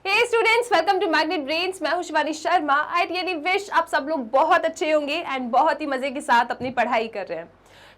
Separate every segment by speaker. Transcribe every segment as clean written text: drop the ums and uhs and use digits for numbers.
Speaker 1: Hey students, welcome to Magnet Brains. मैं हूं Shivani Sharma. I really wish आप सब लोग बहुत अच्छे होंगे एंड बहुत ही मजे के साथ अपनी पढ़ाई कर रहे हैं।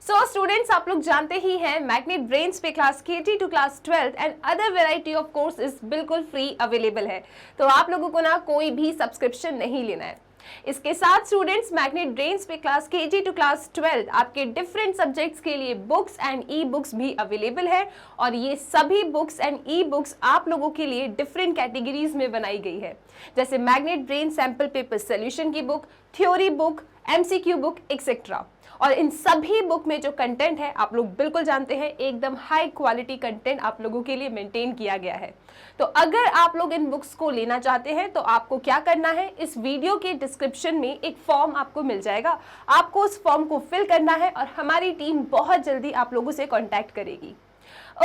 Speaker 1: सो स्टूडेंट्स, आप लोग जानते ही हैं मैग्नेट ब्रेन्स पे class KG to class 12 and other variety of courses बिल्कुल फ्री अवेलेबल है। तो आप लोगों को ना कोई भी सब्सक्रिप्शन नहीं लेना है। इसके साथ स्टूडेंट्स, मैग्नेट ब्रेन्स पे क्लास KG टू क्लास 12 आपके डिफरेंट सब्जेक्ट्स के लिए बुक्स एंड ई बुक्स भी अवेलेबल है और ये सभी बुक्स एंड ई बुक्स आप लोगों के लिए डिफरेंट कैटेगरीज में बनाई गई है, जैसे magnet brain sample paper solution की book, theory book, MCQ book etcetera. और इन सभी बुक में जो कंटेंट है आप लोग बिल्कुल जानते हैं, एकदम हाई क्वालिटी कंटेंट आप लोगों के लिए मेंटेन किया गया है। तो अगर आप लोग इन बुक्स को लेना चाहते हैं तो आपको क्या करना है, इस वीडियो के डिस्क्रिप्शन में एक फॉर्म आपको मिल जाएगा। आपको उस फॉर्म को फिल करना है और हमारी टीम बहुत जल्दी आप लोगों से कॉन्टैक्ट करेगी।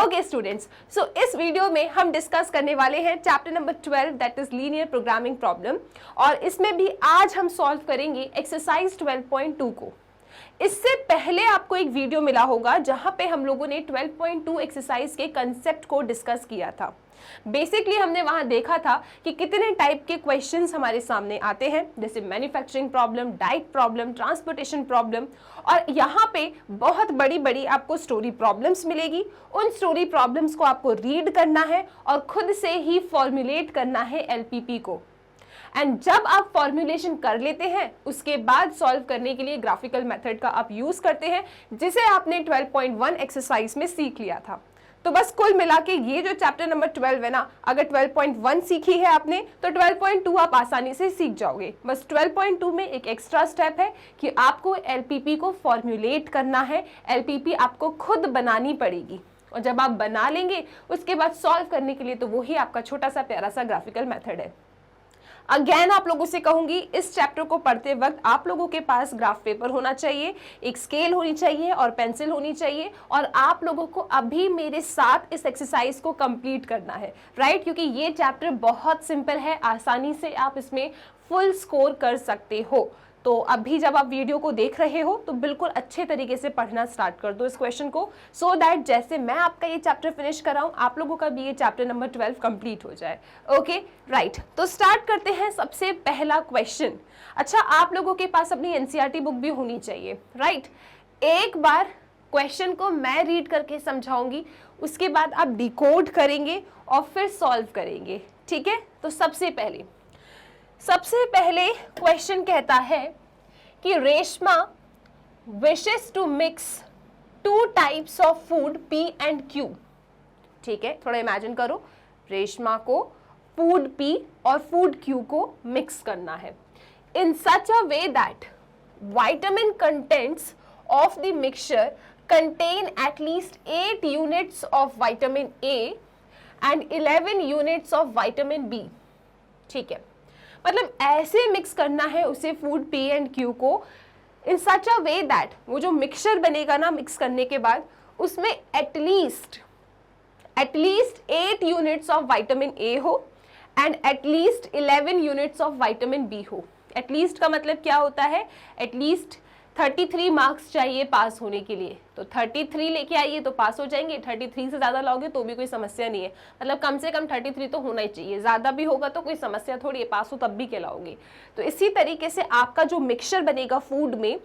Speaker 1: ओके स्टूडेंट्स, सो इस वीडियो में हम डिस्कस करने वाले हैं chapter number 12 that is linear programming problem, और इसमें भी आज हम सॉल्व करेंगे एक्सरसाइज 12.2 को। इससे पहले आपको एक वीडियो मिला होगा जहां पे हम लोगों ने 12.2 एक्सरसाइज के कंसेप्ट को डिस्कस किया था। बेसिकली हमने वहां देखा था कि कितने टाइप के क्वेश्चंस हमारे सामने आते हैं, जैसे manufacturing problem, diet problem, transportation problem, और यहाँ पे बहुत बड़ी बड़ी आपको स्टोरी प्रॉब्लम्स मिलेगी। उन स्टोरी प्रॉब्लम्स को आपको रीड करना है और खुद से ही फॉर्मुलेट करना है LPP को। एंड जब आप फॉर्मुलेशन कर लेते हैं उसके बाद सॉल्व करने के लिए ग्राफिकल मेथड का आप यूज करते हैं, जिसे आपने 12.1 एक्सरसाइज में सीख लिया था। तो बस कुल मिला के ये जो चैप्टर नंबर 12 है ना, अगर 12.1 सीखी है आपने तो 12.2 आप आसानी से सीख जाओगे। बस 12.2 में एक एक्स्ट्रा स्टेप है कि आपको LPP को फॉर्मुलेट करना है। LPP आपको खुद बनानी पड़ेगी और जब आप बना लेंगे उसके बाद सॉल्व करने के लिए तो वही आपका छोटा सा प्यारा सा ग्राफिकल मेथड है। अगेन आप लोगों से कहूंगी, इस चैप्टर को पढ़ते वक्त आप लोगों के पास ग्राफ पेपर होना चाहिए, एक स्केल होनी चाहिए और पेंसिल होनी चाहिए, और आप लोगों को अभी मेरे साथ इस एक्सरसाइज को कंप्लीट करना है, राइट? क्योंकि ये चैप्टर बहुत सिंपल है, आसानी से आप इसमें फुल स्कोर कर सकते हो। तो अभी जब आप वीडियो को देख रहे हो तो बिल्कुल अच्छे तरीके से पढ़ना स्टार्ट कर दो इस क्वेश्चन को, सो दैट जैसे मैं आपका ये चैप्टर फिनिश कर रहा हूं आप लोगों का भी ये चैप्टर नंबर 12 कंप्लीट हो जाए। ओके राइट, तो स्टार्ट करते हैं। सबसे पहला क्वेश्चन, अच्छा आप लोगों के पास अपनी NCERT बुक भी होनी चाहिए, राइट? एक बार क्वेश्चन को मैं रीड करके समझाऊंगी, उसके बाद आप डिकोड करेंगे और फिर सॉल्व करेंगे, ठीक है? तो सबसे पहले क्वेश्चन कहता है कि Reshma wishes to mix 2 types of food P and Q। ठीक है, थोड़ा इमेजिन करो, रेशमा को फूड P और फूड Q को मिक्स करना है in such a way that vitamin contents of the mixture contain at least 8 units of vitamin A and 11 units of vitamin B। ठीक है, मतलब ऐसे मिक्स करना है उसे फूड P एंड Q को इन सच अ वे दैट वो जो मिक्सचर बनेगा ना मिक्स करने के बाद उसमें at least 8 units of vitamin A हो and at least 11 units of vitamin B हो। एटलीस्ट का मतलब क्या होता है? एटलीस्ट 33 मार्क्स चाहिए पास होने के लिए, तो 33 लेके आइए तो पास हो जाएंगे। 33 से ज़्यादा लाओगे तो भी कोई समस्या नहीं है, मतलब कम से कम 33 तो होना ही चाहिए, ज़्यादा भी होगा तो कोई समस्या थोड़ी है, पास हो तब भी क्या लाओगे। तो इसी तरीके से आपका जो मिक्सचर बनेगा फूड में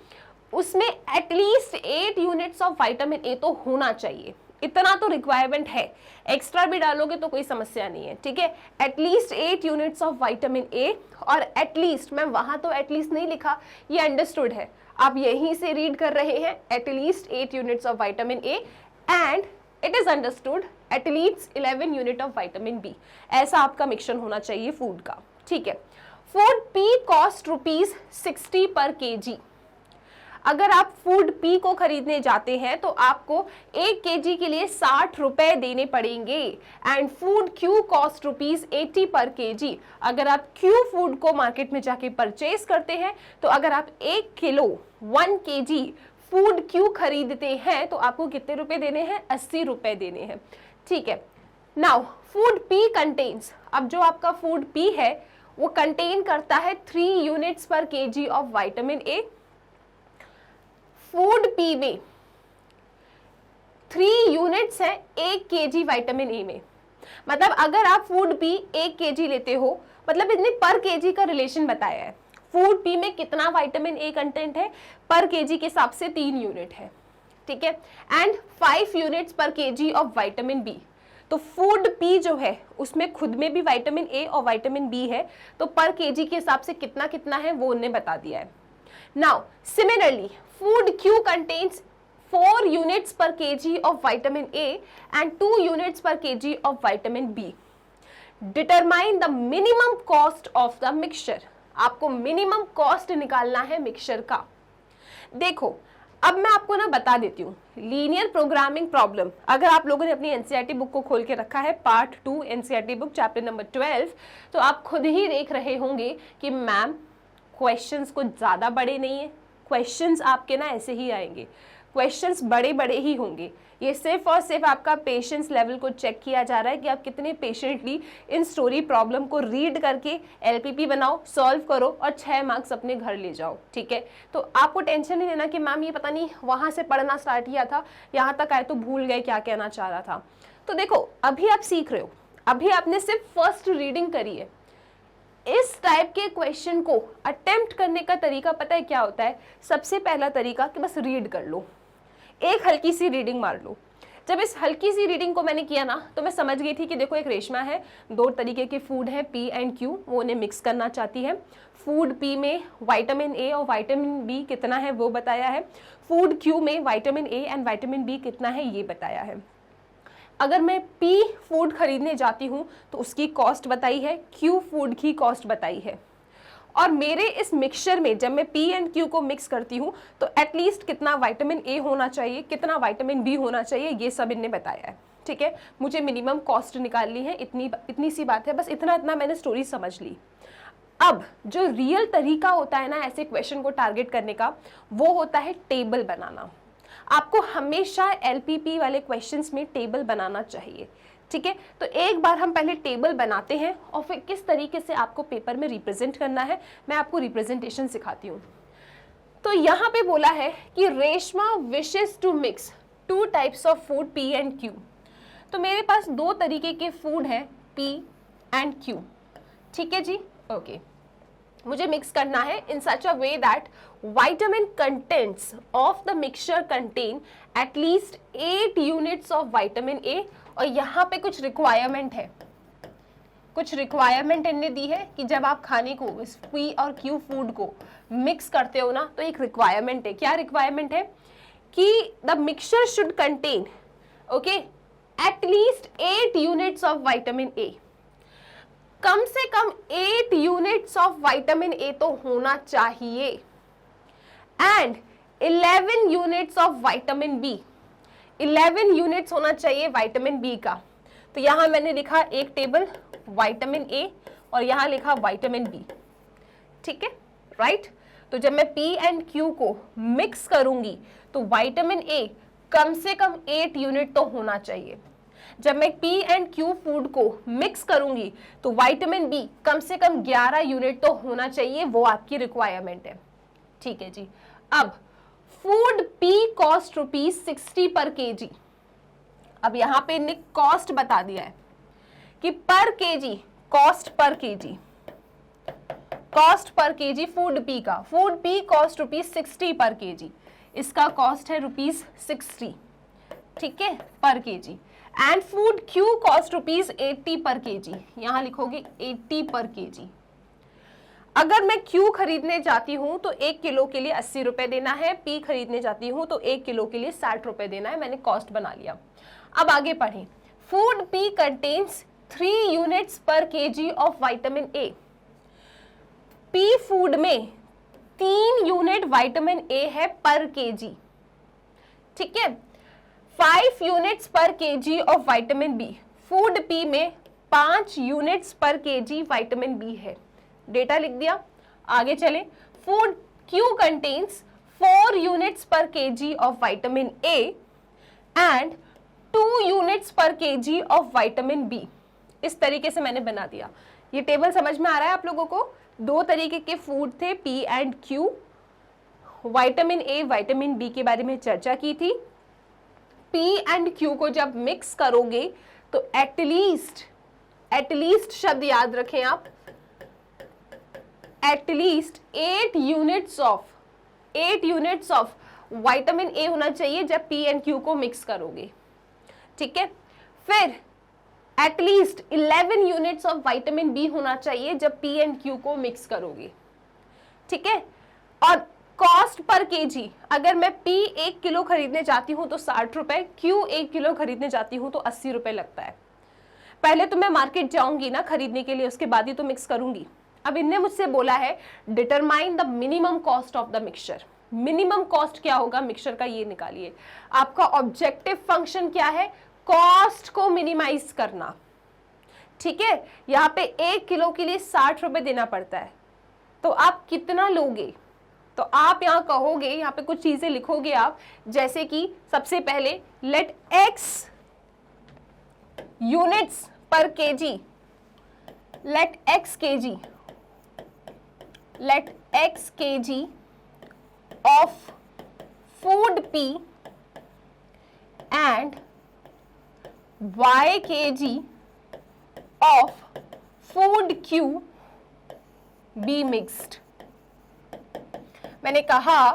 Speaker 1: उसमें at least 8 units of vitamin A तो होना चाहिए, इतना तो रिक्वायरमेंट है। एक्स्ट्रा भी डालोगे तो कोई समस्या नहीं है, ठीक है? At least 8 units of vitamin A, और एटलीस्ट, मैं वहां तो एटलीस्ट नहीं लिखा, ये अंडरस्टूड है, आप यहीं से रीड कर रहे हैं, at least 8 units of vitamin A and it is understood at least 11 unit of vitamin B। ऐसा आपका मिक्सचर होना चाहिए फूड का, ठीक है? फूड P कॉस्ट ₹60 पर kg। अगर आप फूड P को खरीदने जाते हैं तो आपको 1 kg के लिए 60 रुपए देने पड़ेंगे एंड फूड Q कॉस्ट ₹80 पर kg। अगर आप Q फूड को मार्केट में जाके परचेज करते हैं तो अगर आप 1 किलो 1 kg फूड Q खरीदते हैं तो आपको कितने रुपए देने हैं? 80 रुपए देने हैं, ठीक है? नाउ फूड P कंटेन्स, अब जो आपका फूड P है वो कंटेन करता है 3 यूनिट्स पर kg of vitamin A। Food P में 3 यूनिट्स हैं 1 kg विटामिन A में, मतलब अगर आप फूड पी 1 kg लेते हो, मतलब इसने पर केजी का रिलेशन बताया है। फूड पी में कितना विटामिन ए कंटेंट है पर केजी के हिसाब से 3 यूनिट है, ठीक है, and 5 units per KG of vitamin B. तो फूड पी जो है उसमें खुद में भी विटामिन ए और विटामिन बी है, तो पर केजी के हिसाब से कितना कितना है वो उन्हें बता दिया है। Now similarly food Q contains 4 units per kg of vitamin A and 2 units per kg of vitamin B. Determine the minimum cost of the mixture. आपको मिनिमम कॉस्ट निकालना है मिक्सचर का। देखो अब मैं आपको ना बता देती हूँ, लीनियर प्रोग्रामिंग प्रॉब्लम अगर आप लोगों ने अपनी एनसीईआरटी बुक को खोल के रखा है, part 2 NCERT book chapter number 12, तो आप खुद ही देख रहे होंगे कि मैम क्वेश्चंस कुछ ज़्यादा बड़े नहीं है, क्वेश्चंस आपके ना ऐसे ही आएंगे, क्वेश्चंस बड़े बड़े ही होंगे। ये सिर्फ और सिर्फ आपका पेशेंस लेवल को चेक किया जा रहा है कि आप कितने पेशेंटली इन स्टोरी प्रॉब्लम को रीड करके एलपीपी बनाओ, सॉल्व करो और 6 मार्क्स अपने घर ले जाओ, ठीक है। तो आपको टेंशन नहीं लेना कि मैम ये पता नहीं वहाँ से पढ़ना स्टार्ट किया था, यहाँ तक आए तो भूल गए क्या कहना चाह रहा था। तो देखो अभी आप सीख रहे हो, अभी आपने सिर्फ फर्स्ट रीडिंग करी है। इस टाइप के क्वेश्चन को अटेम्प्ट करने का तरीका पता है क्या होता है? सबसे पहला तरीका कि बस रीड कर लो, एक हल्की सी रीडिंग मार लो। जब इस हल्की सी रीडिंग को मैंने किया ना तो मैं समझ गई थी कि देखो एक रेशमा है, 2 तरीके के फूड है पी एंड क्यू, वो उन्हें मिक्स करना चाहती है। फूड पी में विटामिन ए और विटामिन बी कितना है वो बताया है, फूड क्यू में vitamin A and vitamin B कितना है ये बताया है। अगर मैं पी फूड खरीदने जाती हूँ तो उसकी कॉस्ट बताई है, क्यू फूड की कॉस्ट बताई है, और मेरे इस मिक्सचर में जब मैं पी एंड क्यू को मिक्स करती हूँ तो एटलीस्ट कितना विटामिन ए होना चाहिए, कितना विटामिन बी होना चाहिए, ये सब इनने बताया है, ठीक है। मुझे मिनिमम कॉस्ट निकालनी है, इतनी सी बात है, बस इतना मैंने स्टोरी समझ ली। अब जो रियल तरीका होता है ना ऐसे क्वेश्चन को टारगेट करने का, वो होता है टेबल बनाना। आपको हमेशा एलपीपी वाले क्वेश्चंस में टेबल बनाना चाहिए, ठीक है। तो एक बार हम पहले टेबल बनाते हैं और फिर किस तरीके से आपको पेपर में रिप्रेजेंट करना है मैं आपको रिप्रेजेंटेशन सिखाती हूँ। तो यहाँ पे बोला है कि Reshma wishes to mix 2 types of food P and Q. तो मेरे पास 2 तरीके के फूड है पी एंड क्यू, ठीक है जी, ओके। मुझे मिक्स करना है in such a way that vitamin contents of the mixture contain at least 8 units of vitamin A। और यहाँ पे कुछ रिक्वायरमेंट है, कुछ रिक्वायरमेंट इनने दी है कि जब आप खाने को इस पी और क्यू फूड को मिक्स करते हो ना तो एक रिक्वायरमेंट है। क्या रिक्वायरमेंट है? कि the mixture should contain okay at least 8 units of vitamin A. कम से कम 8 यूनिट्स ऑफ विटामिन ए तो होना चाहिए, and 11 units of vitamin B. 11 units होना चाहिए विटामिन बी का। तो यहां मैंने लिखा एक टेबल विटामिन ए और यहां लिखा विटामिन बी, ठीक है, राइट। तो जब मैं पी एंड क्यू को मिक्स करूंगी तो विटामिन ए कम से कम 8 यूनिट तो होना चाहिए। जब मैं पी एंड क्यू फूड को मिक्स करूंगी तो विटामिन बी कम से कम 11 यूनिट तो होना चाहिए, वो आपकी रिक्वायरमेंट है, ठीक है जी। अब फूड पी कॉस्ट ₹60 पर केजी। अब यहां पे इन्हें कॉस्ट बता दिया है कि पर KG, cost per KG, cost per KG food P का, फूड पी कॉस्ट ₹60 पर केजी, इसका कॉस्ट है ₹60, ठीक है, पर KG. And food Q cost ₹80 पर केजी, यहां लिखोगे 80 पर केजी। अगर मैं क्यू खरीदने जाती हूं तो 1 किलो के लिए 80 रुपए देना है, पी खरीदने जाती हूं तो 1 किलो के लिए 60 रुपए देना है। मैंने कॉस्ट बना लिया। अब आगे पढ़ें। Food P contains 3 units per KG of vitamin A. P food में 3 यूनिट विटामिन ए है पर केजी, ठीक है। 5 units per KG of vitamin B. Food P में 5 units per kg vitamin B है। डेटा लिख दिया, आगे चले। Food Q contains 4 units per KG of vitamin A and 2 units per KG of vitamin B. इस तरीके से मैंने बना दिया। ये टेबल समझ में आ रहा है आप लोगों को? 2 तरीके के फूड थे P and Q. Vitamin A vitamin B के बारे में चर्चा की थी। पी एंड क्यू को जब मिक्स करोगे तो एटलीस्ट शब्द याद रखें आप, at least 8 units of vitamin A होना चाहिए जब पी एंड क्यू को मिक्स करोगे, ठीक है। फिर at least 11 units of vitamin B होना चाहिए जब पी एंड क्यू को मिक्स करोगे, ठीक है। और कॉस्ट पर केजी, अगर मैं पी 1 किलो खरीदने जाती हूं तो 60 रुपए, क्यू 1 किलो खरीदने जाती हूं तो 80 रुपए लगता है। पहले तो मैं मार्केट जाऊंगी ना खरीदने के लिए, उसके बाद ही तो मिक्स करूंगी। अब इनने मुझसे बोला है determine the minimum cost of the mixture. Minimum cost क्या होगा मिक्सचर का, ये निकालिए। आपका ऑब्जेक्टिव फंक्शन क्या है, कॉस्ट को मिनिमाइज करना, ठीक है। यहाँ पे 1 किलो के लिए 60 रुपए देना पड़ता है, तो आप कितना लोगे, तो आप यहाँ कहोगे, यहाँ पे कुछ चीजें लिखोगे आप, जैसे कि सबसे पहले let X units per kg, let X kg of food P and y kg of food Q be mixed। मैंने कहा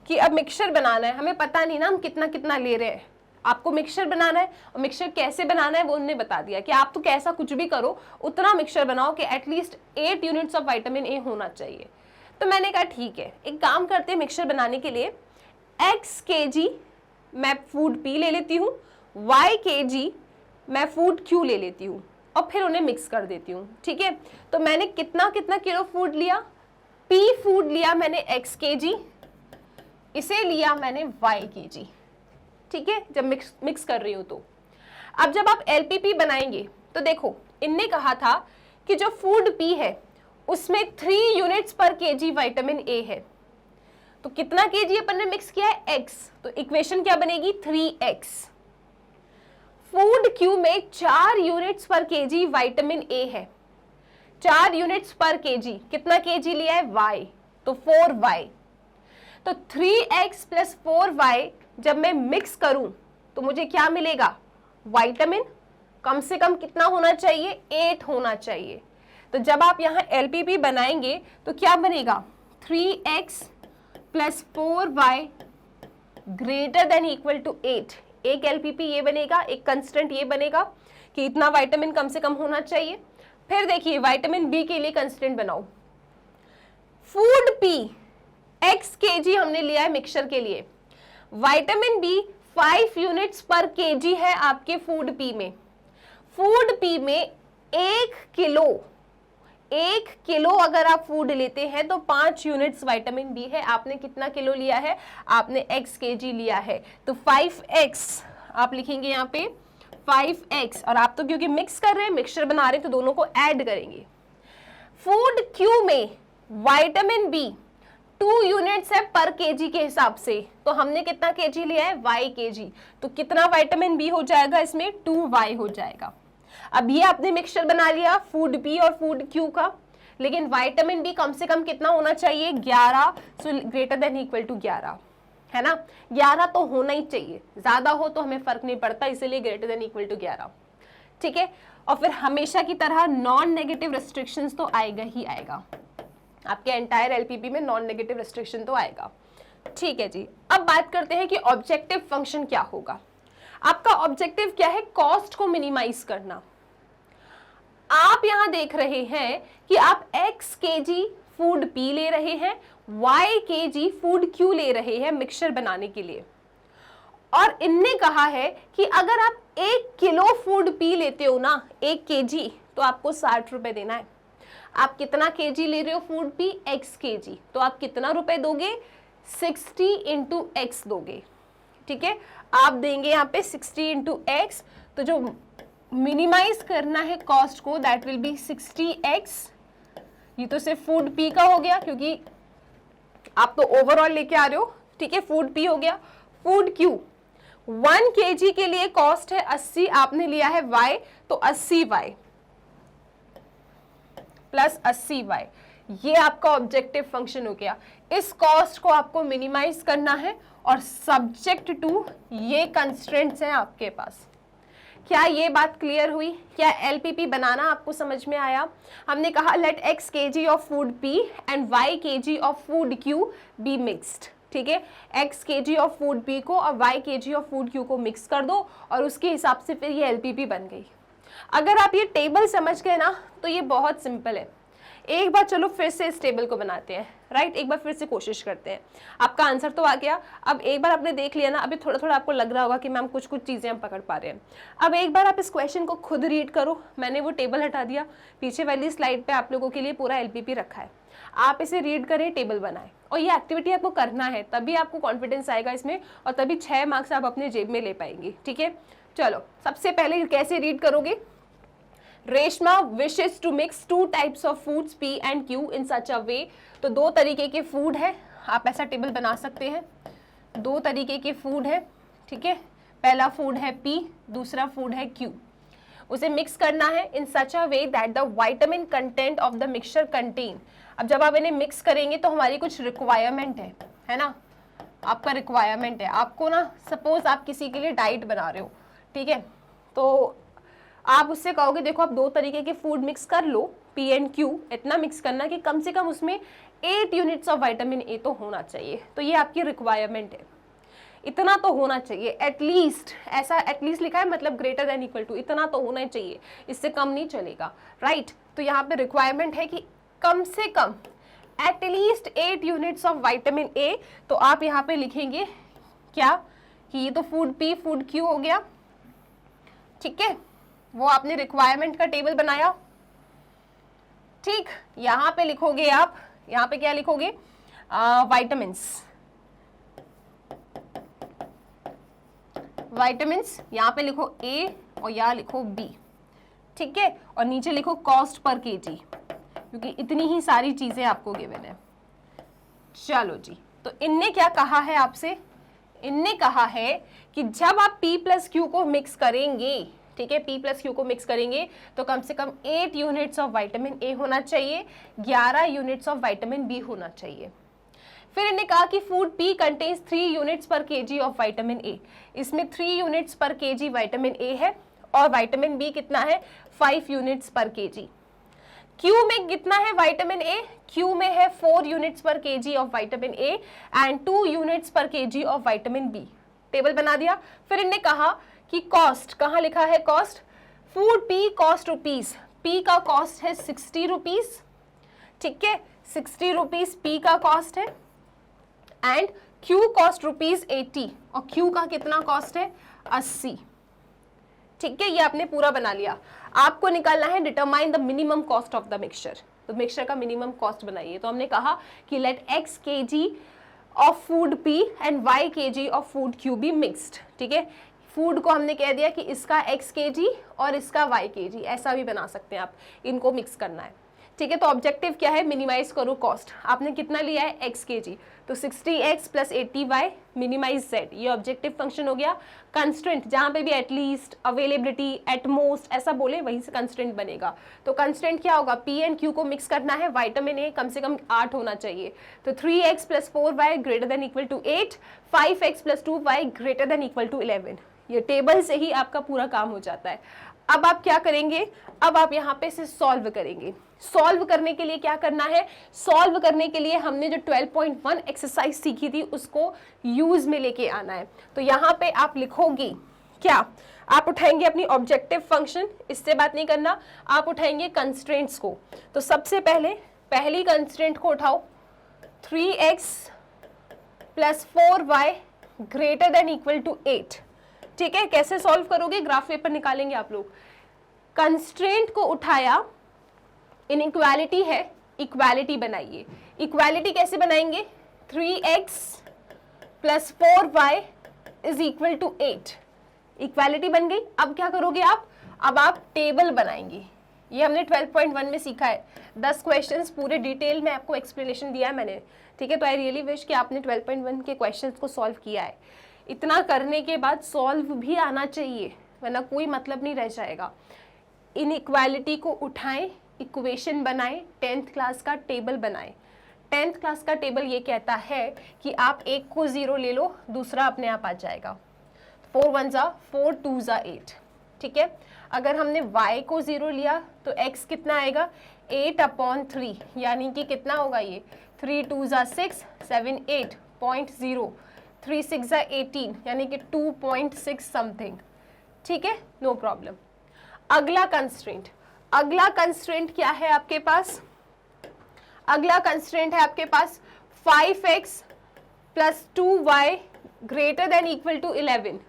Speaker 1: कि अब मिक्सचर बनाना है, हमें पता नहीं ना हम कितना कितना ले रहे हैं, आपको मिक्सचर बनाना है और मिक्सचर कैसे बनाना है वो उन्होंने बता दिया कि आप तो कैसा कुछ भी करो उतना मिक्सचर बनाओ कि at least 8 units of vitamin A होना चाहिए। तो मैंने कहा ठीक है, एक काम करते हैं, मिक्सचर बनाने के लिए x kg मैं फूड P ले लेती हूँ, y kg मैं फूड Q ले लेती हूँ और फिर उन्हें मिक्स कर देती हूँ, ठीक है। तो मैंने कितना कितना किलो फूड लिया, P फूड लिया मैंने x kg, इसे लिया मैंने y kg, ठीक है, जब मिक्स कर रही हूँ तो। अब जब आप LPP बनाएंगे तो देखो इनने कहा था कि जो फूड P है उसमें 3 units per kg vitamin A है, तो कितना केजी अपन ने मिक्स किया है x, तो इक्वेशन क्या बनेगी 3x। फूड क्यू में 4 units per kg vitamin A है, 4 यूनिट्स पर केजी, कितना केजी लिया है y, तो 4y, तो 3x प्लस 4y जब मैं मिक्स करूं तो मुझे क्या मिलेगा, विटामिन कम से कम कितना होना चाहिए, 8 होना चाहिए। तो जब आप यहाँ LPP बनाएंगे तो क्या बनेगा, 3x plus 4y greater than equal to 8। एक LPP ये बनेगा, एक कंस्टेंट ये बनेगा कि इतना विटामिन कम से कम होना चाहिए। फिर देखिए विटामिन बी के लिए कंस्टेंट बनाओ, फूड P x kg हमने लिया है मिक्सचर के लिए, vitamin B 5 units per KG है आपके फूड P में। फूड P में 1 किलो अगर आप फूड लेते हैं तो 5 यूनिट्स विटामिन बी है। आपने कितना किलो लिया है, आपने x kg लिया है, तो 5x आप लिखेंगे यहाँ पे 5x, और आप तो क्योंकि मिक्स कर रहे हैं, मिक्सचर बना रहे हैं, तो दोनों को ऐड करेंगे। फूड क्यू में विटामिन बी 2 यूनिट्स है पर केजी के हिसाब से, तो हमने कितना केजी लिया है, y kg, तो कितना विटामिन बी हो जाएगा इसमें, 2y हो जाएगा। अब ये आपने मिक्सचर बना लिया फूड P और फूड Q का, लेकिन विटामिन बी कम से कम कितना होना चाहिए, 11, so greater than equal to 11, है ना, 11 तो होना ही चाहिए, ज्यादा हो तो हमें फर्क नहीं पड़ता, इसीलिए ग्रेटर देन इक्वल टू 11, ठीक है। और फिर हमेशा की तरह नॉन नेगेटिव रेस्ट्रिक्शंस तो आएगा ही आएगा, आपके एंटायर LPP में नॉन नेगेटिव रेस्ट्रिक्शन तो आएगा, ठीक है जी। अब बात करते हैं कि ऑब्जेक्टिव फंक्शन क्या होगा। आपका ऑब्जेक्टिव क्या है, कॉस्ट को मिनिमाइज करना। आप यहां देख रहे हैं कि आप x kg फूड P ले रहे हैं, y kg फूड Q ले रहे हैं मिक्सचर बनाने के लिए, और इनने कहा है कि अगर आप 1 किलो फूड P लेते हो ना, 1 kg, तो आपको 60 रुपए देना है। आप कितना kg ले रहे हो फूड P, x kg, तो आप कितना रुपए दोगे, 60 इंटू एक्स दोगे, ठीक है। आप देंगे यहाँ पे 60 इंटू एक्स, तो जो मिनिमाइज करना है कॉस्ट को, दैट विल बी 60x। ये तो सिर्फ फूड P का हो गया क्योंकि आप तो ओवरऑल लेके आ रहे हो, ठीक है। फूड P हो गया, फूड Q 1 kg के लिए कॉस्ट है 80, आपने लिया है y, तो 80y प्लस 80y, ये आपका ऑब्जेक्टिव फंक्शन हो गया। इस कॉस्ट को आपको मिनिमाइज करना है और सब्जेक्ट टू ये कंस्ट्रेंट्स हैं आपके पास, क्या ये बात क्लियर हुई? क्या एलपीपी बनाना आपको समझ में आया? हमने कहा let x kg of food P and y kg of food Q be mixed, ठीक है। x kg of food P को और y kg of food Q को मिक्स कर दो और उसके हिसाब से फिर ये एलपीपी बन गई। अगर आप ये टेबल समझ गए ना तो ये बहुत सिंपल है। एक बार चलो फिर से इस टेबल को बनाते हैं, राइट। एक बार फिर से कोशिश करते हैं। आपका आंसर तो आ गया। अब एक बार आपने देख लिया ना, अभी थोड़ा थोड़ा आपको लग रहा होगा कि मैम कुछ कुछ चीज़ें हम पकड़ पा रहे हैं। अब एक बार आप इस क्वेश्चन को खुद रीड करो। मैंने वो टेबल हटा दिया, पीछे वाली स्लाइड पे आप लोगों के लिए पूरा एलपीपी रखा है। आप इसे रीड करें, टेबल बनाएं और ये एक्टिविटी आपको करना है, तभी आपको कॉन्फिडेंस आएगा इसमें और तभी 6 मार्क्स आप अपने जेब में ले पाएंगे, ठीक है। चलो सबसे पहले कैसे रीड करोगे? Reshma wishes to mix 2 types of foods P and Q in such a way। तो 2 तरीके के फूड है, आप ऐसा टेबल बना सकते हैं। 2 तरीके के फूड है, ठीक है। पहला फूड है P, दूसरा फूड है Q। उसे मिक्स करना है in such a way that the vitamin content of the mixture contain. अब जब आप इन्हें मिक्स करेंगे तो हमारी कुछ रिक्वायरमेंट है ना, आपका रिक्वायरमेंट है। आपको ना सपोज आप किसी के लिए डाइट बना रहे हो, ठीक है, तो आप उससे कहोगे देखो आप 2 तरीके के फूड मिक्स कर लो, P एंड Q, इतना मिक्स करना कि कम से कम उसमें 8 यूनिट्स ऑफ विटामिन ए तो होना चाहिए। तो ये आपकी रिक्वायरमेंट है, इतना तो होना चाहिए एटलीस्ट। ऐसा एटलीस्ट लिखा है मतलब ग्रेटर देन इक्वल टू, इतना तो होना चाहिए, इससे कम नहीं चलेगा, राइट। तो यहाँ पे रिक्वायरमेंट है कि कम से कम at least 8 units of vitamin A. तो आप यहाँ पे लिखेंगे क्या कि ये तो फूड P फूड Q हो गया, ठीक है। वो आपने रिक्वायरमेंट का टेबल बनाया, ठीक। यहां पे लिखोगे आप, यहां पे क्या लिखोगे? विटामिन्स, विटामिन्स यहां पे लिखो A और यहां लिखो B, ठीक है। और नीचे लिखो कॉस्ट पर केजी, क्योंकि इतनी ही सारी चीजें आपको गिवन है। चलो जी, तो इनने क्या कहा है आपसे? इनने कहा है कि जब आप P प्लस Q को मिक्स करेंगे, ठीक है, P प्लस Q को मिक्स करेंगे तो कम से कम 8 यूनिट्स ऑफ विटामिन ए होना चाहिए, 11 यूनिट्स ऑफ विटामिन बी होना चाहिए। फिर इन्हें कहा कि food P contains 3 units per KG of vitamin ए। इसमें 3 units per kg vitamin A है और विटामिन बी कितना है? 5 यूनिट्स पर केजी। Q में कितना है विटामिन ए? Q में है 4 units per KG of vitamin A and 2 units per KG of vitamin B. Table बना दिया। फिर इन्हें कहा कि कॉस्ट, कहाँ लिखा है cost? Food P cost rupees, P का कॉस्ट है 60 रुपीज, ठीक है, 60 रुपीज P का कॉस्ट है एंड Q कॉस्ट रुपीज 80 और Q का कितना कॉस्ट है? 80, ठीक है। ये आपने पूरा बना लिया। आपको निकालना है determine the minimum cost of the mixture. तो मिक्सचर का मिनिमम कॉस्ट बनाइए। तो हमने कहा कि let x kg of food P and y kg of food Q be mixed, ठीक है। फूड को हमने कह दिया कि इसका x kg और इसका y kg, ऐसा भी बना सकते हैं आप, इनको मिक्स करना है, ठीक है। तो ऑब्जेक्टिव क्या है? मिनिमाइज करो कॉस्ट। आपने कितना लिया है? x kg, तो 60x plus 80y minimise z, ये ऑब्जेक्टिव फंक्शन हो गया। कंस्ट्रेंट जहाँ पे भी एटलीस्ट, अवेलेबिलिटी, एटमोस्ट ऐसा बोले वहीं से कंस्ट्रेंट बनेगा। तो कंस्ट्रेंट क्या होगा? P एंड Q को मिक्स करना है, विटामिन ए कम से कम 8 होना चाहिए। तो 3x plus 4y greater than equal to 8, 5x plus 2y greater than equal to 11। ये टेबल से ही आपका पूरा काम हो जाता है। अब आप क्या करेंगे? अब आप यहाँ पे इसे सॉल्व करेंगे। सॉल्व करने के लिए क्या करना है? सॉल्व करने के लिए हमने जो 12.1 एक्सरसाइज सीखी थी उसको यूज में लेके आना है। तो यहाँ पे आप लिखोगे क्या? आप उठाएंगे अपनी ऑब्जेक्टिव फंक्शन, इससे बात नहीं करना, आप उठाएंगे कंस्ट्रेंट्स को। तो सबसे पहले पहली कंस्ट्रेंट को उठाओ, 3x plus 4y greater than equal to 8, ठीक है। कैसे सॉल्व करोगे? ग्राफ पेपर निकालेंगे आप लोग। कंस्ट्रेंट को उठाया, इनइक्वालिटी है, इक्वालिटी बनाइए। इक्वालिटी कैसे बनाएंगे? 3x plus 4y is equal to 8, equality बन गई। अब क्या करोगे आप? अब आप टेबल बनाएंगे। ये हमने 12.1 में सीखा है। 10 क्वेश्चंस पूरे डिटेल में आपको एक्सप्लेनेशन दिया है मैंने, ठीक है। तो आई रियली विश कि आपने 12.1 के क्वेश्चंस को सॉल्व किया है। इतना करने के बाद सॉल्व भी आना चाहिए, वरना कोई मतलब नहीं रह जाएगा। इनइक्वालिटी को उठाएं, इक्वेशन बनाएं, 10th क्लास का टेबल बनाएं। 10th क्लास का टेबल ये कहता है कि आप एक को 0 ले लो, दूसरा अपने आप आ जाएगा। 4 1 जा 4, 2 जा 8, ठीक है। अगर हमने y को 0 लिया तो x कितना आएगा 8/3, यानी कि कितना होगा ये 3 2 ज़ा 6 7 8.0, 3 6 ज़ा 18, यानी कि 2.6 समथिंग। ठीक है, नो प्रॉब्लम। अगला कंस्ट्रेंट, अगला कंस्ट्रेंट क्या है आपके पास? अगला कंस्ट्रेंट है आपके पास 5x plus 2y greater than equal to 11।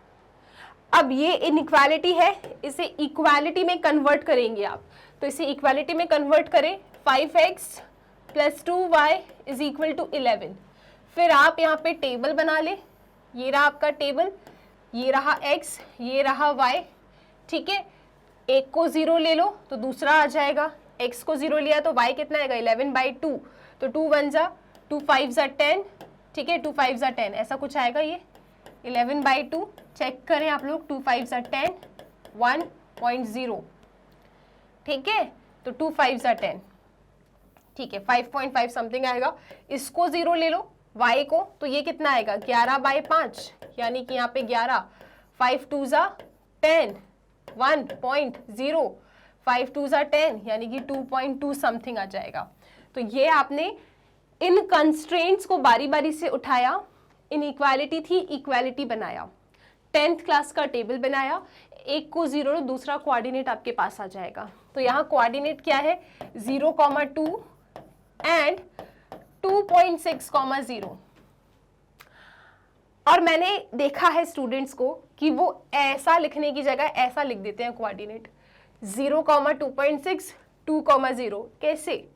Speaker 1: अब ये इनइक्वालिटी है, इसे इक्वालिटी में कन्वर्ट करेंगे आप, तो इसे इक्वालिटी में कन्वर्ट करें 5x plus 2y is equal to 11। फिर आप यहाँ पे टेबल बना ले, ये रहा आपका टेबल, ये रहा x, ये रहा y। ठीक है, एक को 0 ले लो तो दूसरा आ जाएगा, x को 0 लिया तो y कितना आएगा 11/2, तो 2 1 ज़ा 2 5 ज़ा 10, ठीक है 2 5 ज़ा 10, ऐसा कुछ आएगा ये 11/2। चेक करें आप लोग, 2 5 ज़ा 10 1.0, ठीक है, तो 2 5 ज़ा 10, ठीक है 5.5 समथिंग आएगा। इसको 0 ले लो y को, तो ये कितना आएगा 11/5, यानी कि यहाँ पे 11, 5 2 ज़ा 10 1.0, 5 2 ज़ा 10, यानी कि 2.2 समथिंग आ जाएगा। तो ये आपने इन कंस्ट्रेंट्स को बारी बारी से उठाया, इनइक्वालिटी थी इक्वालिटी बनाया, 10th क्लास का टेबल बनाया, एक को 0 दूसरा कोऑर्डिनेट आपके पास आ जाएगा। तो यहाँ कोऑर्डिनेट क्या है 0,2 एंड 2.6,0। और मैंने देखा है स्टूडेंट्स को कि वो ऐसा लिखने की जगह ऐसा लिख देते हैं कोऑर्डिनेट 0,2.6 2,0। कैसे?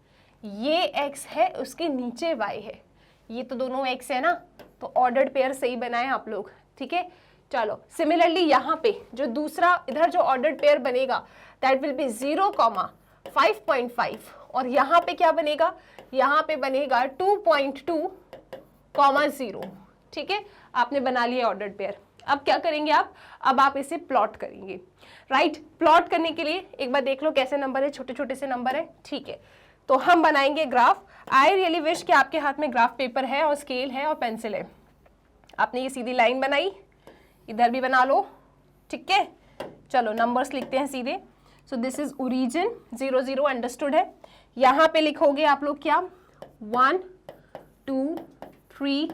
Speaker 1: ये x है, उसके नीचे y है, ये तो दोनों x है ना, तो ऑर्डर्ड पेयर सही बनाए आप लोग। ठीक है, चलो सिमिलरली यहाँ पे जो दूसरा इधर जो ऑर्डर्ड पेयर बनेगा दैट विल बी 0,5.5, और यहाँ पे क्या बनेगा, यहाँ पे बनेगा 2.2,0। ठीक है, आपने बना लिया ऑर्डर्ड पेयर। अब क्या करेंगे आप, अब आप इसे प्लॉट करेंगे, राइट। प्लॉट करने के लिए एक बार देख लो कैसे नंबर है, छोटे छोटे से नंबर है। ठीक है, तो हम बनाएंगे ग्राफ। आई रियली विश कि आपके हाथ में ग्राफ पेपर है और स्केल है और पेंसिल है। आपने ये सीधी लाइन बनाई, इधर भी बना लो। ठीक है, चलो नंबर्स लिखते हैं सीधे। So this is origin 0 0 understood है। यहाँ पे लिखोगे आप लोग क्या 1 2 3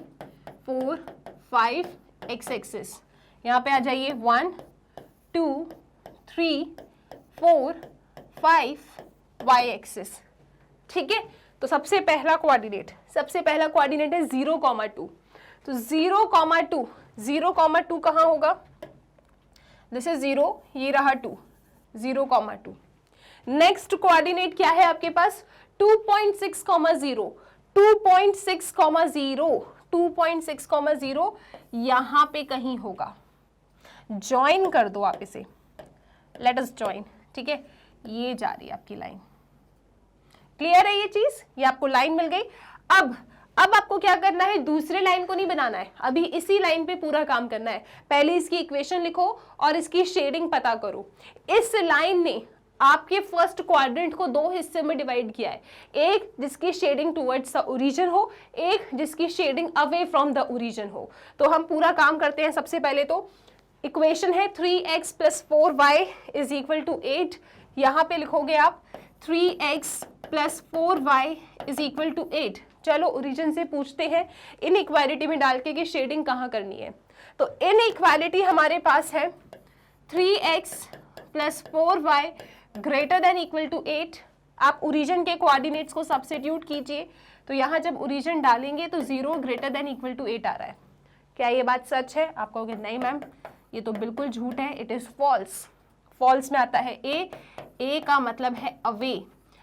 Speaker 1: 4 5 एक्स एक्सिस, यहाँ पे आ जाइए 1 2 3 4 5 वाई एक्सिस। ठीक है, तो सबसे पहला कोऑर्डिनेट है 0,2। तो 0,2 0,2 कहाँ होगा, दिस इज 0, ये रहा 2, 0,2। नेक्स्ट कोऑर्डिनेट क्या है आपके पास 2.6,0, 2.6,0 यहाँ पे कहीं होगा। ज्वाइन कर दो आप इसे, लेट अस ज्वाइन। ठीक है, ये जा रही है आपकी लाइन। क्लियर है ये चीज, ये आपको लाइन मिल गई। अब आपको क्या करना है, दूसरे लाइन को नहीं बनाना है, अभी इसी लाइन पे पूरा काम करना है। पहले इसकी इक्वेशन लिखो और इसकी शेडिंग पता करो। इस लाइन ने आपके फर्स्ट क्वाड्रेंट को दो हिस्से में डिवाइड किया है, एक जिसकी शेडिंग टुवर्ड्स द ओरिजिन हो, एक जिसकी shading away from the origin हो। तो हम पूरा काम करते हैं। सबसे पहले तो इक्वेशन है 3x + 4y is equal to 8। यहाँ पे लिखोगे आप 3x + 4y is equal to 8। चलो ओरिजिन से पूछते हैं इन इक्वालिटी में डाल के कि शेडिंग कहाँ करनी है। तो इन इक्वालिटी हमारे पास है 3x + 4y greater than equal to 8। आप ओरिजिन के कोऑर्डिनेट्स को सब्स्टिट्यूट कीजिए, तो यहाँ जब ओरिजिन डालेंगे तो 0 ग्रेटर देन इक्वल टू 8 आ रहा है। क्या ये बात सच है? आप कहोगे नहीं मैम ये तो बिल्कुल झूठ है, इट इज फॉल्स। फॉल्स में आता है ए का मतलब है अवे।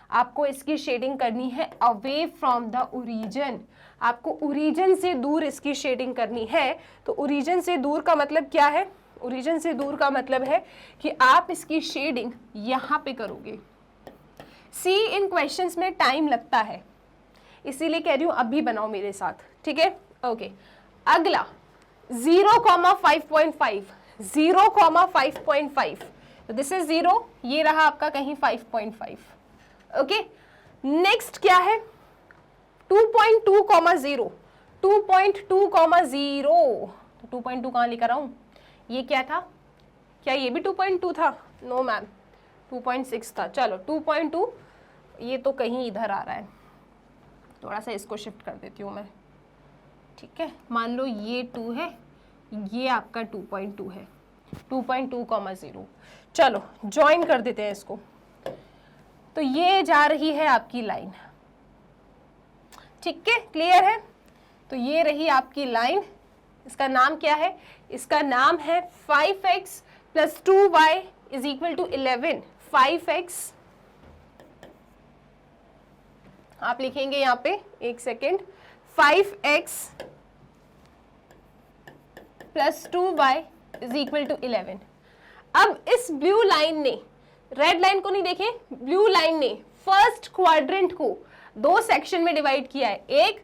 Speaker 1: आपको इसकी शेडिंग करनी है अवे फ्रॉम द ओरिजिन। आपको ओरिजिन से दूर इसकी शेडिंग करनी है। तो ओरिजिन से दूर का मतलब क्या है? ओरिजिन से दूर का मतलब है कि आप इसकी शेडिंग यहाँ पे करोगे। सी इन क्वेश्चंस में टाइम लगता है, इसीलिए कह रही हूँ अभी बनाओ मेरे साथ। ठीक है, ओके। अगला 0,5.5, 0,5.5, तो दिस इज 0, ये रहा आपका कहीं 5.5। ओके, नेक्स्ट क्या है 2.2,0, 2.2,0, तो 2.2 कहाँ लेकर आऊं? ये क्या था? क्या ये भी 2.2 था? नो मैम 2.6 था, चलो 2.2, ये तो कहीं इधर आ रहा है, थोड़ा सा इसको शिफ्ट कर देती हूँ मैं, ठीक है। मान लो ये 2 है, ये आपका 2.2 है, 2.2,0। चलो ज्वाइन कर देते हैं इसको, तो ये जा रही है आपकी लाइन, ठीक है, क्लियर है। तो ये रही आपकी लाइन, इसका नाम क्या है, इसका नाम है 5x + 2y = 11। 5x आप लिखेंगे यहाँ पे, एक सेकेंड, 5x + 2y = 11। अब इस ब्लू लाइन ने, रेड लाइन को नहीं देखें, ब्लू लाइन ने फर्स्ट क्वाड्रेंट को 2 सेक्शन में डिवाइड किया है, एक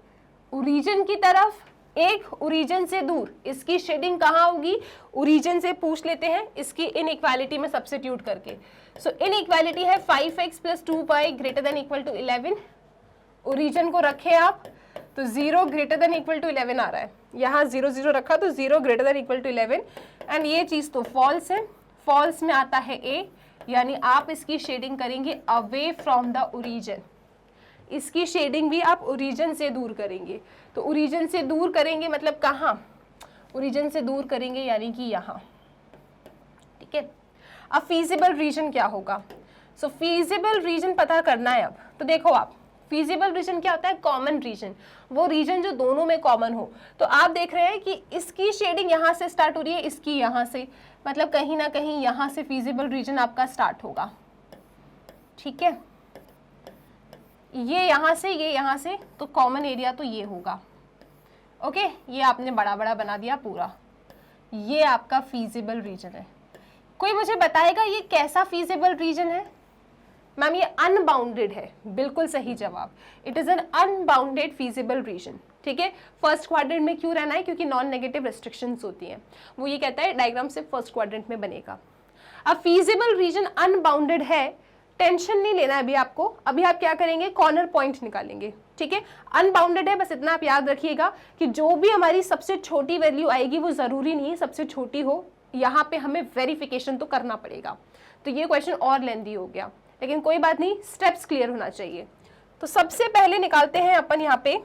Speaker 1: ओरिजिन की तरफ, एक ओरिजिन से दूर। इसकी शेडिंग कहाँ होगी, ओरिजिन से पूछ लेते हैं, इसकी इनइक्वालिटी में सब्स्टिट्यूट करके। सो इनइक्वालिटी है 5x + 2y > 11। ओरिजिन को रखे आप तो 0 > 11 आ रहा है, यहाँ 0 0 रखा तो 0 > 11, एंड ये चीज़ तो फॉल्स है, फॉल्स में आता है a, यानी आप इसकी शेडिंग करेंगे अवे फ्रॉम द ओरिजिन। इसकी शेडिंग भी आप ओरिजिन से दूर करेंगे, तो ओरिजिन से दूर करेंगे मतलब कहाँ, ओरिजिन से दूर करेंगे यानी कि यहाँ, ठीक है। अब फीजिबल रीजन क्या होगा, सो फीजिबल रीजन पता करना है। अब तो देखो आप, फीजिबल रीजन क्या होता है, कॉमन रीजन, वो रीजन जो दोनों में कॉमन हो। तो आप देख रहे हैं कि इसकी शेडिंग यहाँ से स्टार्ट हो रही है, इसकी यहाँ से, मतलब कहीं ना कहीं यहाँ से फीजिबल रीजन आपका स्टार्ट होगा, ठीक है। ये यहाँ से, ये यहाँ से, तो कॉमन एरिया तो ये होगा, ओके। ये आपने बड़ा बड़ा बना दिया पूरा, ये आपका फीजिबल रीजन है। कोई मुझे बताएगा ये कैसा फीजिबल रीजन है? मैम ये अनबाउंडेड है, बिल्कुल सही जवाब, it is an unbounded feasible reason, ठीक है। फर्स्ट क्वाड्रेंट में क्यों रहना है, क्योंकि नॉन नेगेटिव रेस्ट्रिक्शंस होती हैं, वो ये कहता है डायग्राम सिर्फ फर्स्ट क्वाड्रेंट में बनेगा। अब फीजिबल रीजन अनबाउंडेड है, टेंशन नहीं लेना है अभी आपको, अभी आप क्या करेंगे, कॉर्नर पॉइंट निकालेंगे, ठीक है। अनबाउंडेड है, बस इतना आप याद रखिएगा कि जो भी हमारी सबसे छोटी वैल्यू आएगी वो जरूरी नहीं सबसे छोटी हो, यहाँ पे हमें वेरिफिकेशन तो करना पड़ेगा। तो ये क्वेश्चन और लेंदी हो गया, लेकिन कोई बात नहीं, स्टेप्स क्लियर होना चाहिए। तो सबसे पहले निकालते हैं अपन यहाँ पे,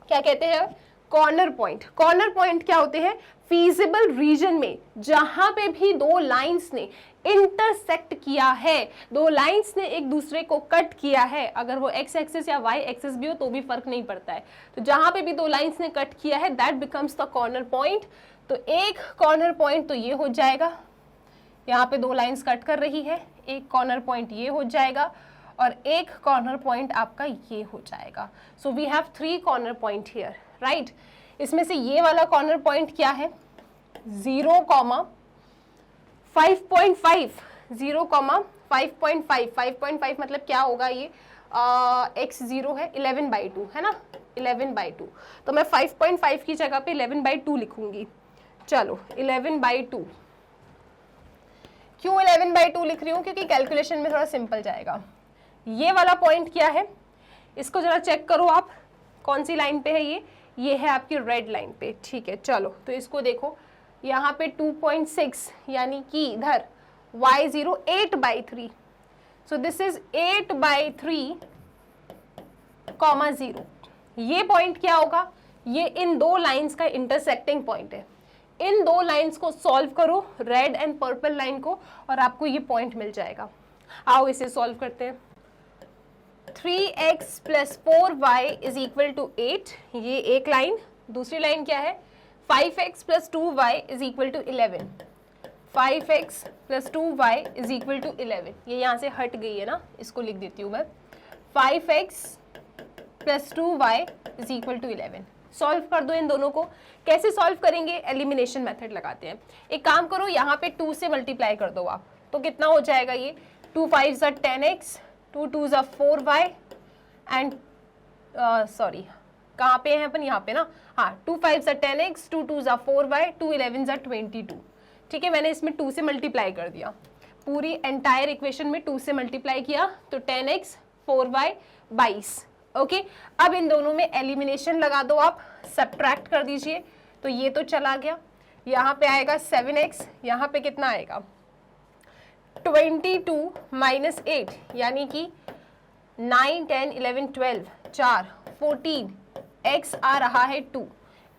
Speaker 1: क्या कहते हैं, कॉर्नर पॉइंट। कॉर्नर पॉइंट क्या होते हैं, फीजिबल रीजन में जहां पे भी दो लाइंस ने इंटरसेक्ट किया है, दो लाइंस ने एक दूसरे को कट किया है, अगर वो एक्स एक्सिस या वाई एक्सिस भी हो तो भी फर्क नहीं पड़ता है, तो जहां पे भी दो लाइंस ने कट किया है that becomes the corner point. तो एक कॉर्नर पॉइंट तो ये हो जाएगा, यहाँ पे दो लाइंस कट कर रही है, एक कॉर्नर पॉइंट ये हो जाएगा और एक कॉर्नर पॉइंट आपका ये हो जाएगा। So we have 3 corner point here, right. इसमें से ये वाला कॉर्नर पॉइंट क्या है, 0,5.5, 0,5.5, 5.5 मतलब क्या होगा ये, x 0 है, 11/2 है ना, 11/2, तो मैं 5.5 की जगह पे 11/2 लिखूंगी। चलो 11/2, क्यों 11/2 लिख रही हूँ, क्योंकि कैलकुलेशन में थोड़ा सिंपल जाएगा। ये वाला पॉइंट क्या है, इसको जरा चेक करो आप, कौन सी लाइन पे है ये है आपकी रेड लाइन पे, ठीक है। चलो तो इसको देखो, यहाँ पे 2.6 यानी कि इधर y0 8/3, सो दिस इज 8/3, 0। ये पॉइंट क्या होगा, ये इन दो लाइंस का इंटरसेक्टिंग पॉइंट है। इन दो लाइंस को सॉल्व करो, रेड एंड पर्पल लाइन को, और आपको ये पॉइंट मिल जाएगा। आओ इसे सॉल्व करते हैं। 3x + 4y = 8, ये एक लाइन। दूसरी लाइन क्या है, 5x + 2y = 11, 5x + 2y = 11। ये यहाँ से हट गई है ना, इसको लिख देती हूँ मैं, 5x + 2y = 11। सॉल्व कर दो इन दोनों को। कैसे सॉल्व करेंगे, एलिमिनेशन मेथड लगाते हैं। एक काम करो, यहाँ पे 2 से मल्टीप्लाई कर दो आप, तो कितना हो जाएगा ये, 2 5 = 10x, 2 2 = 4y एंड सॉरी कहाँ पे हैं अपन, यहाँ पे ना, हाँ, 2 5 = 10x, 2 2 = 4y, 2 11 = 22, ठीक है। मैंने इसमें 2 से मल्टीप्लाई कर दिया, पूरी एंटायर इक्वेशन में 2 से मल्टीप्लाई किया, तो 10x 4y 22, ओके। अब इन दोनों में एलिमिनेशन लगा दो आप, सब्ट्रैक्ट कर दीजिए, तो ये तो चला गया, यहाँ पे आएगा 7x, यहाँ पे कितना आएगा 22 माइनस 8 यानी कि 9, 10, 11, 12, 4, 14, x आ रहा है 2,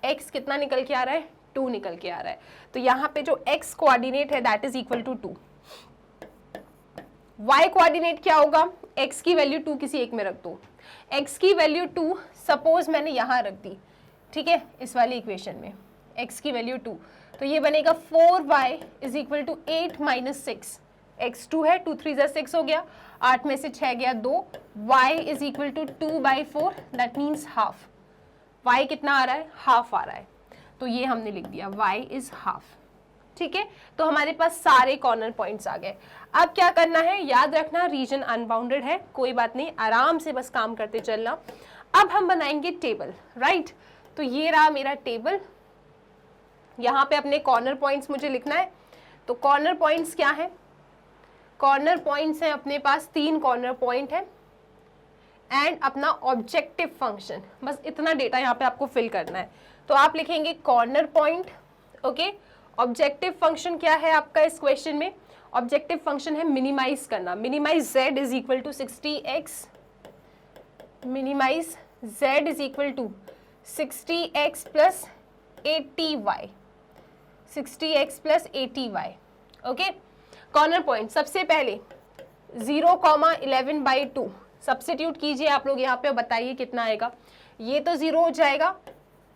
Speaker 1: x कितना निकल के आ रहा है, 2 निकल के आ रहा है। तो यहाँ पे जो x कोऑर्डिनेट है that is equal to 2। y coordinate क्या होगा, x की वैल्यू 2 किसी एक में रख दो, x की वैल्यू 2 सपोज मैंने यहाँ रख दी, ठीक है, इस वाली इक्वेशन में x की वैल्यू 2, तो ये बनेगा 4y is equal to 8 minus 6, x 2 है, 2 3 6 हो गया, 8 में से 6 गया 2, y is equal to 2/4 that means half. y कितना आ रहा है, हाफ आ रहा है, तो ये हमने लिख दिया y इज हाफ। ठीक है, तो हमारे पास सारे कॉर्नर पॉइंट्स आ गए। अब क्या करना है, याद रखना रीजन अनबाउंडेड है, कोई बात नहीं, आराम से बस काम करते चलना। अब हम बनाएंगे टेबल, राइट। तो ये रहा मेरा टेबल, यहाँ पे अपने कॉर्नर पॉइंट्स मुझे लिखना है। तो कॉर्नर पॉइंट्स क्या है, कॉर्नर पॉइंट्स हैं अपने पास 3 कॉर्नर पॉइंट है एंड अपना ऑब्जेक्टिव फंक्शन, बस इतना डेटा यहाँ पे आपको फिल करना है। तो आप लिखेंगे corner point, okay. Objective function क्या है आपका इस क्वेश्चन में, ऑब्जेक्टिव फंक्शन है मिनिमाइज करना, minimise z is equal to 60x, minimise z is equal to 60x plus 80y, 60x plus 80y, okay. Corner point सबसे पहले 0,11/2 सब्स्टिट्यूट कीजिए आप लोग यहाँ पे, बताइए कितना आएगा। ये तो 0 हो जाएगा,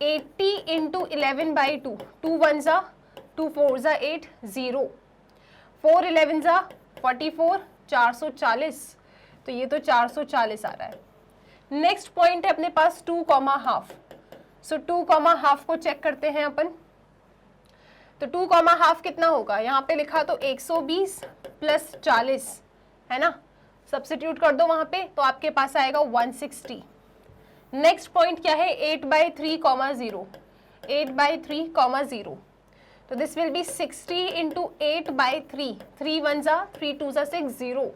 Speaker 1: 80 इंटू 11/2, 2 1 जा 2 4 जा 8, 0, 4 11 जा 44, 440, तो ये तो 440 आ रहा है। नेक्स्ट पॉइंट है अपने पास 2,5, सो 2,5 को चेक करते हैं अपन। तो 2,5 कितना होगा, यहाँ पे लिखा तो 120 प्लस 40 है ना, सब्स्टिट्यूट कर दो वहां पे, तो आपके पास आएगा 160। नेक्स्ट पॉइंट क्या है, 8/3,0, 8/3,0, तो दिस विल बी 60 इंटू 8/3, 3 1 जा 3 2 जा 6, 0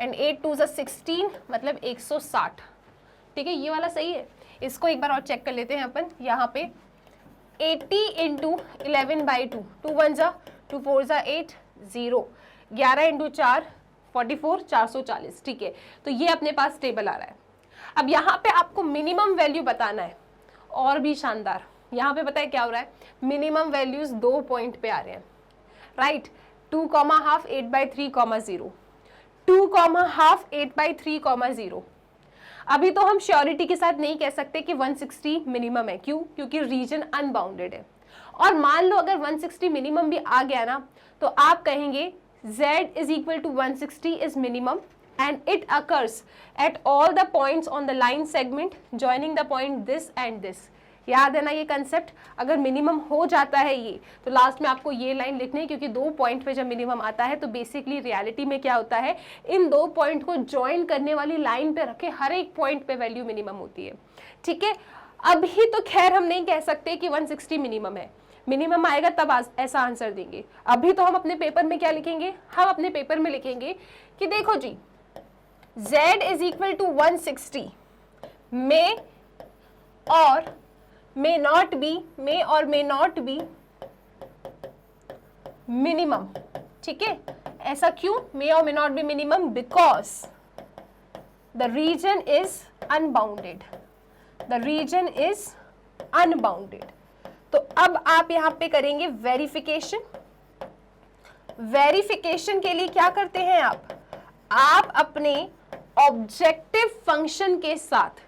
Speaker 1: एंड 8 2 जा 16, मतलब 160। ठीक है, ये वाला सही है। इसको एक बार और चेक कर लेते हैं अपन, यहाँ पे 80 इंटू 11/2, 2 1 जा 2 4 जा 8, 0, 11 इंटू 4 44, 440। ठीक है, तो ये अपने पास टेबल आ रहा है। अब यहाँ पे आपको मिनिमम वैल्यू बताना है, और भी शानदार। यहाँ पे पता है क्या हो रहा है, मिनिमम वैल्यूज 2 पॉइंट पे आ रहे हैं, राइट। 2,5 8/3,0, 2,5 8/3,0। अभी तो हम श्योरिटी के साथ नहीं कह सकते कि 160 मिनिमम है, क्यों, क्योंकि रीजन अनबाउंडेड है। और मान लो अगर 160 मिनिमम भी आ गया ना, तो आप कहेंगे z is equal to 160 is minimum and it occurs at all the points on the line segment joining the point this and this। याद है ना ये कंसेप्ट, अगर मिनिमम हो जाता है ये, तो लास्ट में आपको ये लाइन लिखनी है, क्योंकि 2 पॉइंट पे जब मिनिमम आता है तो बेसिकली रियलिटी में क्या होता है, इन 2 पॉइंट को ज्वाइन करने वाली लाइन पे रखे हर एक पॉइंट पे वैल्यू मिनिमम होती है। ठीक है, अभी तो खैर हम नहीं कह सकते कि 160 मिनिमम है, मिनिमम आएगा तब ऐसा आंसर देंगे। अभी तो हम अपने पेपर में क्या लिखेंगे, हम अपने पेपर में लिखेंगे कि देखो जी z इज इक्वल टू 160 में और may not be मिनिमम। ठीक है, ऐसा क्यों, may और may not be minimum, because the region is unbounded, the region is unbounded. तो अब आप यहाँ पे करेंगे वेरिफिकेशन। वेरिफिकेशन के लिए क्या करते हैं आप अपने ऑब्जेक्टिव फंक्शन के साथ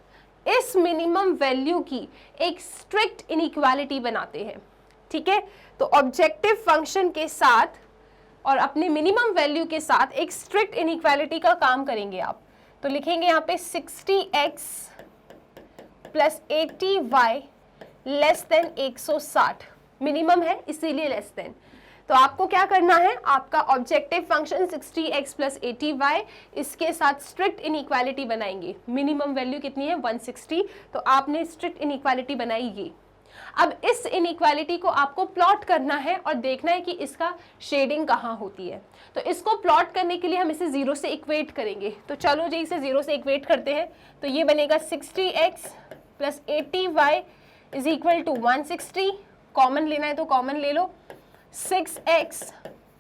Speaker 1: इस मिनिमम वैल्यू की एक स्ट्रिक्ट इनइक्वालिटी बनाते हैं। ठीक है, तो ऑब्जेक्टिव फंक्शन के साथ और अपने मिनिमम वैल्यू के साथ एक स्ट्रिक्ट इनइक्वालिटी का काम करेंगे आप। तो लिखेंगे यहाँ पे 60x plus 80y less than 160, minimum है इसीलिए लेस देन। तो आपको क्या करना है, आपका objective function 60x plus 80y, इसके साथ स्ट्रिक्ट इनइक्वालिटी बनाएंगे। मिनिमम वैल्यू कितनी है, 160, तो आपने स्ट्रिक्ट इनइक्वालिटी बनाई ये। अब इस इनइक्वालिटी को आपको प्लॉट करना है और देखना है कि इसका शेडिंग कहाँ होती है। तो इसको प्लॉट करने के लिए हम इसे 0 से इक्वेट करेंगे। तो चलो जी इसे 0 से इक्वेट करते हैं। तो ये बनेगा 60x plus 80y is equal to 160, common लेना है तो कॉमन ले लो, 6x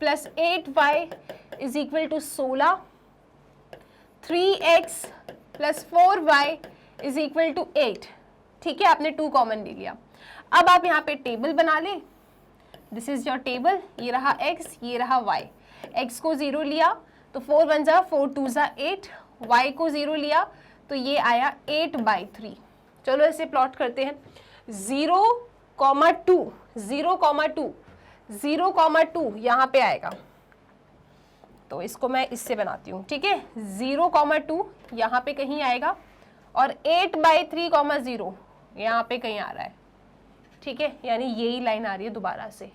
Speaker 1: plus 8y is equal to 16, 3x plus 4y is equal to 8। ठीक है, आपने 2 कॉमन ले लिया। अब आप यहाँ पे टेबल बना लें, दिस इज योर टेबल, ये रहा x, ये रहा y। x को 0 लिया तो 4 1 जा 4 2 जा 8, y को 0 लिया तो ये आया 8/3। चलो इसे प्लॉट करते हैं। 0,2 0,2 0,2 यहाँ पे आएगा, तो इसको मैं इससे बनाती हूँ। ठीक है, 0,2 यहाँ पे कहीं आएगा और 8/3,0 यहाँ पे कहीं आ रहा है। ठीक है, यानी यही लाइन आ रही है दोबारा से,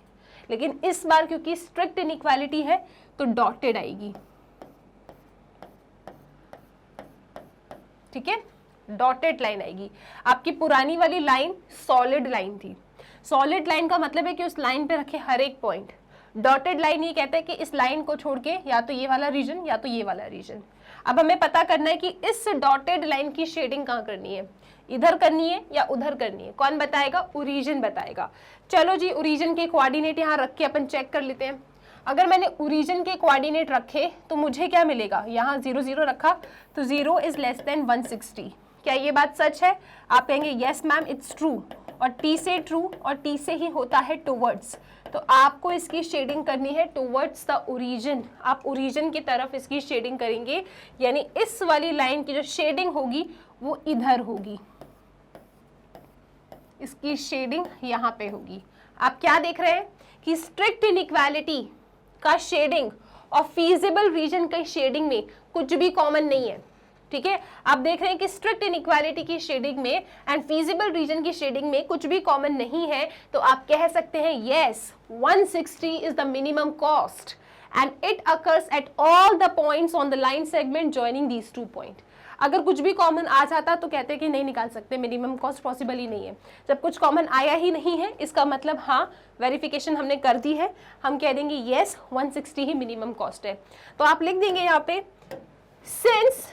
Speaker 1: लेकिन इस बार क्योंकि स्ट्रिक्ट इनइक्वालिटी है तो डॉटेड आएगी। ठीक है, डॉटेड लाइन आएगी। आपकी पुरानी वाली लाइन सॉलिड लाइन थी। सॉलिड लाइन का मतलब है कि उस लाइन पे रखे हर एक पॉइंट। डॉटेड लाइन ये कहता है कि इस लाइन को छोड़ के या तो ये वाला रीजन या तो ये वाला रीजन। अब हमें पता करना है कि इस डॉटेड लाइन की शेडिंग कहाँ करनी है, इधर करनी है या उधर करनी है। कौन बताएगा? ओरिजिन बताएगा। चलो जी, ओरिजिन के कोऑर्डिनेट यहाँ रख के अपन चेक कर लेते हैं। अगर मैंने ओरिजिन के कोऑर्डिनेट रखे तो मुझे क्या मिलेगा? यहाँ 0 0 रखा तो 0 इज लेस देन 160। क्या ये बात सच है? आप कहेंगे यस मैम इट्स ट्रू, और टी से ट्रू और टी से ही होता है टुवर्ड्स। तो आपको इसकी शेडिंग करनी है टुवर्ड्स द ओरिजिन। आप ओरिजिन की तरफ इसकी शेडिंग करेंगे, यानी इस वाली लाइन की जो शेडिंग होगी वो इधर होगी, इसकी शेडिंग यहाँ पे होगी। आप क्या देख रहे हैं कि स्ट्रिक्ट इनइक्वालिटी का शेडिंग और फीजिबल रीजन का शेडिंग में कुछ भी कॉमन नहीं है। ठीक है, आप देख रहे हैं कि स्ट्रिक्ट इनइक्वालिटी की शेडिंग में एंड फीजिबल रीजन की शेडिंग में कुछ भी कॉमन नहीं है, तो आप कह सकते हैं yes 160 is the minimum cost and it occurs at all the points on the line segment joining these 2 point. अगर कुछ भी कॉमन आ जाता तो कहते हैं कि नहीं निकाल सकते, मिनिमम कॉस्ट पॉसिबल ही नहीं है। जब कुछ कॉमन आया ही नहीं है, इसका मतलब हाँ वेरिफिकेशन हमने कर दी है, हम कह देंगे यस 160 ही मिनिमम कॉस्ट है। तो आप लिख देंगे यहाँ पे since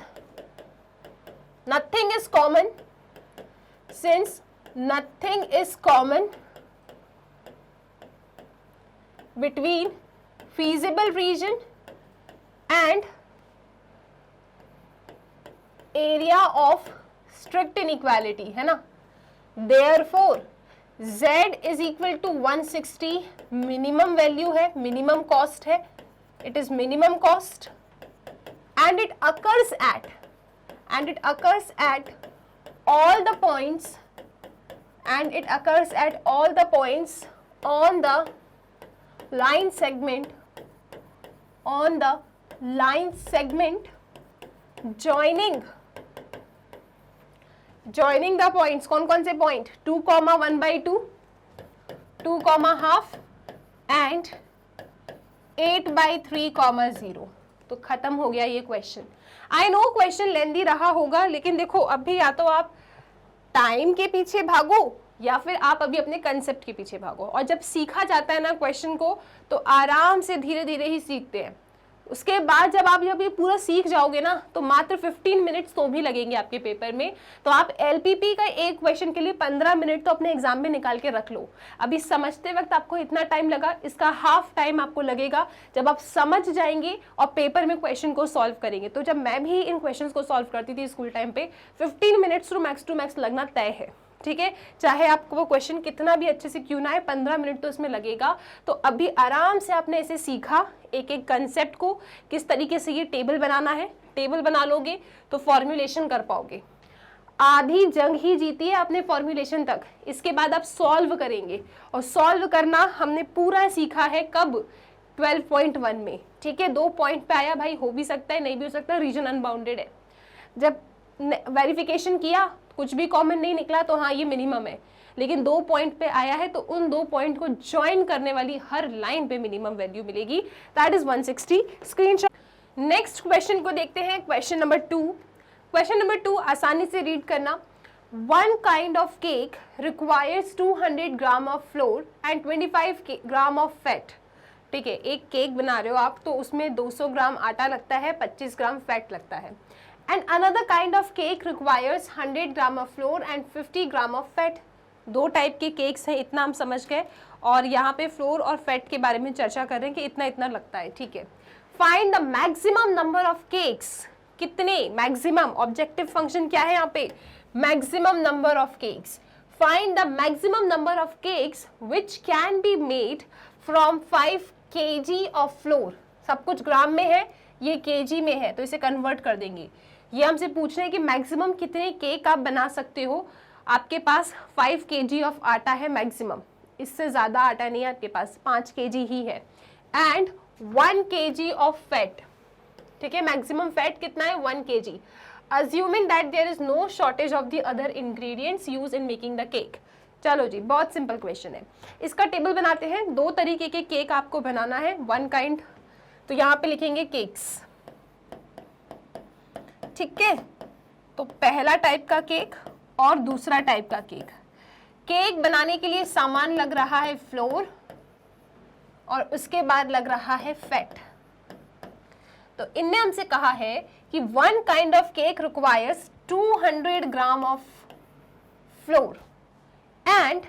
Speaker 1: nothing is common, since nothing is common between feasible region and area of strict inequality, है ना, therefore z is equal to 160 minimum value है, minimum cost है, it is minimum cost and it occurs at all the points on the line segment joining the points। कौन कौन से point? 2, 1/2, 2, half and 8/3, 0। तो खत्म हो गया ये क्वेश्चन। आई नो क्वेश्चन लेंदी रहा होगा, लेकिन देखो अभी या तो आप टाइम के पीछे भागो या फिर आप अभी अपने कंसेप्ट के पीछे भागो। और जब सीखा जाता है ना क्वेश्चन को, तो आराम से धीरे धीरे ही सीखते हैं। उसके बाद जब ये पूरा सीख जाओगे ना, तो मात्र 15 मिनट्स तो भी लगेंगे आपके पेपर में। तो आप एलपीपी का एक क्वेश्चन के लिए 15 मिनट तो अपने एग्जाम में निकाल के रख लो। अभी समझते वक्त आपको इतना टाइम लगा, इसका हाफ टाइम आपको लगेगा जब आप समझ जाएंगे और पेपर में क्वेश्चन को सॉल्व करेंगे। तो जब मैं भी इन क्वेश्चन को सॉल्व करती थी स्कूल टाइम पे, 15 मिनट्स टू मैक्स लगना तय है। ठीक है, चाहे आपको वो क्वेश्चन कितना भी अच्छे से क्यों ना आए, 15 मिनट तो इसमें लगेगा। तो अभी आराम से आपने इसे सीखा, एक एक कंसेप्ट को किस तरीके से ये टेबल बनाना है। टेबल बना लोगे तो फॉर्मुलेशन कर पाओगे। आधी जंग ही जीती है आपने फॉर्मुलेशन तक, इसके बाद आप सॉल्व करेंगे। और सॉल्व करना हमने पूरा सीखा है कब? 12.1 में। ठीक है, 2 पॉइंट पे आया भाई, हो भी सकता है नहीं भी हो सकता, रीजन अनबाउंडेड है। जब वेरिफिकेशन किया कुछ भी कॉमन नहीं निकला तो हाँ ये मिनिमम है, लेकिन 2 पॉइंट पे आया है तो उन 2 पॉइंट को ज्वाइन करने वाली हर लाइन पे मिनिमम वैल्यू मिलेगी, that is 160। Screenshot. Next question को देखते हैं, क्वेश्चन नंबर 2। क्वेश्चन नंबर 2 आसानी से रीड करना। 1 kind of cake requires 200 gram of floor and 25 gram of fat. ठीक है, एक केक बना रहे हो आप, तो उसमें 200 ग्राम आटा लगता है, 25 ग्राम फैट लगता है। And another kind of cake requires 100 gram of flour and 50 gram of fat। 2 type के केक्स हैं, इतना हम समझ गए। और यहाँ पे फ्लोर और फैट के बारे में चर्चा कर रहे हैं कि इतना इतना लगता है। ठीक है, find the maximum number of cakes, कितने, मैक्सिमम, ऑब्जेक्टिव फंक्शन क्या है यहाँ पे, maximum number of cakes. Find the maximum number of cakes which can be made from 5 kg of floor. सब कुछ ग्राम में है, ये केजी में है, तो इसे कन्वर्ट कर देंगे। ये हमसे पूछ रहे हैं कि मैक्सिमम कितने केक आप बना सकते हो। आपके पास 5 kg ऑफ आटा है मैक्सिमम, इससे ज़्यादा आटा नहीं है आपके पास, 5 kg ही है। एंड 1 kg ऑफ फैट, ठीक है, मैक्सिमम फैट कितना है, 1 kg। Assuming that there is no shortage of the other ingredients use in making the cake. चलो जी, बहुत सिंपल क्वेश्चन है। इसका टेबल बनाते हैं। 2 तरीके के केक आपको बनाना है, 1 काइंड, तो यहाँ पे लिखेंगे केक्स, ठीक है। तो पहला टाइप का केक और दूसरा टाइप का केक। केक बनाने के लिए सामान लग रहा है फ्लोर और उसके बाद लग रहा है फैट। तो इनने हमसे कहा है कि 1 kind of cake requires 200 gram of floor and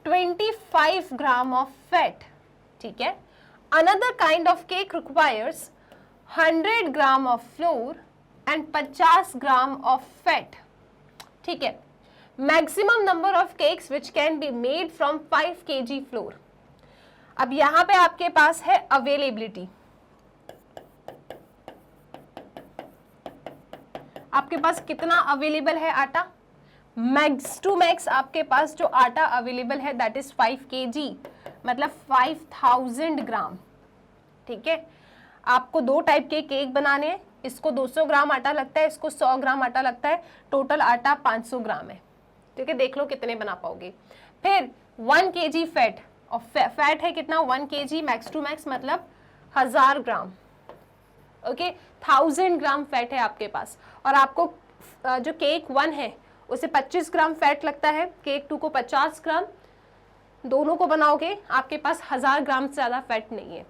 Speaker 1: 25 gram of fat, ठीक है। Another kind of cake requires 100 gram of floor and 50 gram of fat, ठीक है। Maximum number of cakes which can be made from 5 kg floor. अब यहां पे आपके पास है availability, आपके पास कितना अवेलेबल है आटा, मैक्स टू मैक्स आपके पास जो आटा अवेलेबल है दैट इज 5 kg, मतलब 5000 ग्राम, ठीक है। आपको 2 टाइप के केक बनाने हैं, इसको 200 ग्राम आटा लगता है, इसको 100 ग्राम आटा लगता है, टोटल आटा 500 ग्राम है, ठीक है। देख लो कितने बना पाओगे। फिर 1 kg फैट, और फैट है कितना, 1 kg, मैक्स टू मैक्स मतलब 1000 ग्राम, ओके। 1000 ग्राम फैट है आपके पास, और आपको जो केक 1 है उसे 25 ग्राम फैट लगता है, केक 2 को 50 ग्राम, दोनों को बनाओगे आपके पास 1000 ग्राम से ज़्यादा फैट नहीं है,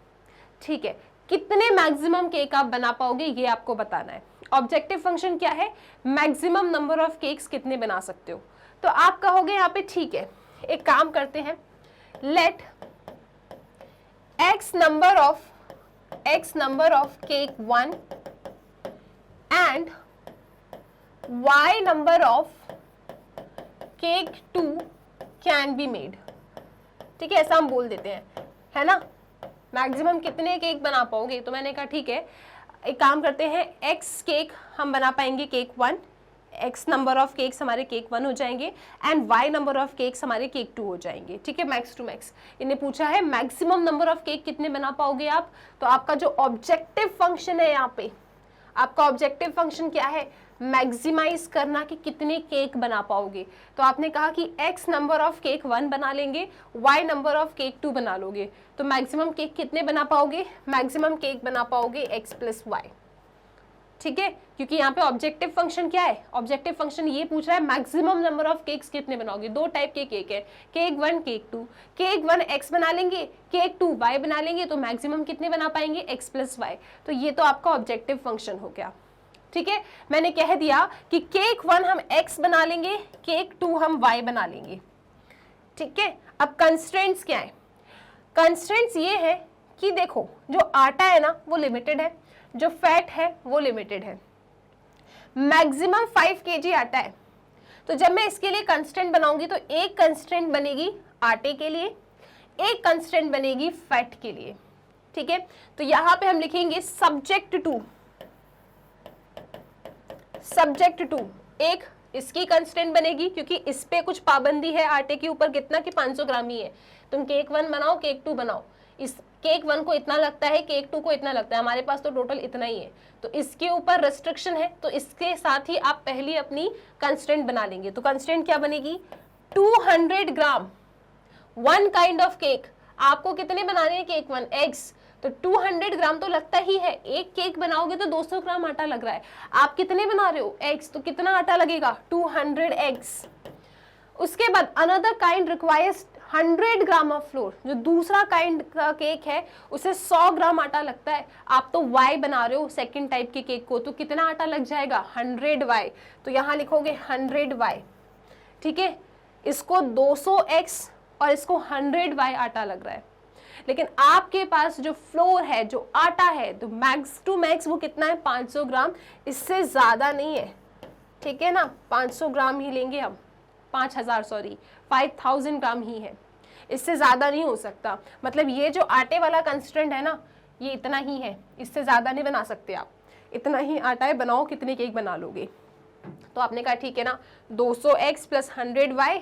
Speaker 1: ठीक है। कितने मैक्सिमम केक आप बना पाओगे ये आपको बताना है। ऑब्जेक्टिव फंक्शन क्या है, मैक्सिमम नंबर ऑफ केक्स कितने बना सकते हो। तो आप कहोगे यहाँ पे ठीक है, एक काम करते हैं, let x number of cake 1 and y number of cake 2 can be made, ठीक है, ऐसा हम बोल देते हैं, है ना। मैक्सिमम कितने केक बना पाओगे, तो मैंने कहा ठीक है, एक काम करते हैं, x केक हम बना पाएंगे cake 1, x number of cakes हमारे केक 1 हो जाएंगे and y number of cakes हमारे केक 2 हो जाएंगे, ठीक है, मैक्स टू मैक्स। इन्हें पूछा है मैक्सिमम नंबर ऑफ केक कितने बना पाओगे आप, तो आपका जो ऑब्जेक्टिव फंक्शन है यहाँ पे, आपका ऑब्जेक्टिव फंक्शन क्या है, मैक्सिमाइज करना कि कितने केक बना पाओगे। तो आपने कहा कि x नंबर ऑफ केक 1 बना लेंगे, y नंबर ऑफ केक 2 बना लोगे, तो मैक्सिमम केक कितने बना पाओगे, मैक्सिमम केक बना पाओगे x प्लस वाई, ठीक है। क्योंकि यहाँ पे ऑब्जेक्टिव फंक्शन क्या है, ऑब्जेक्टिव फंक्शन ये पूछ रहा है मैक्सिमम नंबर ऑफ केक्स कितने बनाओगे। 2 टाइप के केक है, केक 1 केक 2, केक 1 x बना लेंगे, केक 2 y बना लेंगे, तो मैक्सिमम कितने बना पाएंगे, x प्लस वाई। तो ये तो आपका ऑब्जेक्टिव फंक्शन हो गया, ठीक है। मैंने कह दिया कि केक 1 हम x बना लेंगे, केक 2 हम y बना लेंगे, ठीक है। अब कंस्ट्रेंट्स क्या है, कंस्ट्रेंट्स ये है कि देखो जो आटा है ना वो लिमिटेड है, जो फैट है वो लिमिटेड है। मैक्सिमम 5 kg आटा है, तो जब मैं इसके लिए कंस्ट्रेंट बनाऊंगी तो एक कंस्ट्रेंट बनेगी आटे के लिए, एक कंस्ट्रेंट बनेगी फैट के लिए, ठीक है। तो यहां पे हम लिखेंगे सब्जेक्ट टू, एक इसकी कंस्टेंट बनेगी क्योंकि इस पे कुछ पाबंदी है आटे के ऊपर, कितना कि 500 ग्राम ही है। तुम केक 1 बनाओ, केक 2 बनाओ, इस केक 1 को इतना लगता है, केक 2 को इतना लगता है, हमारे पास तो टोटल इतना ही है, तो इसके ऊपर रेस्ट्रिक्शन है, तो इसके साथ ही आप पहली अपनी कंस्टेंट बना लेंगे। तो कंस्टेंट क्या बनेगी, 200 ग्राम, 1 काइंड ऑफ केक। आपको कितने बनाने हैं, केक 1 एग्स, तो 200 ग्राम तो लगता ही है, एक केक बनाओगे तो 200 ग्राम आटा लग रहा है। आप कितने बना रहे हो, एग्स, तो कितना आटा लगेगा, 200 एग्स। उसके बाद another kind requires 100 gram of floor, जो दूसरा काइंड का केक है उसे 100 ग्राम आटा लगता है। आप तो वाई बना रहे हो सेकेंड टाइप के केक को, तो कितना आटा लग जाएगा, 100 वाई, तो यहाँ लिखोगे 100 वाई, ठीक है। इसको 200 एक्स और इसको 100 वाई आटा लग रहा है। लेकिन आपके पास जो फ्लोर है, जो आटा है, तो मैक्स टू मैक्स वो कितना है, 500 ग्राम, इससे ज़्यादा नहीं है, ठीक है ना। 500 ग्राम ही लेंगे हम, 5000 ग्राम ही है, इससे ज़्यादा नहीं हो सकता। मतलब ये जो आटे वाला कंस्ट्रेंट है ना, ये इतना ही है, इससे ज़्यादा नहीं बना सकते आप। इतना ही आटा है, बनाओ कितने केक बना लोगे। तो आपने कहा ठीक है ना, 200x + 100y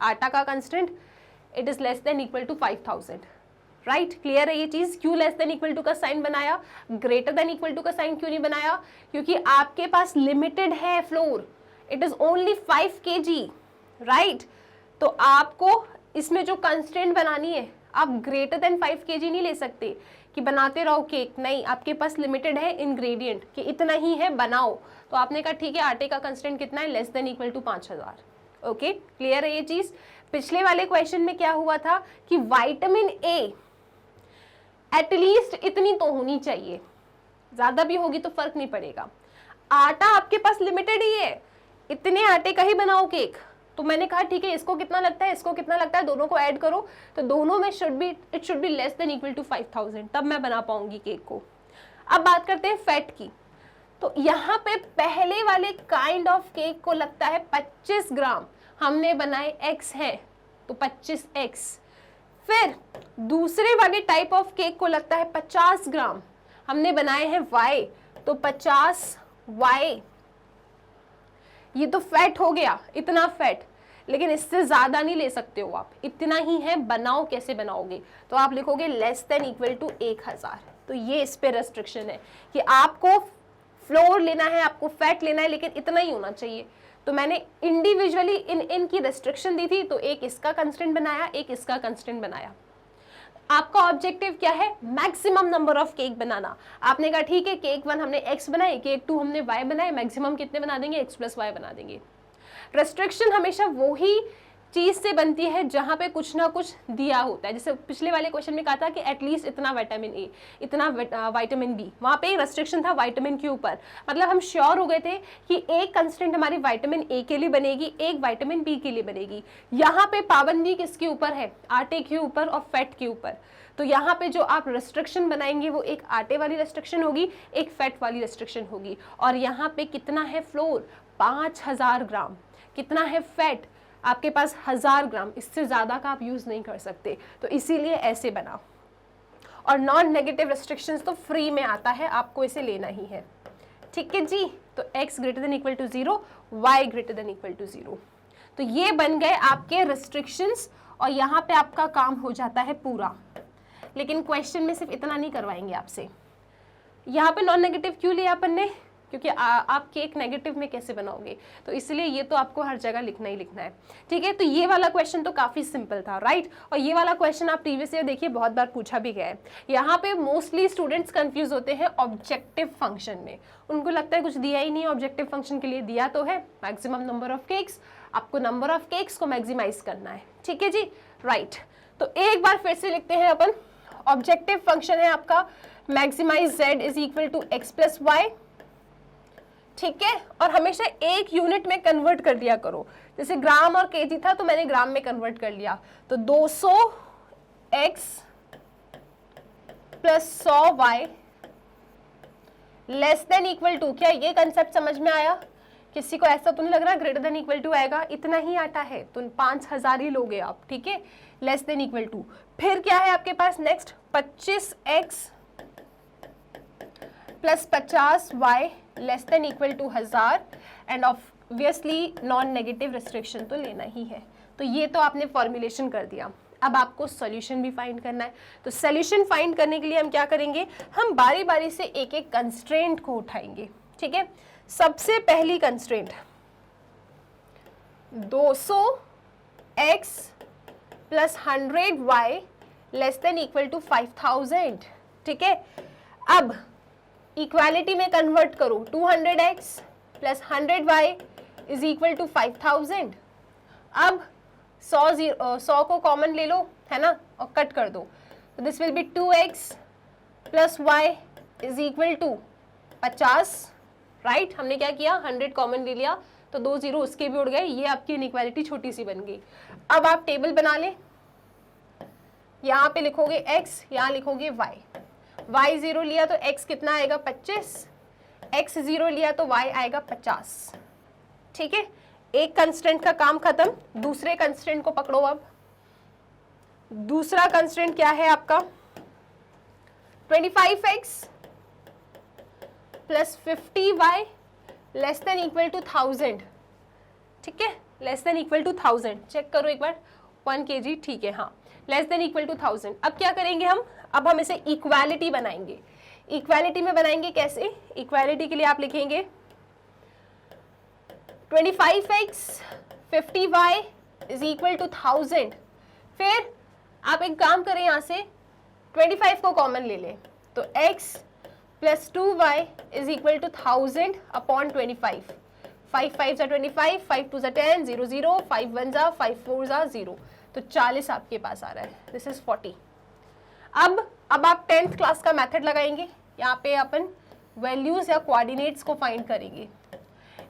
Speaker 1: आटा का constant, it is less than equal to 5000, right. Clear है ये चीज। क्यों लेस देन इक्वल टू का साइन बनाया, ग्रेटर देन इक्वल टू का साइन क्यों नहीं बनाया, क्योंकि आपके पास लिमिटेड है flour, it is only 5 kg, right. तो आपको इसमें जो कंस्टेंट बनानी है, आप ग्रेटर देन 5 kg नहीं ले सकते कि बनाते रहो केक, नहीं, आपके पास लिमिटेड है इंग्रेडिएंट कि इतना ही है, बनाओ। तो आपने कहा ठीक है, आटे का कंस्टेंट कितना है, less than equal to 5000। Okay, clear है ये चीज। पिछले वाले क्वेश्चन में क्या हुआ था कि विटामिन ए एटलीस्ट इतनी तो होनी चाहिए, ज्यादा भी होगी तो फर्क नहीं पड़ेगा। आटा आपके पास लिमिटेड ही है, इतने आटे का ही बनाओ केक। तो मैंने कहा ठीक है, इसको कितना लगता है, इसको कितना लगता है, दोनों को ऐड करो, तो दोनों में it should be less than equal to 5000, तब मैं बना पाऊंगी केक को। अब बात करते हैं फैट की। तो यहाँ पे पहले वाले काइंड ऑफ केक को लगता है 25 ग्राम, हमने बनाए x है तो 25x। फिर दूसरे वाले टाइप ऑफ केक को लगता है 50 ग्राम, हमने बनाए हैं y, तो 50y। ये तो फैट हो गया, इतना फैट, लेकिन इससे ज्यादा नहीं ले सकते हो आप, इतना ही है, बनाओ। कैसे बनाओगे, तो आप लिखोगे लेस देन इक्वल टू 1000। तो ये इस पे रेस्ट्रिक्शन है कि आपको फ्लोर लेना है, आपको फैट लेना है, लेकिन इतना ही होना चाहिए। तो मैंने इंडिविजुअली इनकी रेस्ट्रिक्शन दी थी, तो एक इसका कंस्टेंट बनाया, एक इसका कंस्टेंट बनाया। आपका ऑब्जेक्टिव क्या है, मैक्सिमम नंबर ऑफ केक बनाना। आपने कहा ठीक है, केक 1 हमने x बनाए, केक 2 हमने y बनाए, मैक्सिमम कितने बना देंगे, x + y बना देंगे। रेस्ट्रिक्शन हमेशा वो ही चीज से बनती है जहां पे कुछ ना कुछ दिया होता है। जैसे पिछले वाले क्वेश्चन में कहा था कि एटलीस्ट इतना विटामिन ए, इतना विटामिन बी, वहां पे रेस्ट्रिक्शन था विटामिन के ऊपर। मतलब हम श्योर हो गए थे कि एक कंस्टेंट हमारी विटामिन ए के लिए बनेगी, एक विटामिन बी के लिए बनेगी। यहाँ पे पाबंदी किसके ऊपर है, आटे के ऊपर और फैट के ऊपर। तो यहाँ पे जो आप रेस्ट्रिक्शन बनाएंगे वो एक आटे वाली रेस्ट्रिक्शन होगी, एक फैट वाली रेस्ट्रिक्शन होगी। और यहाँ पे कितना है फ्लोर, 5000 ग्राम, कितना है फैट, आपके पास 1000 ग्राम, इससे ज़्यादा का आप यूज़ नहीं कर सकते। तो इसीलिए ऐसे बना। और नॉन नेगेटिव रेस्ट्रिक्शंस तो फ्री में आता है, आपको इसे लेना ही है, ठीक है जी। तो x > 0, y > 0। तो ये बन गए आपके रेस्ट्रिक्शंस, और यहाँ पे आपका काम हो जाता है पूरा। लेकिन क्वेश्चन में सिर्फ इतना नहीं करवाएंगे आपसे। यहाँ पे नॉन नेगेटिव क्यों लिया अपन ने, क्योंकि आप केक नेगेटिव में कैसे बनाओगे, तो इसलिए ये तो आपको हर जगह लिखना ही लिखना है, ठीक है। तो ये वाला क्वेश्चन तो काफी सिंपल था, राइट। और ये वाला क्वेश्चन आप प्रीवियस ईयर देखिए बहुत बार पूछा भी गया है। यहाँ पे मोस्टली स्टूडेंट्स कंफ्यूज होते हैं ऑब्जेक्टिव फंक्शन में, उनको लगता है कुछ दिया ही नहीं, ऑब्जेक्टिव फंक्शन के लिए दिया तो है मैक्सिमम नंबर ऑफ केक्स, आपको नंबर ऑफ केक्स को मैक्सिमाइज करना है, ठीक है जी, राइट। तो एक बार फिर से लिखते हैं अपन, ऑब्जेक्टिव फंक्शन है आपका मैक्सिमाइज z = x + y, ठीक है। और हमेशा एक यूनिट में कन्वर्ट कर दिया करो, जैसे ग्राम और केजी था तो मैंने ग्राम में कन्वर्ट कर लिया। तो 200x + 100y less than equal to, क्या ये कंसेप्ट समझ में आया? किसी को ऐसा तो नहीं लग रहा ग्रेटर देन इक्वल टू आएगा, इतना ही आटा है तो 5000 ही लोगे आप, ठीक है, लेस देन इक्वल टू। फिर क्या है आपके पास next, 25x + 50y less than equal to 1000, and obviously non negative restriction तो लेना ही है। तो ये तो आपने फॉर्मुलेशन कर दिया। अब आपको सॉल्यूशन भी फाइंड करना है। तो सॉल्यूशन फाइंड करने के लिए हम क्या करेंगे, हम बारी बारी से एक एक कंस्ट्रेंट को उठाएंगे, ठीक है। सबसे पहली constraint 200x + 100y less than equal to 5000, ठीक है। अब इक्वालिटी में कन्वर्ट करो, 200x + 100y = 5000। अब 100 को कॉमन ले लो, है ना, और कट कर दो, तो this will be 2x + y = 50, right. हमने क्या किया, 100 कॉमन ले लिया तो 2 0 उसके भी उड़ गए, ये आपकी इनइक्वालिटी छोटी सी बन गई। अब आप टेबल बना लें, यहाँ पे लिखोगे x, यहाँ लिखोगे y। y 0 लिया तो x कितना आएगा 25, x 0 लिया तो y आएगा 50। ठीक है, एक कंस्ट्रेंट का काम खत्म। दूसरे कंस्ट्रेंट को पकड़ो। अब दूसरा कंस्ट्रेंट क्या है आपका, 25x plus 50y less than equal to 1000। ठीक है, less than equal to 1000। Check करो एक बार, 1 kg। ठीक है, हाँ, लेस देन इक्वल टू 1000। अब क्या करेंगे हम, अब हम इसे इक्वालिटी बनाएंगे। इक्वालिटी में बनाएंगे कैसे, इक्वालिटी के लिए आप लिखेंगे 25x 50y is equal to 1000। फिर आप एक काम करें, यहाँ से 25 को कॉमन ले लें तो x plus 2y is equal to 1000 upon 25। 5 5 जा 25, 5 2 जा 10, 0 0, 5 1 जा 5 4 जा 0, तो 40 आपके पास आ रहा है। This is 40। अब आप 10th क्लास का मेथड लगाएंगे। यहाँ पे अपन वैल्यूज या कोऑर्डिनेट्स को फाइंड करेंगे।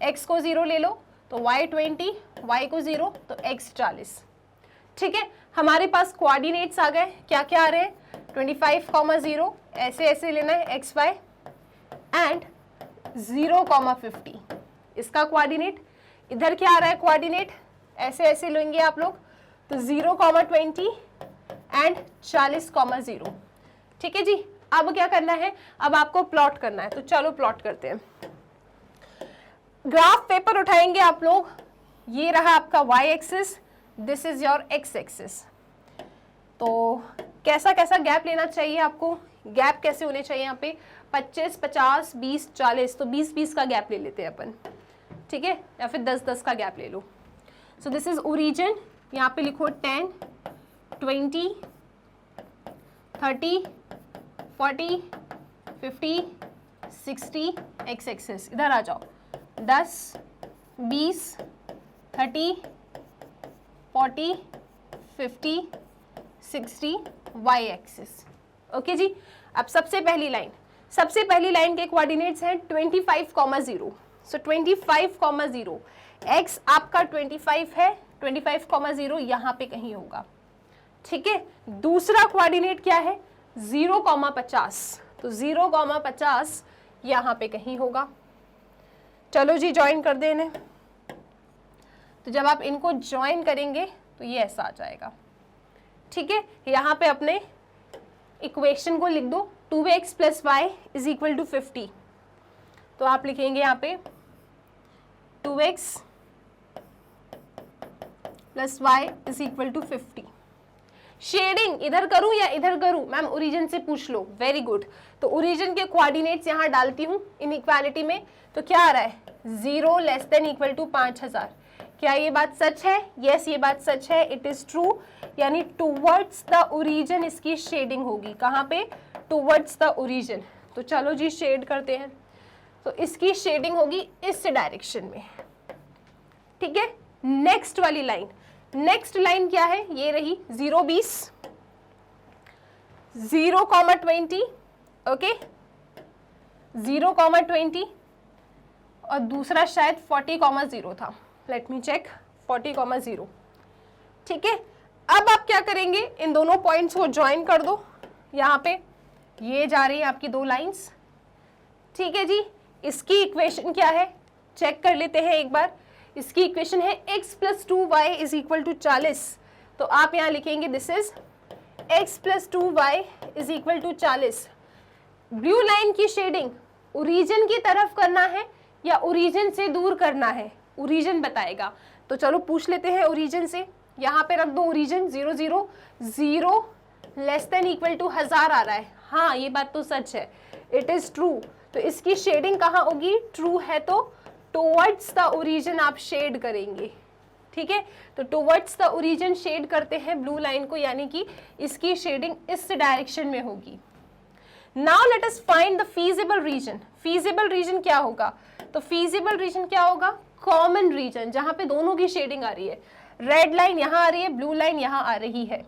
Speaker 1: x को 0 ले लो तो y 20, y को 0 तो x 40। ठीक है, हमारे पास कोऑर्डिनेट्स आ गए। क्या क्या आ रहे हैं, 25, 0 ऐसे ऐसे लेना है x y एंड 0, 50। इसका कोऑर्डिनेट इधर क्या आ रहा है, कोऑर्डिनेट ऐसे ऐसे लेंगे आप लोग तो 0, 20 एंड 40, 0। ठीक है जी, अब क्या करना है, अब आपको प्लॉट करना है। तो चलो प्लॉट करते हैं। ग्राफ पेपर उठाएंगे आप लोग। ये रहा आपका y axis, this is your x axis. तो कैसा कैसा गैप लेना चाहिए आपको, गैप कैसे होने चाहिए यहाँ पे, 25, 50, 20, 40। तो 20-20 का गैप ले लेते हैं अपन। ठीक है, या फिर 10-10 का गैप ले लो। सो दिस इज ओरिजिन, यहाँ पे लिखो 10, 20, 30, 40, 50, 60, x एक्सिस। इधर आ जाओ, 10, 20, 30, 40, 50, 60, y एक्सिस। ओके जी, अब सबसे पहली लाइन के कोऑर्डिनेट्स हैं 25, 0। सो 25, 0, x आपका 25 है, 25, 0 यहाँ पे कहीं होगा। ठीक है, दूसरा कोऑर्डिनेट क्या है, 0, 50। तो 0, 50 यहाँ पे कहीं होगा। चलो जी, ज्वाइन कर देने। तो जब आप इनको ज्वाइन करेंगे तो ये ऐसा आ जाएगा। ठीक है, यहाँ पे अपने इक्वेशन को लिख दो, 2x plus Y is equal to 50। तो आप लिखेंगे यहाँ पे 2x plus Y is equal to 50। Shading इधर करूं या इधर करूं, मैम ओरिजिन से पूछ लो। Very good. तो ओरिजिन के कोऑर्डिनेट्स यहाँ डालती हूँ इनइक्वालिटी में। तो क्या आ रहा है, 0 लेस देन इक्वल टू 5000। क्या ये बात सच है? यस, ये बात सच है, इट इज ट्रू। यानी टूवर्ड्स द ओरिजिन इसकी शेडिंग होगी। कहाँ पे? Towards the origin. तो चलो जी शेड करते हैं। तो इसकी शेडिंग होगी इस डायरेक्शन में। ठीक है, नेक्स्ट वाली लाइन, नेक्स्ट लाइन क्या है, ये रही 0, 20, 0, 20, ओके, 0, 20 और दूसरा शायद 40, 0 था। Let me check, 40, 0। ठीक है, अब आप क्या करेंगे, इन दोनों पॉइंट्स को ज्वाइन कर दो। यहाँ पे ये जा रही है आपकी दो लाइंस। ठीक है जी, इसकी इक्वेशन क्या है चेक कर लेते हैं एक बार। इसकी इक्वेशन है x plus 2y is equal to 40। तो आप यहाँ लिखेंगे this is x plus 2y is equal to 40। Blue line की शेडिंग ओरिजिन की तरफ करना है या ओरिजिन से दूर करना है, ओरिजिन बताएगा। तो चलो पूछ लेते हैं ओरिजिन से। यहाँ पे रख दो origin 0, 0, 0 less than equal to 1000 आ रहा है। हाँ, ये बात तो सच है, इट इज ट्रू। तो इसकी शेडिंग कहाँ होगी, ट्रू है तो टुवर्ड्स द ओरिजिन आप शेड करेंगे। ठीक है, तो टुवर्ड्स द ओरिजिन शेड करते हैं ब्लू लाइन को, यानी कि इसकी शेडिंग इस डायरेक्शन में होगी। Now let us find the feasible reason. Feasible reason क्या होगा, तो फीजिबल रीजन क्या होगा, कॉमन रीजन, जहां पे दोनों की शेडिंग आ रही है। रेड लाइन यहाँ आ रही है, ब्लू लाइन यहाँ आ रही है।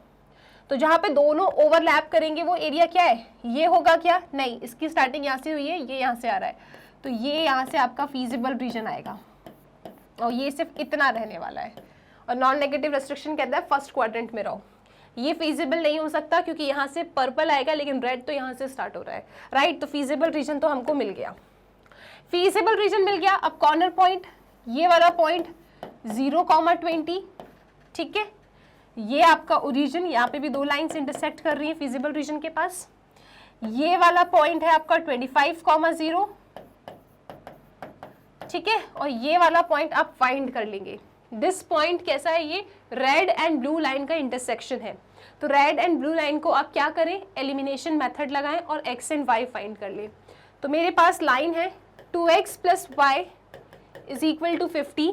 Speaker 1: तो जहां पे दोनों ओवरलैप करेंगे वो एरिया क्या है, ये होगा क्या, नहीं, इसकी स्टार्टिंग यहाँ से हुई है, ये यहाँ से आ रहा है, तो ये यहाँ से आपका फीजिबल रीजन आएगा और ये सिर्फ इतना रहने वाला है। और नॉन नेगेटिव रेस्ट्रिक्शन कहता है फर्स्ट क्वाड्रेंट में रहो। ये फीजिबल नहीं हो सकता क्योंकि यहाँ से पर्पल आएगा लेकिन रेड तो यहाँ से स्टार्ट हो रहा है, राइट। तो फीजिबल रीजन तो हमको मिल गया, फीजिबल रीजन मिल गया। अब कॉर्नर पॉइंट, ये वाला पॉइंट 0,20, ठीक है, ये आपका ओरिजिन, यहाँ पे भी दो लाइंस इंटरसेक्ट कर रही है फीजिबल रीजन के पास। ये वाला पॉइंट है आपका 25,0, ठीक है, और ये वाला पॉइंट आप फाइंड कर लेंगे। दिस पॉइंट कैसा है, ये रेड एंड ब्लू लाइन का इंटरसेक्शन है। तो रेड एंड ब्लू लाइन को आप क्या करें, एलिमिनेशन मेथड लगाएं और x एंड y फाइंड कर लें। तो मेरे पास लाइन है 2x + y = 50,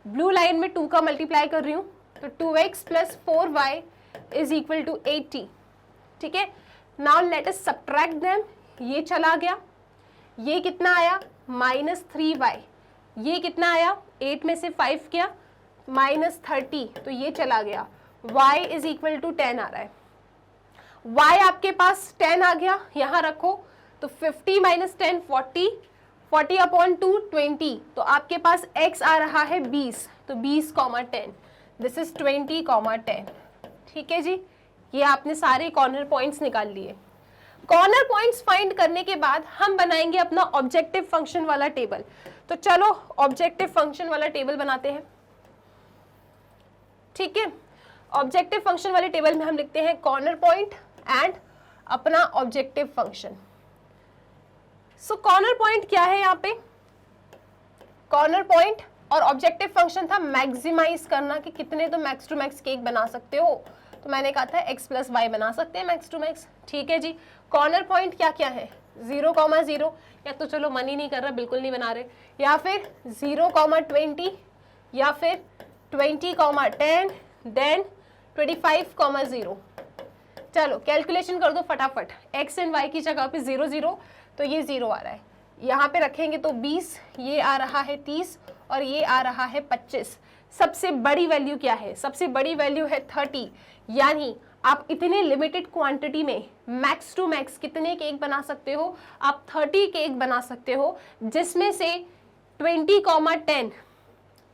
Speaker 1: ब्लू लाइन में 2 का मल्टीप्लाई कर रही हूँ, तो 2x + 4y = 80, ठीक है। Now let us subtract them, ये चला गया, ये कितना आया -3y, ये कितना आया 8 में से 5 किया -30, तो ये चला गया, y = 10 आ रहा है। y आपके पास 10 आ गया, यहाँ रखो, तो 50 - 10 40, 40/2 20, तो आपके पास x आ रहा है 20, तो 20,10, दिस इज 20,10, ठीक है जी। ये आपने सारे कॉर्नर पॉइंट्स निकाल लिए। कॉर्नर पॉइंट्स फाइंड करने के बाद हम बनाएंगे अपना ऑब्जेक्टिव फंक्शन वाला टेबल। तो चलो ऑब्जेक्टिव फंक्शन वाला टेबल बनाते हैं, ठीक है। ऑब्जेक्टिव फंक्शन वाले टेबल में हम लिखते हैं कॉर्नर पॉइंट एंड अपना ऑब्जेक्टिव फंक्शन। सो कॉर्नर पॉइंट क्या है, यहाँ पे कॉर्नर पॉइंट और ऑब्जेक्टिव फंक्शन था मैक्सिमाइज करना कि कितने तो मैक्स टू मैक्स केक बना सकते हो। तो मैंने कहा था x + y बना सकते हैं मैक्स टू मैक्स, ठीक है जी। कॉर्नर पॉइंट क्या क्या है, 0,0, या तो चलो मन ही नहीं कर रहा, बिल्कुल नहीं बना रहे, या फिर 0,20, या फिर 20,10, देन 25,0। चलो कैलकुलेशन कर दो फटाफट, x एंड y की जगह पे 0 0, तो ये 0 आ रहा है, यहाँ पे रखेंगे तो 20, ये आ रहा है 30 और ये आ रहा है 25। सबसे बड़ी वैल्यू क्या है, सबसे बड़ी वैल्यू है 30, यानी आप इतने लिमिटेड क्वांटिटी में मैक्स टू मैक्स कितने केक बना सकते हो, आप 30 केक बना सकते हो, जिसमें से 20,10,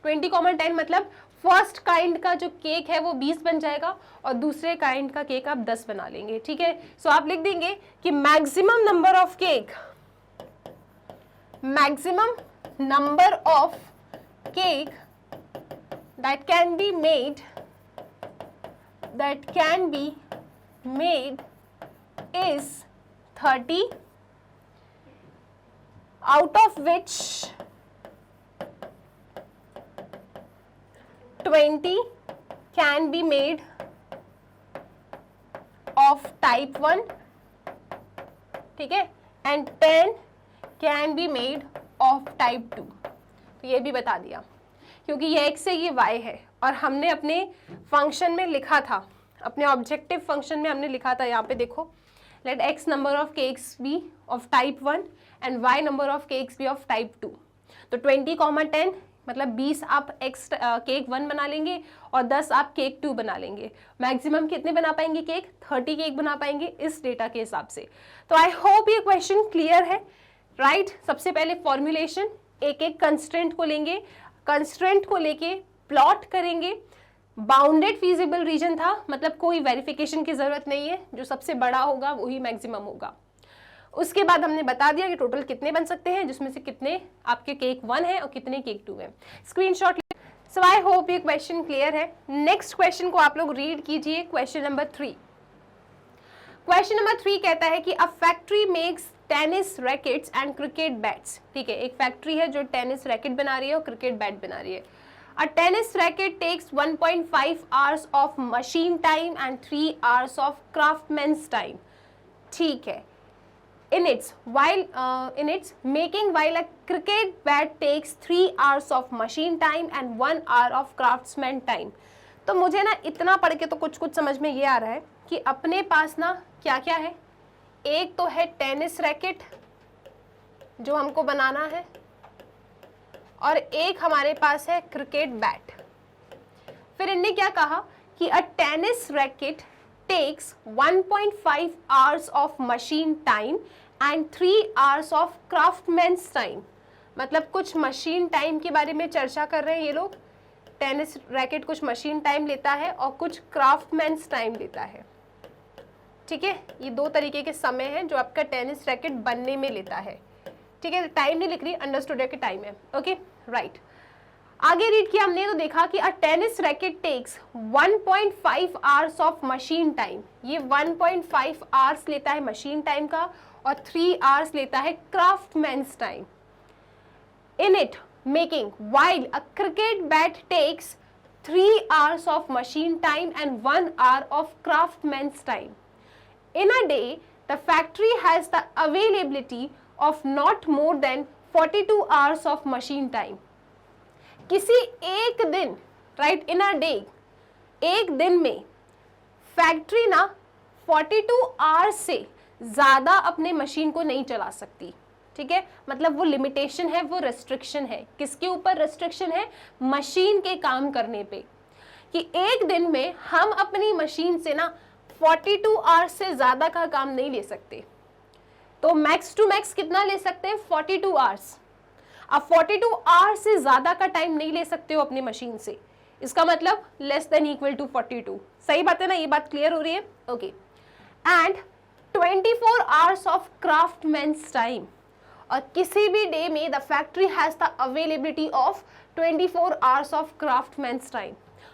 Speaker 1: 20,10 मतलब फर्स्ट काइंड का जो केक है वो 20 बन जाएगा और दूसरे काइंड का केक आप 10 बना लेंगे, ठीक है। सो आप लिख देंगे कि maximum number of cake, maximum number of cake that can be made is 30, out of which 20 can be made of type 1, ठीक है, and 10 can be made of type 2। तो ये भी बता दिया, क्योंकि ये x है ये y है और हमने अपने फंक्शन में लिखा था, अपने ऑब्जेक्टिव फंक्शन में हमने लिखा था, यहाँ पे देखो, let x number of cakes be of type 1 and y number of cakes be of type 2। तो 20,10 मतलब 20 आप x केक 1 बना लेंगे और 10 आप केक 2 बना लेंगे। मैक्सिमम कितने बना पाएंगे केक, 30 केक बना पाएंगे इस डेटा के हिसाब से। तो आई होप ये क्वेश्चन क्लियर है, राइट। सबसे पहले फॉर्मुलेशन, एक एक कंस्ट्रेंट को लेंगे, कंस्ट्रेंट को लेके प्लॉट करेंगे। बाउंडेड फीजिबल रीजन था, मतलब कोई वेरिफिकेशन की जरूरत नहीं है, जो सबसे बड़ा होगा वही मैक्सिमम होगा। उसके बाद हमने बता दिया कि टोटल कितने बन सकते हैं, जिसमें से कितने आपके केक 1 है और कितने केक 2 है। स्क्रीनशॉट। सो आई होप ये क्वेश्चन क्लियर है। नेक्स्ट क्वेश्चन को आप लोग रीड कीजिए, क्वेश्चन नंबर 3। क्वेश्चन नंबर 3 कहता है कि a factory makes tennis rackets and cricket bats. ठीक है, एक फैक्ट्री है जो टेनिस रैकेट बना रही है और क्रिकेट बैट बना रही है। A tennis racket takes 1.5 hours of machine time and 3 hours of craftsman's time. ठीक है, in its making, while a cricket bat takes 3 hours of machine time and 1 hour of craftsman time। तो मुझे ना इतना पढ़ के तो कुछ कुछ समझ में ये आ रहा है कि अपने पास ना क्या क्या है। एक तो है टेनिस रैकेट जो हमको बनाना है, और एक हमारे पास है क्रिकेट बैट। फिर इनने क्या कहा कि a tennis racket takes 1.5 hours of machine time and 3 hours of craftsman's time। मतलब कुछ मशीन टाइम के बारे में चर्चा कर रहे हैं ये लोग। टेनिस रैकेट कुछ मशीन टाइम लेता है और कुछ क्राफ्टमैन्स टाइम लेता है। ठीक है, ये दो तरीके के समय हैं जो आपका टेनिस रैकेट बनने में लेता है। ठीक है, टाइम नहीं लिख रही, अंडरस्टूड है कि टाइम है। ओके राइट, आगे रीड किया हमने तो देखा कि a tennis racket takes 1.5 hours of machine time. ये 1.5 आवर्स लेता है मशीन टाइम का और 3 आवर्स लेता है craftsman's time in it making, while a cricket bat takes 3 hours of machine time and 1 hour of craftsman's time. In a day, the factory has the availability of not more than 42 hours of machine time. किसी एक दिन, right, in a day, एक दिन में factory ना 42 hours से ज़्यादा अपने मशीन को नहीं चला सकती। ठीक है, मतलब वो लिमिटेशन है, वो रेस्ट्रिक्शन है। किसके ऊपर रेस्ट्रिक्शन है? मशीन के काम करने पे, कि एक दिन में हम अपनी मशीन से ना 42 आवर्स से ज़्यादा का काम नहीं ले सकते। तो मैक्स टू मैक्स कितना ले सकते हैं? 42 आवर्स। अब 42 आवर्स से ज़्यादा का टाइम नहीं ले सकते हो अपनी मशीन से, इसका मतलब लेस देन इक्वल टू 42। सही बात है ना, ये बात क्लियर हो रही है? Okay. And 24 hours of craftsman's time, और किसी भी डे में the factory has the availability of 24 hours of craftsman's time.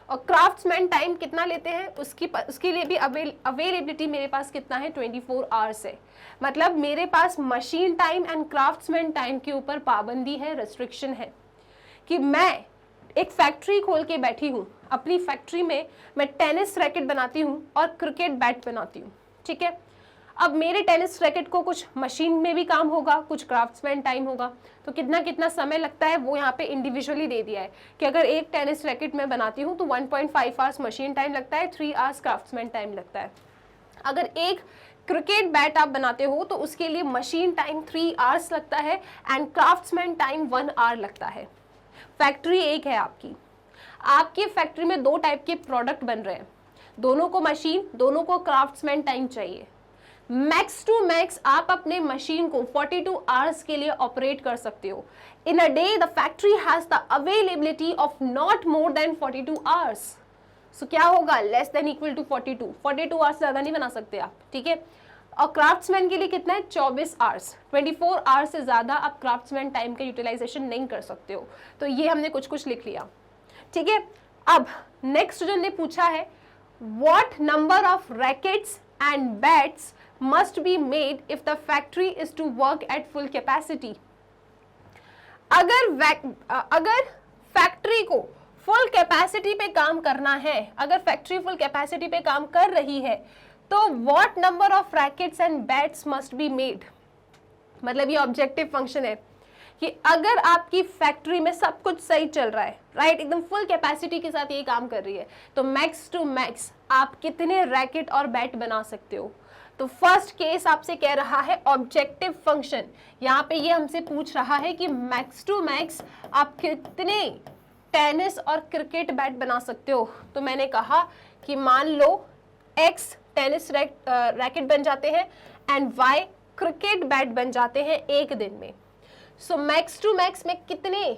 Speaker 1: और क्राफ्ट्समैन टाइम कितना लेते हैं? उसके लिए भी अवेलेबिलिटी मेरे पास कितना है? 24 आवर्स है। मतलब मेरे पास machine time and craftsman time के ऊपर पाबंदी है, रेस्ट्रिक्शन है, कि मैं एक फैक्ट्री खोल के बैठी हूँ, अपनी फैक्ट्री में मैं टेनिस रैकेट बनाती हूँ और क्रिकेट बैट बनाती हूँ। ठीक है, अब मेरे टेनिस रैकेट को कुछ मशीन में भी काम होगा, कुछ क्राफ्ट्समैन टाइम होगा, तो कितना कितना समय लगता है वो यहाँ पे इंडिविजुअली दे दिया है कि अगर एक टेनिस रैकेट मैं बनाती हूँ तो 1.5 आवर्स मशीन टाइम लगता है, 3 आवर्स क्राफ्ट्समैन टाइम लगता है। अगर एक क्रिकेट बैट आप बनाते हो तो उसके लिए मशीन टाइम 3 आवर्स लगता है एंड क्राफ्ट्समैन टाइम 1 आवर लगता है। फैक्ट्री एक है आपकी, आपकी फैक्ट्री में 2 टाइप के प्रोडक्ट बन रहे हैं, दोनों को मशीन, दोनों को क्राफ्ट्समैन टाइम चाहिए। मैक्स टू मैक्स आप अपने मशीन को 42 आवर्स के लिए ऑपरेट कर सकते हो। In a day the factory has the availability of not more than 42 hours. So क्या होगा? Less than equal to 42 hours ज़्यादा नहीं बना सकते आप। ठीक है, और क्राफ्ट्समैन के लिए कितना है? 24 आवर्स। 24 आवर्स से ज़्यादा आप क्राफ्ट्समैन टाइम का यूटिलाइजेशन नहीं कर सकते हो। तो ये हमने कुछ कुछ लिख लिया। ठीक है, अब नेक्स्ट जो ने पूछा है, what number of rackets and bats must be made if the factory is to work at full capacity। अगर फैक्ट्री को फुल कैपेसिटी पे काम करना है, अगर फैक्ट्री फुल कैपेसिटी पे काम कर रही है, तो what number of rackets and bats must be made. मतलब ये ऑब्जेक्टिव फंक्शन है कि अगर आपकी फैक्ट्री में सब कुछ सही चल रहा है, राइट, एकदम फुल कैपेसिटी के साथ ये काम कर रही है, तो मैक्स टू मैक्स आप कितने रैकेट और बैट बना सकते हो। तो फर्स्ट केस आपसे कह रहा है ऑब्जेक्टिव फंक्शन, यहाँ पे ये हमसे पूछ रहा है कि मैक्स टू मैक्स आप कितने टेनिस और क्रिकेट बैट बना सकते हो। तो मैंने कहा कि मान लो x टेनिस रैकेट बन जाते हैं एंड y क्रिकेट बैट बन जाते हैं एक दिन में। सो मैक्स टू मैक्स में कितने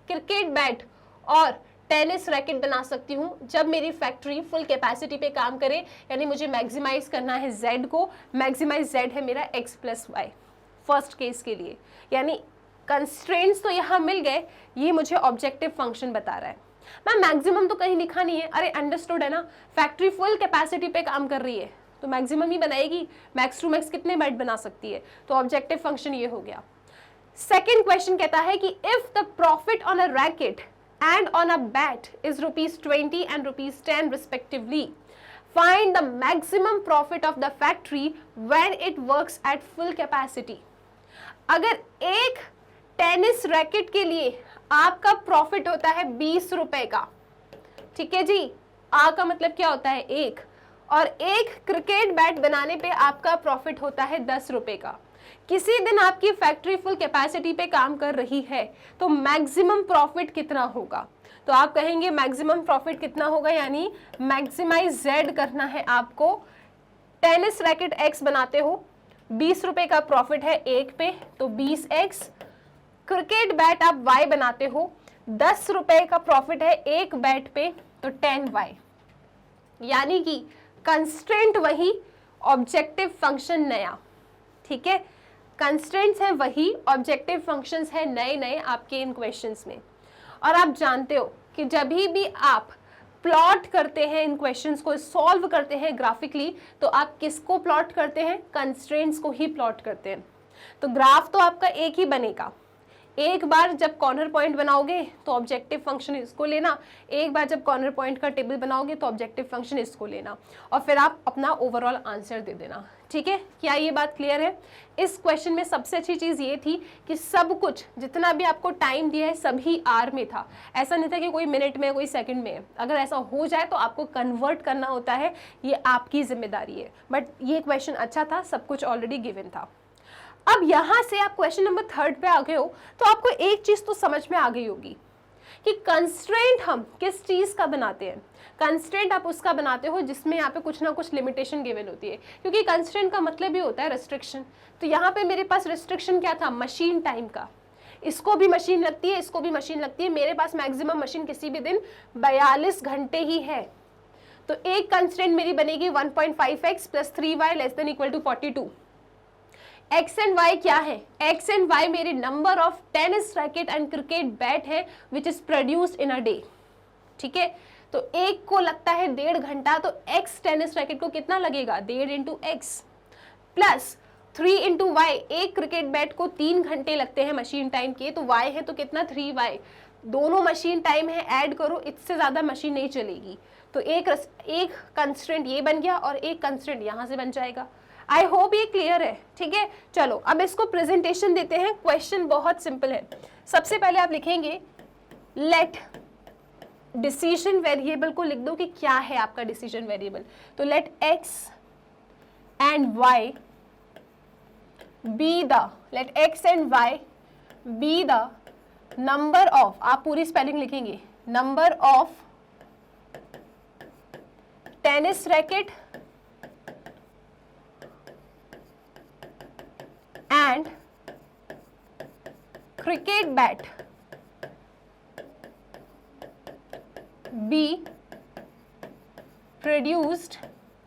Speaker 1: क्रिकेट बैट और टेनिस रैकेट बना सकती हूँ जब मेरी फैक्ट्री फुल कैपेसिटी पे काम करे, यानी मुझे मैक्सिमाइज करना है z को, मैक्सिमाइज z है मेरा x plus y first case के लिए। यानी कंस्ट्रेंट्स तो यहाँ मिल गए, ये मुझे ऑब्जेक्टिव फंक्शन बता रहा है। मैम मैक्सिमम तो कहीं लिखा नहीं है। अरे अंडरस्टूड है ना, फैक्ट्री फुल कैपेसिटी पे काम कर रही है तो मैक्सिमम ही बनाएगी, मैक्स टू मैक्स कितने बैट बना सकती है, तो ऑब्जेक्टिव फंक्शन ये हो गया। सेकेंड क्वेश्चन कहता है कि if the profit on a racket and on a bat is ₹20 and ₹10 respectively, find the maximum profit of the factory when it works at full capacity। अगर एक टेनिस रैकेट के लिए आपका प्रॉफिट होता है 20 रुपए का, ठीक है जी, आ का मतलब क्या होता है? एक, और एक क्रिकेट बैट बनाने पे आपका प्रॉफिट होता है 10 रुपए का। किसी दिन आपकी फैक्ट्री फुल कैपेसिटी पे काम कर रही है तो मैक्सिमम प्रॉफिट कितना होगा? तो आप कहेंगे मैक्सिमम प्रॉफिट कितना होगा, यानी मैक्सिमाइज z करना है आपको। टेनिस रैकेट x बनाते हो, 20 रुपए का प्रॉफिट है एक पे, तो 20x। क्रिकेट बैट आप y बनाते हो, 10 रुपए का प्रॉफिट है एक बैट पे, तो 10y, यानी कि कंस्ट्रेंट वही, ऑब्जेक्टिव फंक्शन नया। ठीक है, कंस्ट्रेंट्स है वही, ऑब्जेक्टिव फंक्शंस है नए नए आपके इन क्वेश्चंस में। और आप जानते हो कि जब भी आप प्लॉट करते हैं, इन क्वेश्चंस को सॉल्व करते हैं ग्राफिकली, तो आप किसको प्लॉट करते हैं? कंस्ट्रेंट्स को ही प्लॉट करते हैं। तो ग्राफ तो आपका एक ही बनेगा, एक बार जब कॉर्नर पॉइंट बनाओगे तो ऑब्जेक्टिव फंक्शन इसको लेना, एक बार जब कॉर्नर पॉइंट का टेबल बनाओगे तो ऑब्जेक्टिव फंक्शन इसको लेना, और फिर आप अपना ओवरऑल आंसर दे देना। ठीक है, क्या ये बात क्लियर है? इस क्वेश्चन में सबसे अच्छी चीज ये थी कि सब कुछ जितना भी आपको टाइम दिया है सभी आर में था, ऐसा नहीं था कि कोई मिनट में कोई सेकंड में है। अगर ऐसा हो जाए तो आपको कन्वर्ट करना होता है, ये आपकी जिम्मेदारी है। बट ये क्वेश्चन अच्छा था, सब कुछ ऑलरेडी गिवन था। अब यहां से आप क्वेश्चन नंबर 3 पे आ गए हो, तो आपको एक चीज तो समझ में आ गई होगी कि कंस्ट्रेंट हम किस चीज का बनाते हैं। कंस्ट्रेंट आप उसका बनाते हो जिसमें यहाँ पे कुछ ना कुछ लिमिटेशन गिवन होती है, क्योंकि कंस्ट्रेंट का मतलब ही होता है रिस्ट्रिक्शन। तो यहाँ पे मेरे पास रिस्ट्रिक्शन क्या था? मशीन टाइम का। इसको भी मशीन लगती है, इसको भी मशीन लगती है। मेरे पास मैक्सिमम मशीन किसी भी दिन 42 घंटे ही है। तो एक कंस्ट्रेंट मेरी बनेगी 1.5x + 3y ≤ 42। X and Y क्या है? एक्स एंड वाई मेरे number of tennis racket and cricket bat है which is produced in a day. ठीक है, तो एक को लगता है 1.5 घंटा, तो एक्स टेनिस रैकेट को कितना लगेगा? 1.5 × x प्लस 3 × y। एक क्रिकेट बैट को 3 घंटे लगते हैं मशीन टाइम के, तो y है तो कितना? 3y। दोनों मशीन टाइम है, ऐड करो, इससे ज्यादा मशीन नहीं चलेगी। तो एक कंस्ट्रेंट ये बन गया और एक कंस्ट्रेंट यहां से बन जाएगा। आई होप ये क्लियर है। ठीक है, चलो अब इसको प्रेजेंटेशन देते हैं। क्वेश्चन बहुत सिंपल है। सबसे पहले आप लिखेंगे लेट डिसीजन वेरिएबल को लिख दो कि क्या है आपका डिसीजन वेरिएबल। तो let x and y be the number of, आप पूरी स्पेलिंग लिखेंगे, number of tennis racket and cricket bat be produced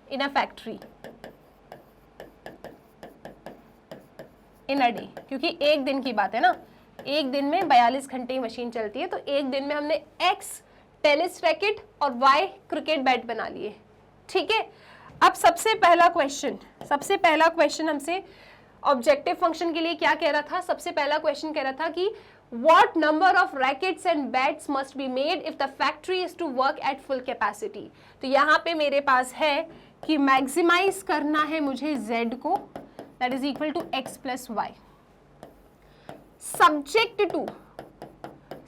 Speaker 1: in a factory in a day। क्योंकि एक दिन की बात है ना, एक दिन में 42 घंटे की मशीन चलती है, तो एक दिन में हमने x टेनिस रैकेट और y क्रिकेट बैट बना लिए। ठीक है, अब सबसे पहला क्वेश्चन हमसे ऑब्जेक्टिव फंक्शन के लिए क्या कह रहा था? सबसे पहला क्वेश्चन कह रहा था कि what number of rackets and bats must be made if the factory is to work at full capacity. तो यहाँ पे मेरे पास है कि मैक्सिमाइज करना है मुझे z को, that is equal to x + y।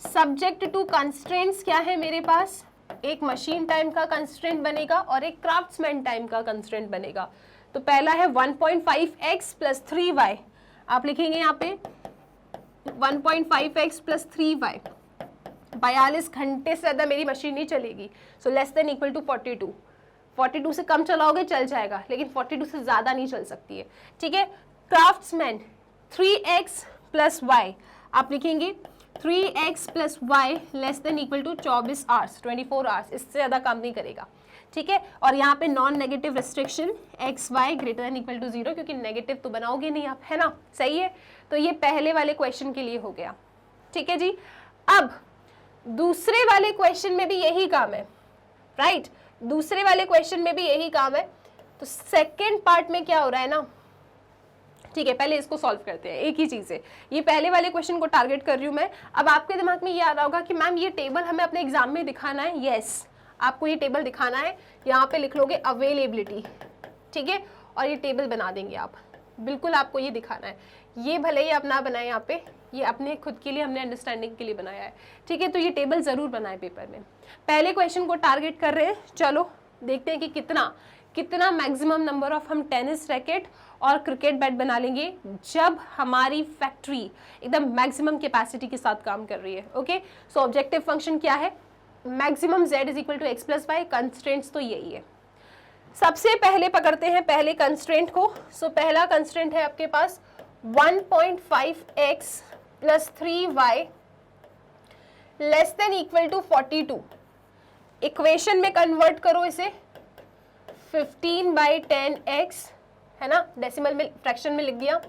Speaker 1: Subject to constraints क्या है मेरे पास? एक मशीन टाइम का कंस्ट्रेंट बनेगा और एक क्राफ्ट्समैन टाइम का कंस्ट्रेंट बनेगा। तो पहला है 1.5x + 3y। आप लिखेंगे यहाँ पे 1.5x + 3y। 42 घंटे से ज्यादा मेरी मशीन नहीं चलेगी, सो <= 42। 42 से कम चलाओगे चल जाएगा, लेकिन 42 से ज्यादा नहीं चल सकती है। ठीक है, क्राफ्ट्समैन 3x + y। आप लिखेंगे 3x + y <= 24 आवर्स, 24 आवर्स, इससे ज्यादा काम नहीं करेगा। ठीक है, और यहाँ पे non negative restriction x y > 0, क्योंकि नेगेटिव तो बनाओगे नहीं आप, है ना? सही है, तो ये पहले वाले क्वेश्चन के लिए हो गया। ठीक है जी, अब दूसरे वाले क्वेश्चन में भी यही काम है, राइट? दूसरे वाले क्वेश्चन में भी यही काम है। तो सेकेंड पार्ट में क्या हो रहा है ना, ठीक है, पहले इसको सॉल्व करते हैं, एक ही चीज है। ये पहले वाले क्वेश्चन को टारगेट कर रही हूं मैं। अब आपके दिमाग में ये आ रहा होगा कि मैम ये टेबल हमें अपने एग्जाम में दिखाना है। यस, आपको ये टेबल दिखाना है। यहाँ पे लिख लोगे अवेलेबिलिटी, ठीक है, और ये टेबल बना देंगे आप। बिल्कुल आपको ये दिखाना है। ये भले ही आप ना बनाए यहाँ पे, ये अपने खुद के लिए, हमने अंडरस्टैंडिंग के लिए बनाया है। ठीक है, तो ये टेबल जरूर बनाए पेपर में। पहले क्वेश्चन को टारगेट कर रहे हैं, चलो देखते हैं कि कितना मैक्सिमम नंबर ऑफ हम टेनिस रैकेट और क्रिकेट बैट बना लेंगे जब हमारी फैक्ट्री एकदम मैक्सिमम कैपेसिटी के साथ काम कर रही है। ओके, सो ऑब्जेक्टिव फंक्शन क्या है? Maximum z = x + y। Constraints तो यही है। सबसे पहले पकड़ते हैं पहले कंस्ट्रेंट को। सो पहला कंस्ट्रेंट है आपके पास 1.5x + 3y less than equal to 42। Equation में कन्वर्ट करो इसे, 15/10x है ना, डेसिमल में फ्रैक्शन में लिख दिया,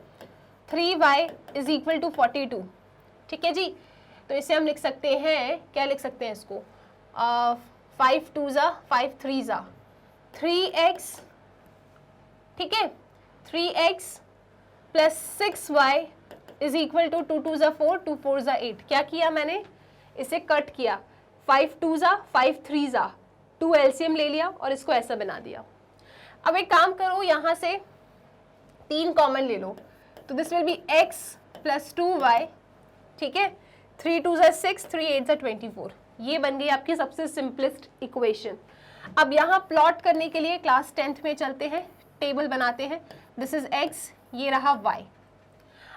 Speaker 1: 3y इज इक्वल टू 42। ठीक है जी, तो इसे हम लिख सकते हैं, क्या लिख सकते हैं इसको, 5 2 ज़ा 5 3 ज़ा 3x, ठीक है, 3x plus 6y is equal to 2 2 ज़ा 4 2 4 ज़ा 8। क्या किया मैंने, इसे कट किया, 5 2 ज़ा 5 3 ज़ा 2 एलसीएम ले लिया और इसको ऐसा बना दिया। अब एक काम करो, यहाँ से 3 कॉमन ले लो, तो this will be x plus 2y, ठीक है, 3 2 ज़ा 6 3 8 ज़ा 24। ये बन गई आपकी सबसे सिंपलेस्ट इक्वेशन। अब यहाँ प्लॉट करने के लिए क्लास 10th में चलते हैं, टेबल बनाते हैं। दिस इज x, ये रहा y,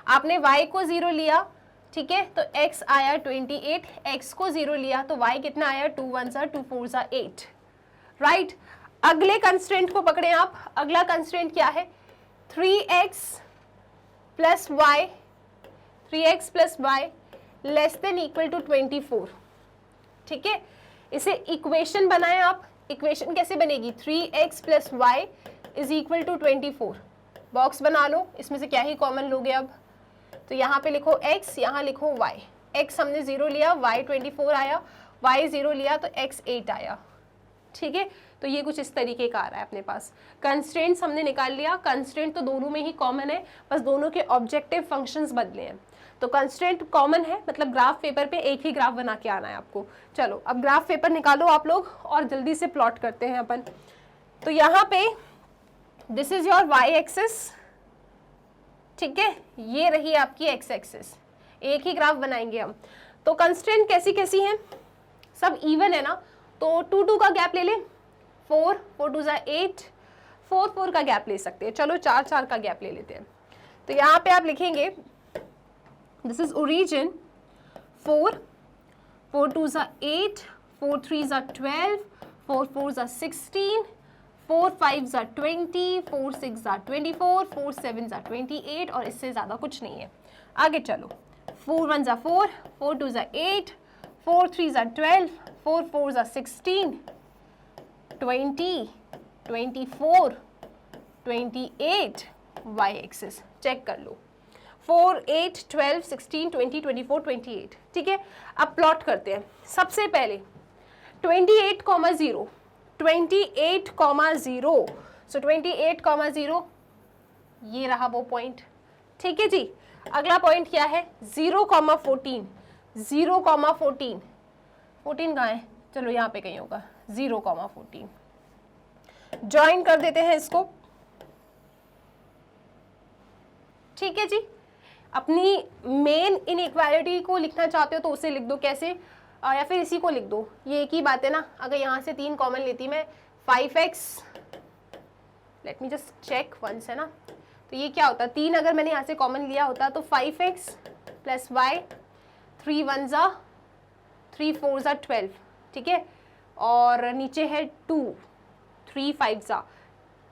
Speaker 1: आपने y को 0 लिया, ठीक है, तो x आया 28, x को 0 लिया तो y कितना आया, 2 1 ज़ा 2 4 ज़ा 8, राइट। अगले कंस्ट्रेंट को पकड़े आप, अगला कंस्ट्रेंट क्या है, 3x plus y, 3x plus Y less than equal to 24। ठीक है, इसे इक्वेशन बनाएं आप। इक्वेशन कैसे बनेगी, 3x plus Y is equal to 24। Box बना लो, इसमें से क्या ही कॉमन लोगे अब, तो यहाँ पे लिखो x, यहाँ लिखो y। x हमने 0 लिया, y 24 आया, y 0 लिया तो x 8 आया। ठीक है, तो ये कुछ इस तरीके का आ रहा है अपने पास। कंस्ट्रेंट्स हमने निकाल लिया, कंस्ट्रेंट तो दोनों में ही कॉमन है, बस दोनों के ऑब्जेक्टिव फंक्शंस बदले हैं। तो कंस्ट्रेंट कॉमन है, मतलब ग्राफ पेपर पे एक ही ग्राफ बना के आना है आपको। चलो अब ग्राफ पेपर निकालो आप लोग और जल्दी से प्लॉट करते हैं अपन। तो यहाँ पे this is your y axis, ठीक है, ये रही आपकी x एक्सिस, एक ही ग्राफ बनाएंगे हम। तो कंस्ट्रेंट कैसी कैसी हैं, सब इवन है ना, तो 2 2 का गैप ले लें, 4 4 2 ज़ा 8, 4 4 का गैप ले सकते हैं, चलो 4 4 का गैप ले लेते हैं। तो यहाँ पे आप लिखेंगे दिस इज ओरिजिन, 4 4 2 ज़ा 8, 4 3 ज़ा 12, 4 4 ज़ा 16, 4 5 ज़ा 20, 4 6 ज़ा 24, 4 7 ज़ा 28, और इससे ज़्यादा कुछ नहीं है। आगे चलो, 4 1 ज़ा 4, 4 2 ज़ा 8, 4 3 ज़ा 12, 4 4 ज़ा 16, 20, 24, 28, y एक्सिस चेक कर लो, 4 8 12 16 20 24 28। ठीक है, अब प्लॉट करते हैं। सबसे पहले 28,0, 28,0, सो 28,0 ये रहा वो पॉइंट। ठीक है जी, अगला पॉइंट क्या है, 0,14, 0,14, 14 कहाँ है, चलो यहाँ पे कहीं होगा, 0,14 ज्वाइन कर देते हैं इसको। ठीक है जी, अपनी मेन इनइक्वालिटी को लिखना चाहते हो तो उसे लिख दो, कैसे, या फिर इसी को लिख दो, ये एक ही बात है ना। अगर यहाँ से 3 कॉमन लेती मैं, 5x, let me just check once, है ना, तो ये क्या होता, 3 अगर मैंने यहाँ से कॉमन लिया होता तो 5x प्लस वाई, 3 1 ज़ा 3 4 ज़ा 12, ठीक है, और नीचे है 2, 3 5 ज़ा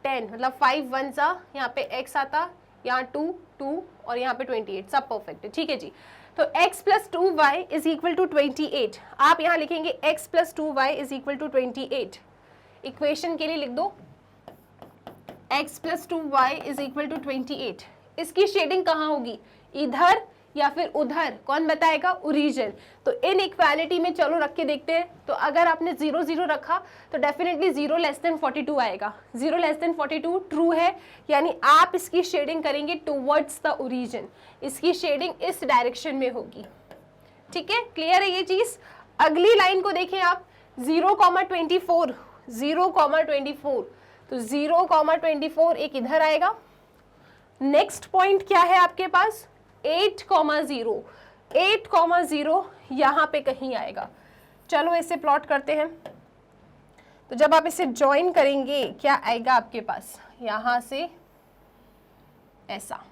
Speaker 1: 10, मतलब 5 1 ज़ा, यहाँ पे x आता, यहाँ 2 2 और यहाँ पे 28, सब परफेक्ट है। ठीक है जी, तो x plus 2y is equal to 28। आप यहाँ लिखेंगे x plus 2y is equal to 28। Equation के लिए लिख दो x plus 2y is equal to 28। इसकी शेडिंग कहाँ होगी, इधर या फिर उधर, कौन बताएगा, ओरिजिन। तो इन इक्वालिटी में चलो रख के देखते हैं। तो अगर आपने 0 0 रखा तो डेफिनेटली 0 लेस देन 42 आएगा। 0 लेस देन 42 ट्रू है, यानी आप इसकी शेडिंग करेंगे टुवर्ड्स द ओरिजिन, इसकी शेडिंग इस डायरेक्शन में होगी। ठीक है, क्लियर है ये चीज। अगली लाइन को देखें आप, 0,24, 0,24, तो 0,24 एक इधर आएगा। नेक्स्ट पॉइंट क्या है आपके पास, 8,0, 8,0 यहाँ पे कहीं आएगा। चलो इसे प्लॉट करते हैं। तो जब आप इसे ज्वाइन करेंगे क्या आएगा आपके पास, यहाँ से ऐसा।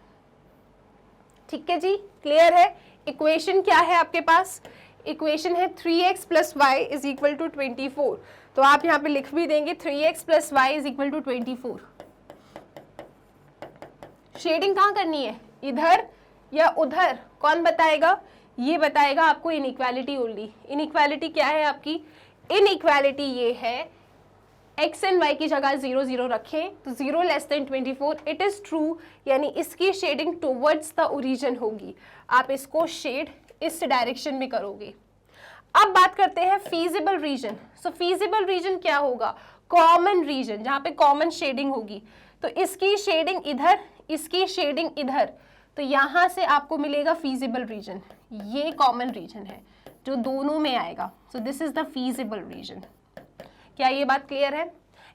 Speaker 1: ठीक है जी, क्लियर है। इक्वेशन क्या है आपके पास, इक्वेशन है 3x plus Y is equal to 24। तो आप यहाँ पे लिख भी देंगे 3x plus Y is equal to 24। Shading कहाँ करनी है, इधर या उधर, कौन बताएगा, ये बताएगा आपको इनइक्वालिटी ओनली। इनइक्वालिटी क्या है आपकी? इनइक्वालिटी ये है x एंड y की जगह 0 0 रखें तो 0 less then 24 it is true, यानी इसकी शेडिंग टुवर्ड्स द ओरिजिन होगी। आप इसको शेड इस डायरेक्शन में करोगे। अब बात करते हैं फीजिबल रीजन। सो फीजिबल रीजन क्या होगा? कॉमन रीजन, जहां पे कॉमन शेडिंग होगी। तो इसकी शेडिंग इधर, इसकी शेडिंग इधर, तो यहां से आपको मिलेगा फीजिबल रीजन। ये कॉमन रीजन है जो दोनों में आएगा। So this is the feasible reason. क्या ये बात क्लियर है?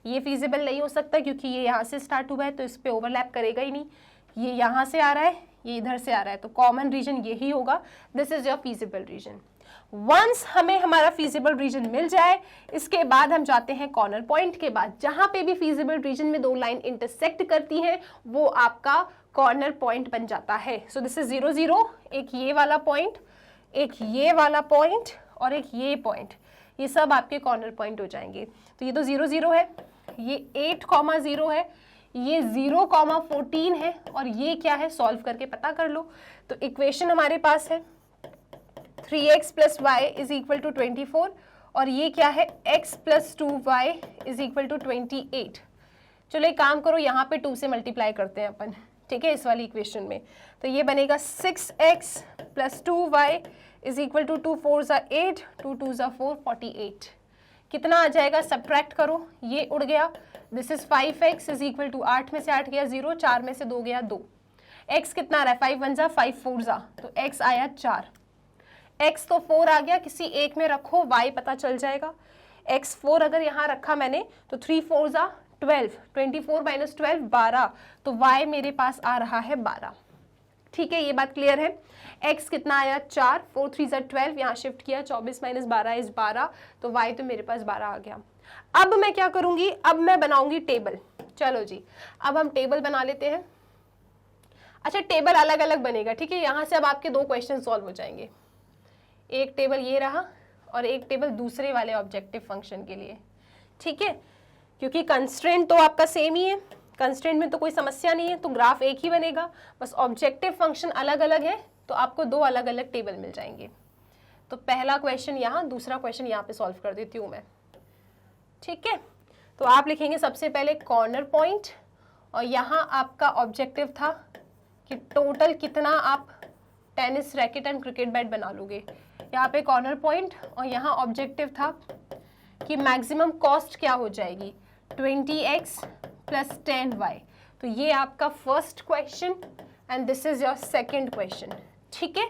Speaker 1: ये फीजिबल नहीं हो सकता क्योंकि ये यहाँ से स्टार्ट हुआ है तो इस पे ओवरलैप करेगा ही नहीं। ये यहाँ से आ रहा है, ये इधर से आ रहा है, तो कॉमन रीजन यही होगा। This is your feasible region. Once हमें हमारा फीजिबल रीजन मिल जाए, इसके बाद हम जाते हैं कॉर्नर पॉइंट के बाद। जहां पे भी फीजिबल रीजन में दो लाइन इंटरसेक्ट करती हैं वो आपका कॉर्नर पॉइंट बन जाता है। सो दिस इज 0 0, एक ये वाला पॉइंट, एक ये वाला पॉइंट और एक ये पॉइंट, ये सब आपके कॉर्नर पॉइंट हो जाएंगे। तो ये तो 0 0 है, ये 8,0 है, ये 0,14 है और ये क्या है? सॉल्व करके पता कर लो। तो इक्वेशन हमारे पास है 3x + y = 24 और ये क्या है? x + 2y = 28। चलो एक काम करो, यहाँ पे 2 से मल्टीप्लाई करते हैं अपन, ठीक है, इस वाली इक्वेशन में। तो ये बनेगा 6x + 2y = 2 4 = 8, 2 2 = 4, 48। कितना आ जाएगा? सब्ट्रैक्ट करो, ये उड़ गया। दिस इज 5x = 8 में से 8 गया 0, 4 में से 2 गया 2। x कितना आ रहा है? 5 1 = 5 4 = तो x आया 4। x तो 4 आ गया, किसी एक में रखो, y पता चल जाएगा। x 4 अगर यहाँ रखा मैंने तो 3 4 = 12, 24 - 12 12, तो y मेरे पास आ रहा है 12। ठीक है, ये बात क्लियर है। x कितना आया? 4, 4 3 = 12, यहाँ शिफ्ट किया, 24 - 12 इज 12, तो y तो मेरे पास 12 आ गया। अब मैं क्या करूंगी? अब मैं बनाऊंगी टेबल। चलो जी, अब हम टेबल बना लेते हैं। अच्छा, टेबल अलग अलग बनेगा, ठीक है। यहाँ से अब आपके 2 क्वेश्चन सॉल्व हो जाएंगे। एक टेबल ये रहा और एक टेबल दूसरे वाले ऑब्जेक्टिव फंक्शन के लिए, ठीक है, क्योंकि कंस्ट्रेंट तो आपका सेम ही है, कंस्ट्रेंट में तो कोई समस्या नहीं है, तो ग्राफ एक ही बनेगा, बस ऑब्जेक्टिव फंक्शन अलग अलग है, तो आपको 2 अलग अलग टेबल मिल जाएंगे। तो पहला क्वेश्चन यहाँ, दूसरा क्वेश्चन यहाँ पे सॉल्व कर देती हूँ मैं, ठीक है। तो आप लिखेंगे सबसे पहले कॉर्नर पॉइंट, और यहाँ आपका ऑब्जेक्टिव था कि टोटल कितना आप tennis racket and cricket bat बना लोगे। यहाँ पे कॉर्नर पॉइंट और यहाँ ऑब्जेक्टिव था कि मैक्सिमम कॉस्ट क्या हो जाएगी? 20x + 10y। तो ये आपका first question and this is your second question, ठीक है।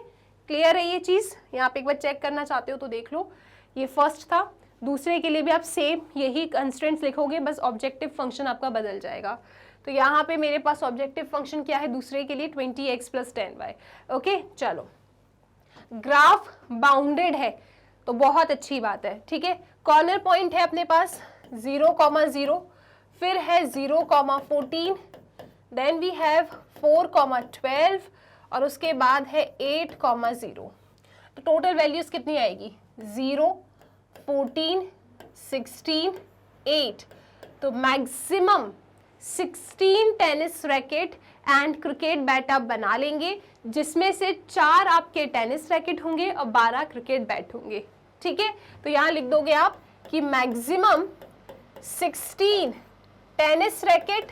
Speaker 1: क्लियर है ये चीज़? यहाँ पे एक बार चेक करना चाहते हो तो देख लो। ये फर्स्ट था, दूसरे के लिए भी आप सेम यही कंस्ट्रेंट्स लिखोगे, बस ऑब्जेक्टिव फंक्शन आपका बदल जाएगा। तो यहाँ पे मेरे पास ऑब्जेक्टिव फंक्शन क्या है दूसरे के लिए? 20x + 10y। ओके, चलो, ग्राफ बाउंडेड है तो बहुत अच्छी बात है, ठीक है। कॉर्नर पॉइंट है अपने पास 0,0, फिर है 0,14, देन वी हैव 4,12 और उसके बाद है 8,0। तो टोटल वैल्यूज कितनी आएगी? 0, 14, 16, 8। तो maximum 16 tennis racket and cricket bat आप बना लेंगे, जिसमें से 4 आपके टेनिस रैकेट होंगे और 12 क्रिकेट बैट होंगे, ठीक है। तो यहाँ लिख दोगे आप कि maximum 16 tennis racket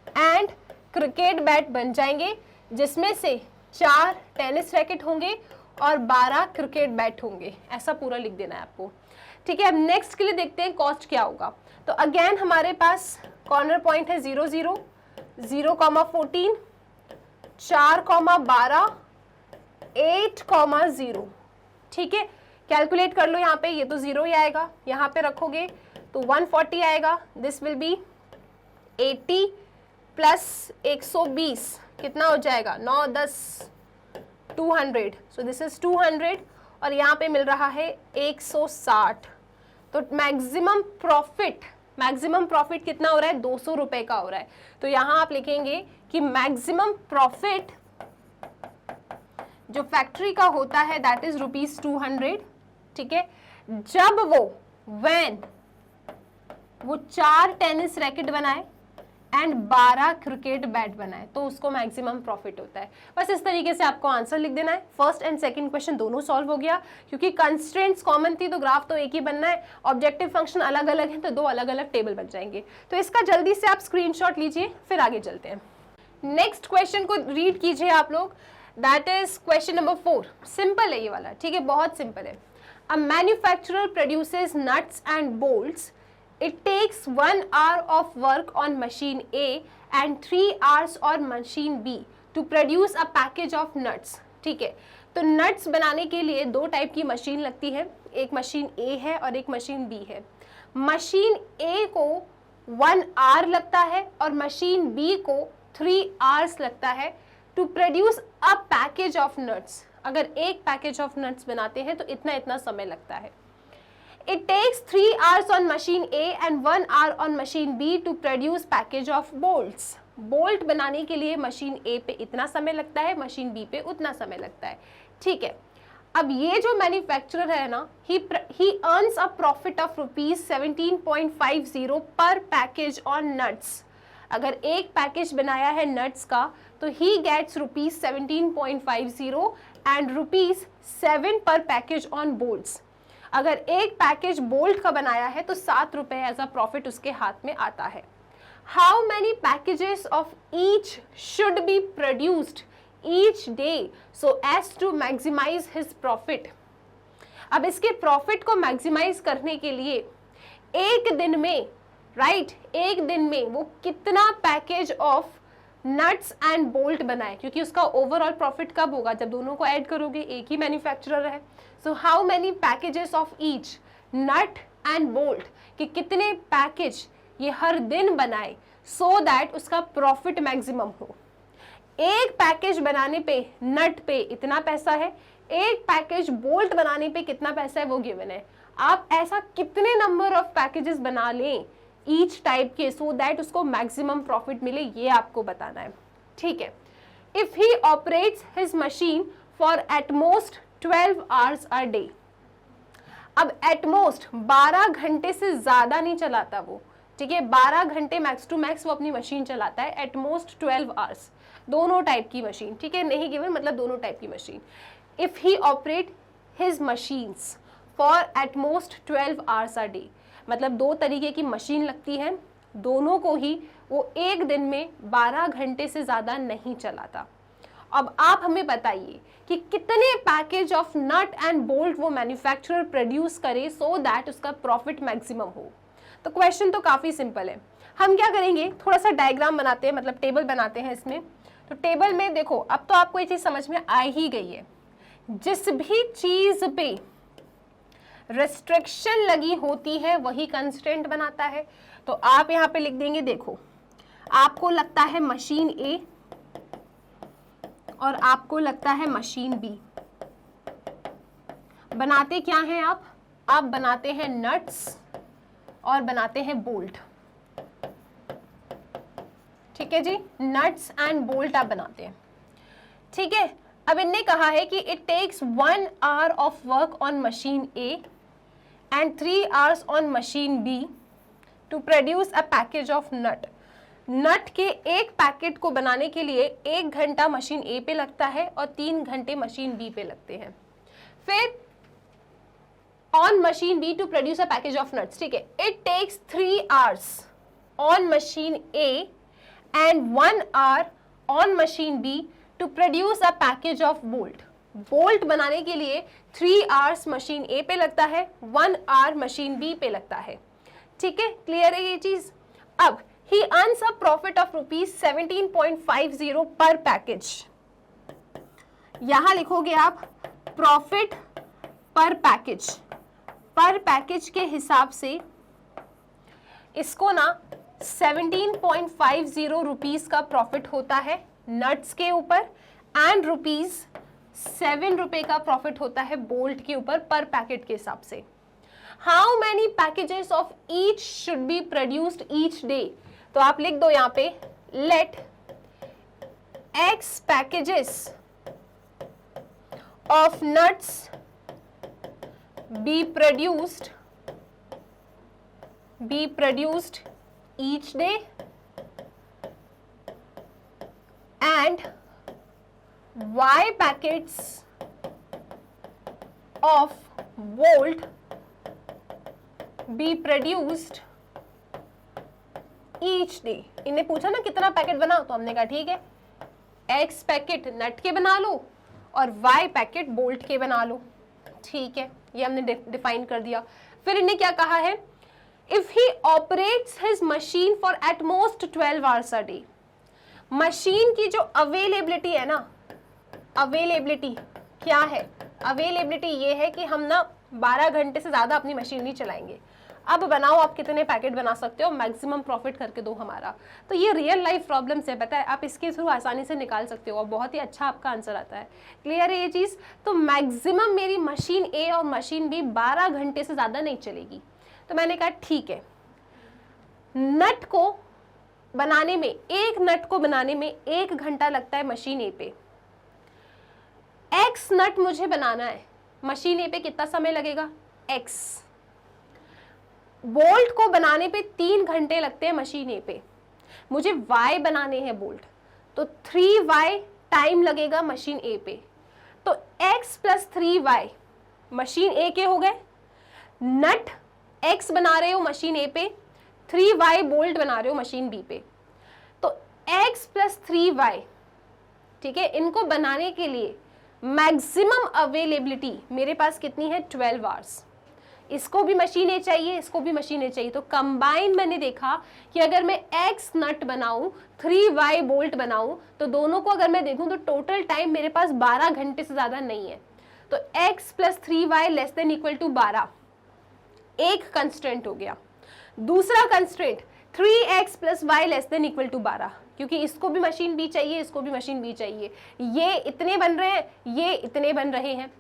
Speaker 1: and cricket bat बन जाएंगे, जिसमें से 4 टेनिस रैकेट होंगे और 12 क्रिकेट बैट होंगे। ऐसा पूरा लिख देना है आपको, ठीक है। अब नेक्स्ट के लिए देखते हैं कॉस्ट क्या होगा। तो अगेन हमारे पास कॉर्नर पॉइंट है 0 0, 0,14, 4,12, 8,0, ठीक है। कैलकुलेट कर लो यहाँ पे, ये तो 0 ही आएगा, यहाँ पे रखोगे तो 140 आएगा। दिस विल बी 80 + 120, कितना हो जाएगा? 9 10 200। सो दिस इज 200 और यहाँ पे मिल रहा है 160। तो मैक्सिमम प्रॉफिट कितना हो रहा है? 200 रुपए का हो रहा है। तो यहाँ आप लिखेंगे कि मैक्सिमम प्रॉफिट जो फैक्ट्री का होता है दैट इज ₹200, ठीक है। जब वो 4 टेनिस रैकेट बनाए एंड 12 क्रिकेट बैट बनाए तो उसको मैक्सिमम प्रॉफिट होता है। बस इस तरीके से आपको आंसर लिख देना है। फर्स्ट एंड सेकंड क्वेश्चन दोनों सॉल्व हो गया, क्योंकि कंस्ट्रेंट्स कॉमन थी तो ग्राफ तो एक ही बनना है, ऑब्जेक्टिव फंक्शन अलग अलग है तो दो अलग अलग टेबल बन जाएंगे। तो इसका जल्दी से आप स्क्रीनशॉट लीजिए, फिर आगे चलते हैं। नेक्स्ट क्वेश्चन को रीड कीजिए आप लोग, that is question number 4। Simple है ये वाला, ठीक है, बहुत सिंपल है। A manufacturer produces nuts and bolts, it takes 1 hour of work on machine A and 3 hours on machine B to produce a package of nuts। ठीक है, तो नट्स बनाने के लिए दो टाइप की मशीन लगती है, एक मशीन A है और एक मशीन B है। मशीन A को 1 hour लगता है और मशीन B को 3 hours लगता है to produce a package of nuts. अगर एक पैकेज ऑफ नट्स बनाते हैं तो इतना इतना समय लगता है। It takes 3 hours on machine A and 1 hour on machine B to produce package of bolts। Bolt बनाने के लिए मशीन A पे इतना समय लगता है, मशीन B पे उतना समय लगता है। ठीक है, अब ये जो मैन्युफैक्चरर है ना, he earns a profit of ₹17.50 पर पैकेज ऑन नट्स। अगर एक पैकेज बनाया है नट्स का तो he gets ₹17.50 and ₹7 पर पैकेज ऑन बोल्ट्स। अगर एक पैकेज बोल्ट का बनाया है तो 7 रुपए एज अ प्रॉफिट उसके हाथ में आता है। How many packages of each should be produced each day so as to maximise his profit. अब इसके प्रॉफिट को मैक्सिमाइज करने के लिए एक दिन में, एक दिन में वो कितना package of nuts and bolt बनाए, क्योंकि उसका ओवरऑल प्रॉफिट कब होगा, जब दोनों को ऐड करोगे, एक ही मैन्युफैक्चरर है। So how many packages of each nut and bolt, कि कितने पैकेज ये हर दिन बनाए सो दैट उसका प्रॉफिट मैक्सिमम हो। एक पैकेज बनाने पे नट पे इतना पैसा है, एक पैकेज बोल्ट बनाने पे कितना पैसा है वो गिवन है। आप ऐसा कितने नंबर ऑफ पैकेजेस बना लें ईच टाइप के सो दैट उसको मैक्सिमम प्रॉफिट मिले, ये आपको बताना है। ठीक है, if he operates his machine for at most 12 hours a day। अब एटमोस्ट 12 घंटे से ज्यादा नहीं चलाता वो, ठीक है, 12 घंटे मैक्स टू मैक्स वो अपनी मशीन चलाता है, एटमोस्ट 12 hours, दोनों टाइप की मशीन, ठीक है, नहीं गिवन मतलब दोनों टाइप की machine. If he operate his machines for at most 12 hours a day, मतलब दो तरीके की मशीन लगती है, दोनों को ही वो एक दिन में 12 घंटे से ज़्यादा नहीं चलाता। अब आप हमें बताइए कि कितने package of nut and bolt वो मैन्युफैक्चरर प्रोड्यूस करे सो दैट उसका प्रॉफिट मैक्सिमम हो। तो क्वेश्चन तो काफ़ी सिंपल है। हम क्या करेंगे, थोड़ा सा डायग्राम बनाते हैं, मतलब टेबल बनाते हैं इसमें। तो टेबल में देखो, अब तो आपको ये चीज़ समझ में आ ही गई है, जिस भी चीज़ पे रेस्ट्रिक्शन लगी होती है वही कंस्ट्रेंट बनाता है। तो आप यहाँ पे लिख देंगे, देखो आपको लगता है मशीन ए और आपको लगता है मशीन बी। बनाते क्या हैं आप बनाते हैं नट्स और बनाते हैं बोल्ट। ठीक है जी, नट्स एंड बोल्ट आप बनाते हैं। ठीक है, अब इनने कहा है कि it takes 1 hour of work on machine A and 3 hours on machine B to produce a package of nut। नट के एक पैकेट को बनाने के लिए 1 घंटा मशीन A पे लगता है और 3 घंटे मशीन B पे लगते हैं। फिर on machine B to produce a package of nuts, ठीक है, it takes 3 hours on machine A and 1 hour on machine B to produce a package of bolt। Bolt बनाने के लिए 3 hours मशीन A पे लगता है, 1 hour मशीन B पे लगता है। ठीक है, क्लियर है ये चीज। अब he earns a profit of ₹17.50 पर पैकेज। यहां लिखोगे आप प्रॉफिट पर पैकेज के हिसाब से इसको ना 17.50 रुपीज का प्रॉफिट होता है नट्स के ऊपर एंड ₹7 का प्रॉफिट होता है बोल्ट के ऊपर पर पैकेट के हिसाब से। How many packages of each should be produced each day. तो आप लिख दो यहाँ पे, let x packages of nuts be produced each day y packets of bolt be produced each day. इन्हें पूछा ना कितना पैकेट बनाओ, तो हमने कहा ठीक है x पैकेट नट के बना लो और y पैकेट बोल्ट के बना लो। ठीक है, ये हमने डिफाइन कर दिया। फिर इन्हें क्या कहा है, if he operates his machine for at most 12 hours a day. Machine की जो अवेलेबिलिटी है ना, अवेलेबिलिटी क्या है, अवेलेबिलिटी ये है कि हम ना 12 घंटे से ज्यादा अपनी मशीन नहीं चलाएंगे। अब बनाओ आप कितने पैकेट बना सकते हो, मैक्सिमम प्रॉफिट करके दो हमारा। तो ये रियल लाइफ प्रॉब्लम्स है, पता है, आप इसके थ्रू आसानी से निकाल सकते हो और बहुत ही अच्छा आपका आंसर आता है। क्लियर है ये चीज़? तो मैक्सिमम मेरी मशीन ए और मशीन बी 12 घंटे से ज़्यादा नहीं चलेगी। तो मैंने कहा ठीक है, नट को बनाने में, एक नट को बनाने में 1 घंटा लगता है मशीन ए पे। एक्स नट मुझे बनाना है, मशीन ए पे कितना समय लगेगा, एक्स। बोल्ट को बनाने पे 3 घंटे लगते हैं मशीन ए पे। मुझे y बनाने हैं बोल्ट, तो 3y टाइम लगेगा मशीन ए पे। तो x प्लस 3y मशीन ए के हो गए, नट x बना रहे हो मशीन ए पे, 3y बोल्ट बना रहे हो मशीन बी पे। तो x प्लस 3y, ठीक है, इनको बनाने के लिए मैक्सिमम अवेलेबिलिटी मेरे पास कितनी है, 12 आवर्स। इसको भी मशीन ए चाहिए, इसको भी मशीन ए चाहिए। तो कंबाइन मैंने देखा कि अगर मैं x नट बनाऊं, 3y बोल्ट बनाऊं, तो दोनों को अगर मैं देखूं तो टोटल टाइम मेरे पास 12 घंटे से ज्यादा नहीं है। तो x plus 3y less than equal to 12 एक कंस्ट्रेंट हो गया। दूसरा constraint 3x plus Y less than equal to 12, क्योंकि इसको भी मशीन बी चाहिए, इसको भी मशीन बी चाहिए। ये इतने बन रहे हैं, ये इतने बन रहे हैं।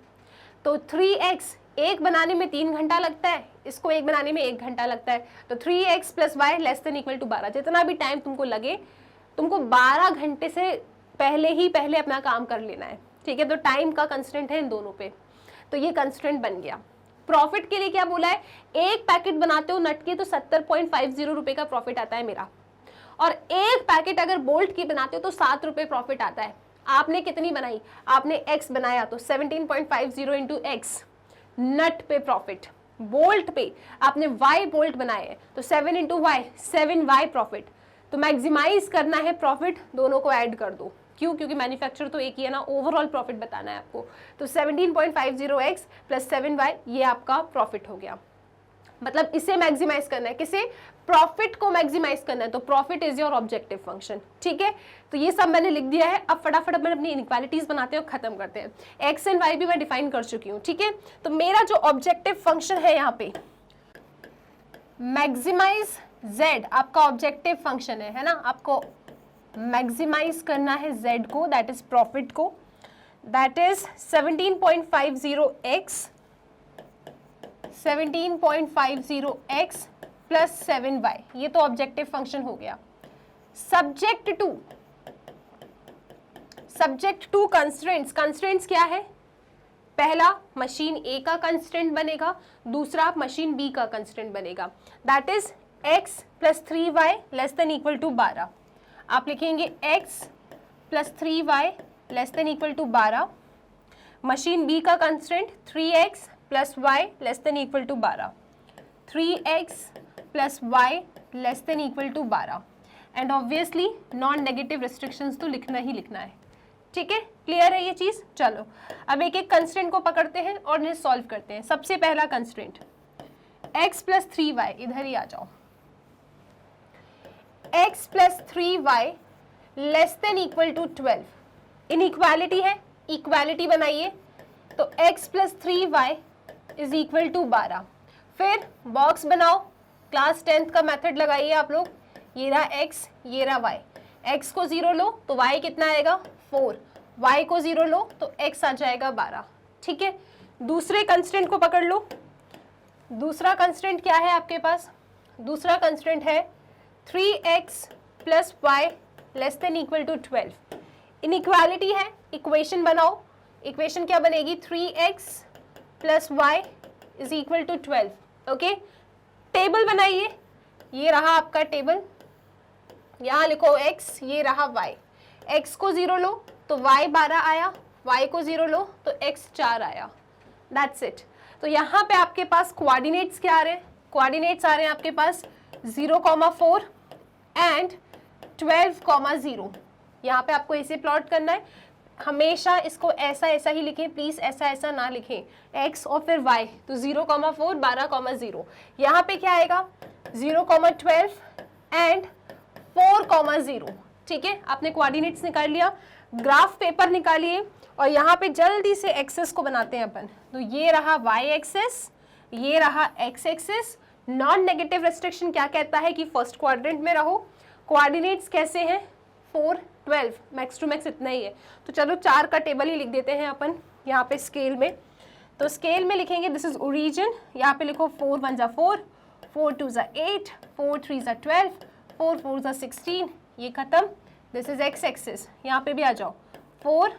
Speaker 1: तो 3x एक बनाने में 3 घंटा लगता है, इसको एक बनाने में 1 घंटा लगता है। तो 3x plus Y less than equal to 12, जितना भी टाइम तुमको लगे, तुमको 12 घंटे से पहले अपना काम कर लेना है। ठीक है, तो टाइम का कंस्टेंट है इन दोनों पे, तो ये कंस्टेंट बन गया। प्रॉफिट के लिए क्या बोला है, एक पैकेट बनाते हो नट के तो 70.50 रुपए का प्रॉफिट आता है मेरा, और एक पैकेट अगर बोल्ट की बनाते हो तो 7 रुपए प्रॉफिट आता है। आपने कितनी बनाई, आपने x बनाया तो 17.50 इंटू एक्स नट पे प्रॉफिट। बोल्ट पे आपने y बोल्ट बनाए तो 7 इंटू वाई 7y प्रॉफिट। तो मैक्सिमाइज करना है प्रॉफिट, दोनों को ऐड कर दो। क्यों? क्योंकि मैन्युफैक्चर तो एक ही है ना, ओवरऑल प्रॉफिट बताना है आपको। तो 17.50x प्लस 7y ये आपका प्रॉफिट हो गया। मतलब इसे मैक्सिमाइज करना है, किसे, प्रॉफिट को मैक्सिमाइज करना है। तो profit is your objective function. ठीक है, तो ये सब मैंने लिख दिया है। अब फटाफट अपन अपनी इनइक्वालिटीज बनाते हैं और खत्म करते हैं। एक्स एंड वाई भी मैं डिफाइन कर चुकी हूँ। ठीक है, तो मेरा जो ऑब्जेक्टिव फंक्शन है यहाँ पे मैक्सिमाइज z आपका ऑब्जेक्टिव फंक्शन है ना, आपको मैक्सिमाइज करना है z को, दैट इज प्रॉफिट को, that is 17.50x 17.50x plus 7y, ये तो ऑब्जेक्टिव फंक्शन हो गया। सब्जेक्ट टू कंस्ट्रेंट्स, कंस्ट्रेंट्स क्या है, पहला मशीन ए का कंस्ट्रेंट बनेगा, दूसरा मशीन बी का कंस्ट्रेंट बनेगा, that is x plus 3y less than equal to 12। आप लिखेंगे x plus 3y less than equal to 12, machine B का constraint 3x plus Y less than equal to 12, 3x plus Y less than equal to 12, and obviously non negative restrictions तो लिखना ही लिखना है। ठीक है, clear है ये चीज? चलो अब एक एक कंस्ट्रेंट को पकड़ते हैं और इन्हें सॉल्व करते हैं। सबसे पहला कंस्ट्रेंट x प्लस 3y, इधर ही आ जाओ, x plus 3y less than equal to 12, inequality है, इक्वालिटी बनाइए। तो x plus 3y is equal to 12। फिर बॉक्स बनाओ, क्लास 10th का मेथड लगाइए आप लोग। ये रहा x, ये रहा y, x को 0 लो तो y कितना आएगा 4, y को 0 लो तो x आ जाएगा 12। ठीक है, दूसरे कंस्ट्रेंट को पकड़ लो। दूसरा कंस्ट्रेंट क्या है आपके पास, दूसरा कंस्ट्रेंट है 3x plus Y less than equal to 12। Inequality है, इक्वेशन बनाओ। इक्वेशन क्या बनेगी, 3x plus Y is equal to 12। Okay, table बनाइए, ये रहा आपका टेबल, यहाँ लिखो x, ये रहा y, x को 0 लो तो y 12 आया, y को 0 लो तो x 4 आया, दैट्स इट। तो यहाँ पे आपके पास कोऑर्डिनेट्स क्या आ रहे हैं, कोऑर्डिनेट्स आ रहे हैं आपके पास 0,4 एंड 12,0। यहाँ पे आपको ऐसे प्लॉट करना है, हमेशा इसको ऐसा ऐसा ही लिखें प्लीज, ऐसा ऐसा ना लिखें, x और फिर y, तो 0,4 12,0। यहाँ पे क्या आएगा 0,12 एंड 4,0। ठीक है, आपने कोऑर्डिनेट्स निकाल लिया, ग्राफ पेपर निकालिए और यहाँ पे जल्दी से एक्सेस को बनाते हैं अपन। तो ये रहा y एक्सेस, ये रहा x axis. Non negative restriction क्या कहता है कि फर्स्ट क्वाड्रेंट में रहो। कोऑर्डिनेट्स कैसे हैं 4 12, मैक्स टू मैक्स इतना ही है। तो चलो 4 का टेबल ही लिख देते हैं अपन यहाँ पे स्केल में। तो स्केल में लिखेंगे दिस इज ओरिजिन, यहाँ पे लिखो 4 1 जा 4, 4 2 जा 8, 4 3 जा 12, 4 4 जा 16, ये खत्म। दिस इज एक्स एक्सिस, यहाँ पे भी आ जाओ 4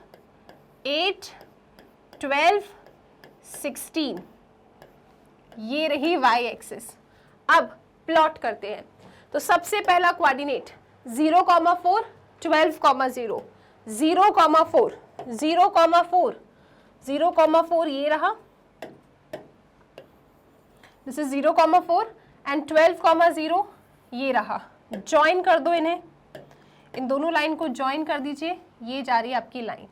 Speaker 1: 8 12 16, ये रही y एक्सिस। अब प्लॉट करते हैं। तो सबसे पहला कोऑर्डिनेट 0,4 12,0, 0,4 0,4 0,4 ये रहा, दिस इज 0,4 एंड 12,0 ये रहा। ज्वाइन कर दो इन्हें, इन दोनों लाइन को ज्वाइन कर दीजिए, ये जा रही है आपकी लाइन।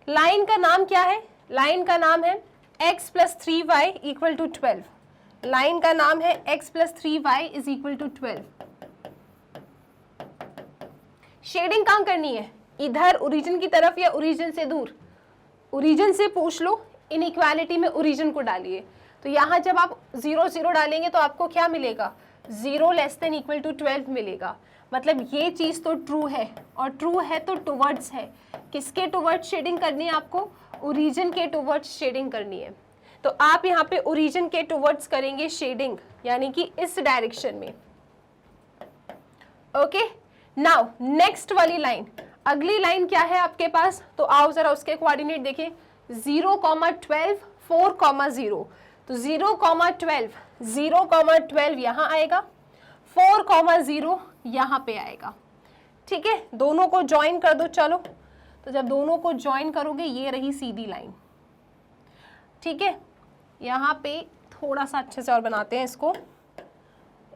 Speaker 1: लाइन का नाम क्या है, लाइन का नाम है x plus 3y equal to 12। Line का नाम है x plus 3y is equal to 12। Shading कहाँ करनी है, इधर ओरिजिन की तरफ या ओरिजिन से दूर, ओरिजिन से पूछ लो, इनइक्वालिटी में ओरिजिन को डालिए। तो यहाँ जब आप 0 0 डालेंगे तो आपको क्या मिलेगा, 0 लेस देन इक्वल टू 12 मिलेगा। मतलब ये चीज़ तो ट्रू है, और ट्रू है तो टुवर्ड्स है। किसके टुवर्ड्स शेडिंग करनी है आपको, ओरिजिन के टुवर्ड्स शेडिंग करनी है। तो आप यहाँ पे ओरिजिन के टुवर्ड्स करेंगे शेडिंग, यानी कि इस डायरेक्शन में। ओके, नाउ नेक्स्ट वाली लाइन, अगली लाइन क्या है आपके पास, तो आओ जरा उसके कोऑर्डिनेट देखें। 0,12 4,0, तो 0,12 0,12 यहाँ आएगा, 4,0 यहाँ पे आएगा। ठीक है, दोनों को ज्वाइन कर दो। चलो, तो जब दोनों को ज्वाइन करोगे ये रही सीधी लाइन। ठीक है, यहाँ पे थोड़ा सा अच्छे से और बनाते हैं इसको,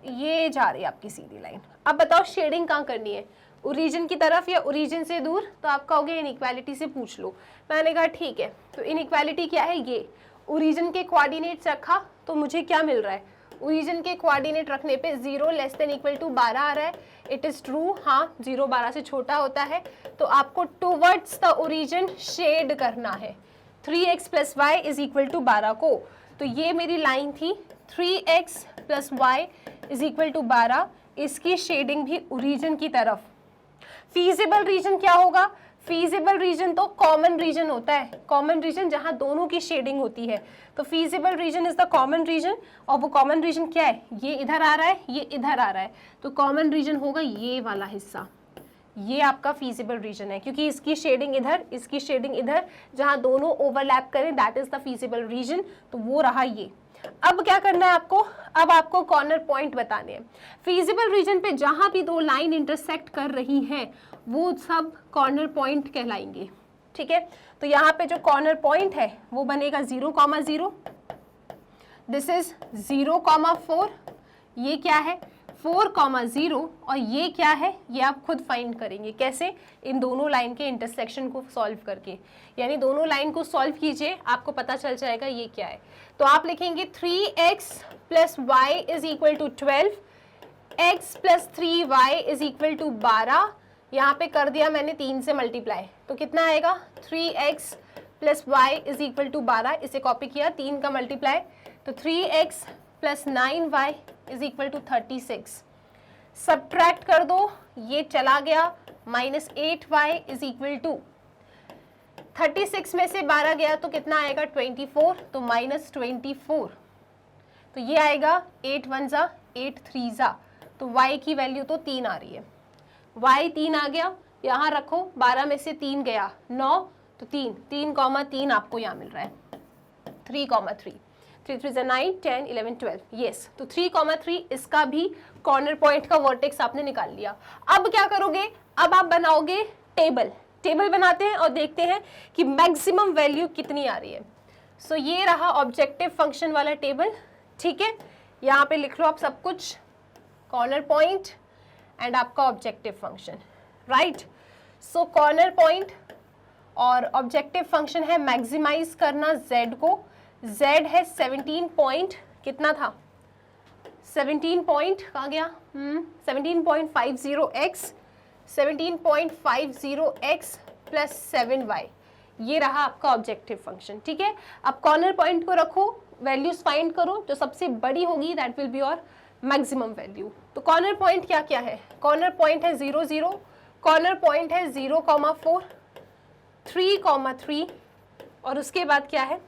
Speaker 1: ये जा रही है आपकी सीधी लाइन। अब बताओ शेडिंग कहाँ करनी है, ओरिजिन की तरफ या ओरिजिन से दूर। तो आप कहोगे इनइक्वालिटी से पूछ लो। मैंने कहा ठीक है, तो इनइक्वालिटी क्या है, ये ओरिजिन के कोऑर्डिनेट्स रखा तो मुझे क्या मिल रहा है, ओरिजिन के कोऑर्डिनेट रखने पे 0 लेस देन इक्वल टू 12 आ रहा है। इट इज ट्रू, हाँ 0 12 से छोटा होता है। तो आपको टुवर्ड्स द ओरिजिन शेड करना है 3x plus Y is equal to 12 को। तो ये मेरी लाइन थी 3x plus Y is equal to 12, इसकी शेडिंग भी ओरिजिन की तरफ। फीजिबल रीजन क्या होगा, फीजिबल रीजन तो कॉमन रीजन होता है, कॉमन रीजन जहां दोनों की शेडिंग होती है। तो feasible region is the common region, और वो कॉमन रीजन क्या है, ये इधर आ रहा है, ये इधर आ रहा है। तो कॉमन रीजन होगा ये वाला हिस्सा, ये आपका फीजिबल रीजन है, क्योंकि इसकी शेडिंग इधर, इसकी शेडिंग इधर, जहां दोनों ओवरलैप करें that is the feasible reason. तो वो रहा ये। अब क्या करना है आपको, अब आपको कॉर्नर पॉइंट बताने हैं। फीजिबल रीजन पे जहां भी दो लाइन इंटरसेक्ट कर रही हैं वो सब कॉर्नर पॉइंट कहलाएंगे। ठीक है, तो यहाँ पे जो कॉर्नर पॉइंट है वो बनेगा 0,0, दिस इज 0,4, ये क्या है 4,0, और ये क्या है ये आप खुद फाइंड करेंगे। कैसे, इन दोनों लाइन के इंटरसेक्शन को सॉल्व करके, यानी दोनों लाइन को सॉल्व कीजिए, आपको पता चल जाएगा ये क्या है। तो आप लिखेंगे 3x plus Y is equal to 12, x plus 3y is equal to 12, यहाँ पे कर दिया मैंने 3 से मल्टीप्लाई, तो कितना आएगा 3x plus Y is equal to 12, इसे कॉपी किया 3 का मल्टीप्लाई, तो 3x plus 9y is equal to 36। Subtract कर दो, ये चला गया, minus 8y is equal to 36 में से 12 गया तो कितना आएगा 24, तो माइनस 24, तो ये आएगा 8 1 जा 8 3 जा, तो y की वैल्यू तो 3 आ रही है, y 3 आ गया, यहाँ रखो 12 में से 3 गया 9, तो 3,3 आपको यहाँ मिल रहा है 3,3, 3 3 9 10 11 12, यस। तो 3,3 इसका भी कॉर्नर पॉइंट का वर्टेक्स आपने निकाल लिया। अब क्या करोगे, अब आप बनाओगे टेबल। टेबल बनाते हैं और देखते हैं कि मैक्सिमम वैल्यू कितनी आ रही है। सो ये रहा ऑब्जेक्टिव फंक्शन वाला टेबल, ठीक है। यहाँ पे लिख लो आप सब कुछ, कॉर्नर पॉइंट एंड आपका ऑब्जेक्टिव फंक्शन, राइट। सो कॉर्नर पॉइंट और ऑब्जेक्टिव फंक्शन है मैक्सिमाइज करना z को। z है 17 पॉइंट, कितना था 17 पॉइंट, कहाँ गया 17.50x, 17.50x प्लस 7y, ये रहा आपका ऑब्जेक्टिव फंक्शन, ठीक है। अब कॉर्नर पॉइंट को रखो, वैल्यूज फाइंड करो, जो सबसे बड़ी होगी that will be your maximum value. तो कॉर्नर पॉइंट क्या क्या है, कॉर्नर पॉइंट है 0 0, कॉर्नर पॉइंट है 0,4, 3,3 और उसके बाद क्या है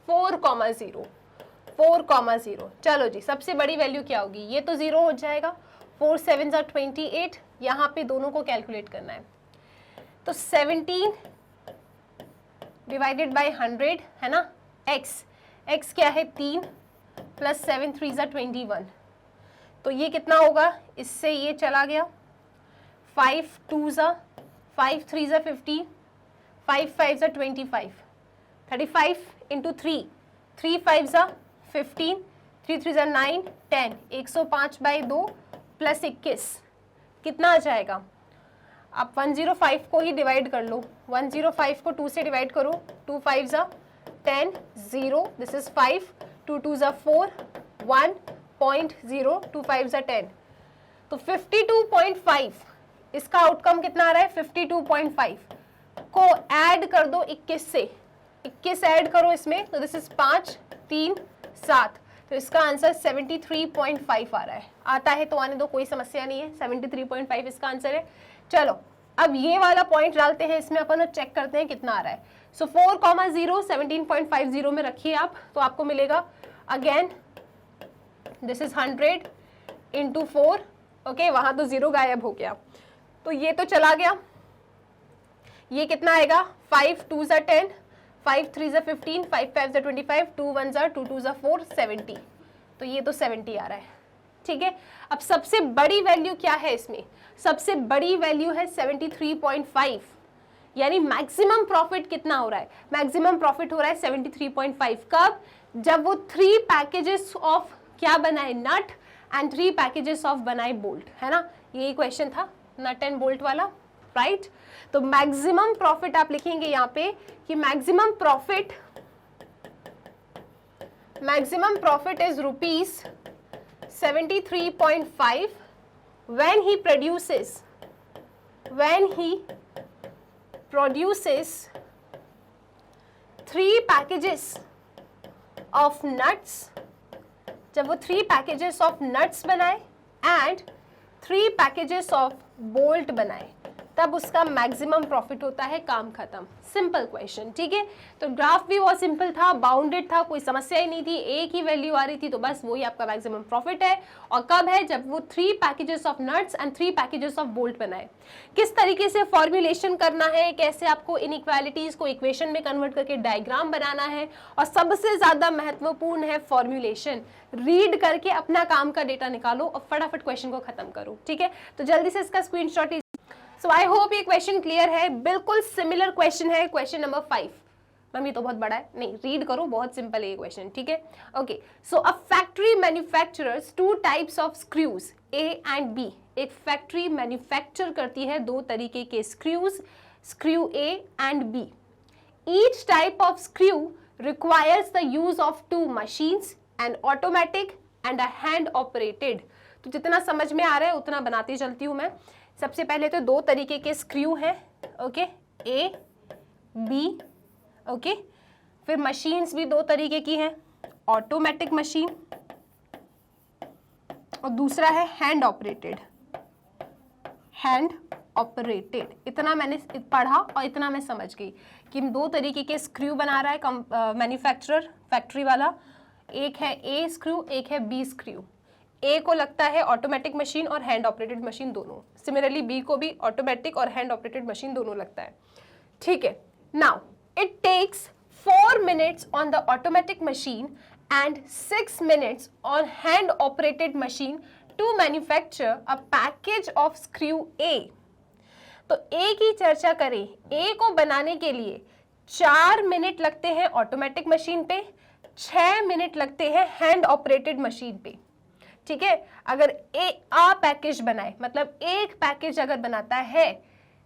Speaker 1: 4,0, 4,0। चलो जी, सबसे बड़ी वैल्यू क्या होगी, ये तो 0 हो जाएगा, 4 7 28, यहाँ पे दोनों को कैलकुलेट करना है। तो 17 डिवाइडेड बाई 100 है ना, x क्या है 3 प्लस 7 3 21, तो ये कितना होगा, इससे ये चला गया 5 2 5 3 15, 5 5 25, 35 इंटू 3 3 5 15, 3 3 9 10, 105/2 प्लस 21 कितना आ जाएगा। आप 105 को ही डिवाइड कर लो, 105 को 2 से डिवाइड करो, 2 5 10 0, दिस इज 5, 2 2 4, 1.0, 2 5 10, तो 52.5, इसका आउटकम कितना आ रहा है 52.5 को ऐड कर दो 21 से, 21 ऐड करो इसमें, तो दिस इज 5 3 7, तो इसका आंसर 73.5 आ रहा है। आता है तो आने दो, कोई समस्या नहीं है, 73.5 इसका आंसर है। चलो अब ये वाला पॉइंट डालते हैं इसमें अपन और चेक करते हैं कितना आ रहा है। सो 4,0 17.50 में रखिए आप, तो आपको मिलेगा again this is 100 into 4, okay, वहां तो 0 गायब हो गया, तो ये तो चला गया, ये कितना आएगा 5 2 10, 5 3 15, 5 5 25, 2 1 2 2 4, 70, तो ये तो 70 आ रहा है, ठीक है। अब सबसे बड़ी वैल्यू क्या है इसमें, सबसे बड़ी वैल्यू है 73.5, यानी मैक्सिमम प्रॉफिट कितना हो रहा है, मैक्सिमम प्रॉफिट हो रहा है 73.5। कब, जब वो 3 पैकेजेस ऑफ क्या बनाए, नट एंड 3 पैकेजेस ऑफ बनाए बोल्ट, है ना, यही क्वेश्चन था नट एंड बोल्ट वाला, राइट। तो मैक्सिमम प्रॉफिट आप लिखेंगे यहाँ पे कि maximum profit is rupees 73.5 when he produces 3 packages of nuts, जब वो 3 packages of nuts बनाए and 3 packages of bolt बनाए, तब उसका मैक्सिमम प्रॉफिट होता है, काम खत्म, सिंपल क्वेश्चन, ठीक है। तो ग्राफ भी बहुत सिंपल था, बाउंडेड था, कोई समस्या ही नहीं थी, एक ही वैल्यू आ रही थी, तो बस वही आपका मैक्सिमम प्रॉफिट है। और कब है, जब वो 3 packages of nuts and 3 packages of bolt बनाए। किस तरीके से फॉर्मुलेशन करना है, कैसे आपको इनइक्वालिटीज को इक्वेशन में कन्वर्ट करके डायग्राम बनाना है, और सबसे ज्यादा महत्वपूर्ण है फॉर्मुलेशन, रीड करके अपना काम का डेटा निकालो और फटाफट क्वेश्चन को खत्म करो, ठीक है। तो जल्दी से इसका स्क्रीनशॉट। सो आई होप ये क्वेश्चन क्लियर है, बिल्कुल सिमिलर क्वेश्चन है, क्वेश्चन नंबर 5। मैम ये तो बहुत बड़ा है, नहीं रीड करो, बहुत सिंपल है ये क्वेश्चन, ठीक है। Okay, so a factory manufacturers 2 types of screws A and B. एक फैक्ट्री मैन्युफैक्चर करती है 2 तरीके के screws, screw A and B. Each type of screw requires the use of 2 machines, an automatic and a hand operated. तो जितना समझ में आ रहा है उतना बनाती चलती हूँ मैं। सबसे पहले तो 2 तरीके के स्क्रू हैं, ओके, ए बी, ओके। फिर मशीन्स भी 2 तरीके की हैं, ऑटोमेटिक मशीन और दूसरा है हैंड ऑपरेटेड, हैंड ऑपरेटेड। इतना मैंने पढ़ा और इतना मैं समझ गई कि 2 तरीके के स्क्रू बना रहा है मैन्युफैक्चरर, फैक्ट्री वाला। एक है ए स्क्रू, एक है बी स्क्रू। ए को लगता है ऑटोमेटिक मशीन और हैंड ऑपरेटेड मशीन दोनों। सिमिलरली बी को भी ऑटोमेटिक और हैंड ऑपरेटेड मशीन दोनों लगता है, ठीक है। Now it takes 4 minutes on the automatic machine and 6 minutes on hand operated machine to manufacture a package of screw A. तो ए की चर्चा करें, ए को बनाने के लिए 4 मिनट लगते हैं ऑटोमेटिक मशीन पे, 6 मिनट लगते हैं हैंड ऑपरेटेड मशीन पे। ठीक है, अगर पैकेज बनाए, मतलब एक पैकेज अगर बनाता है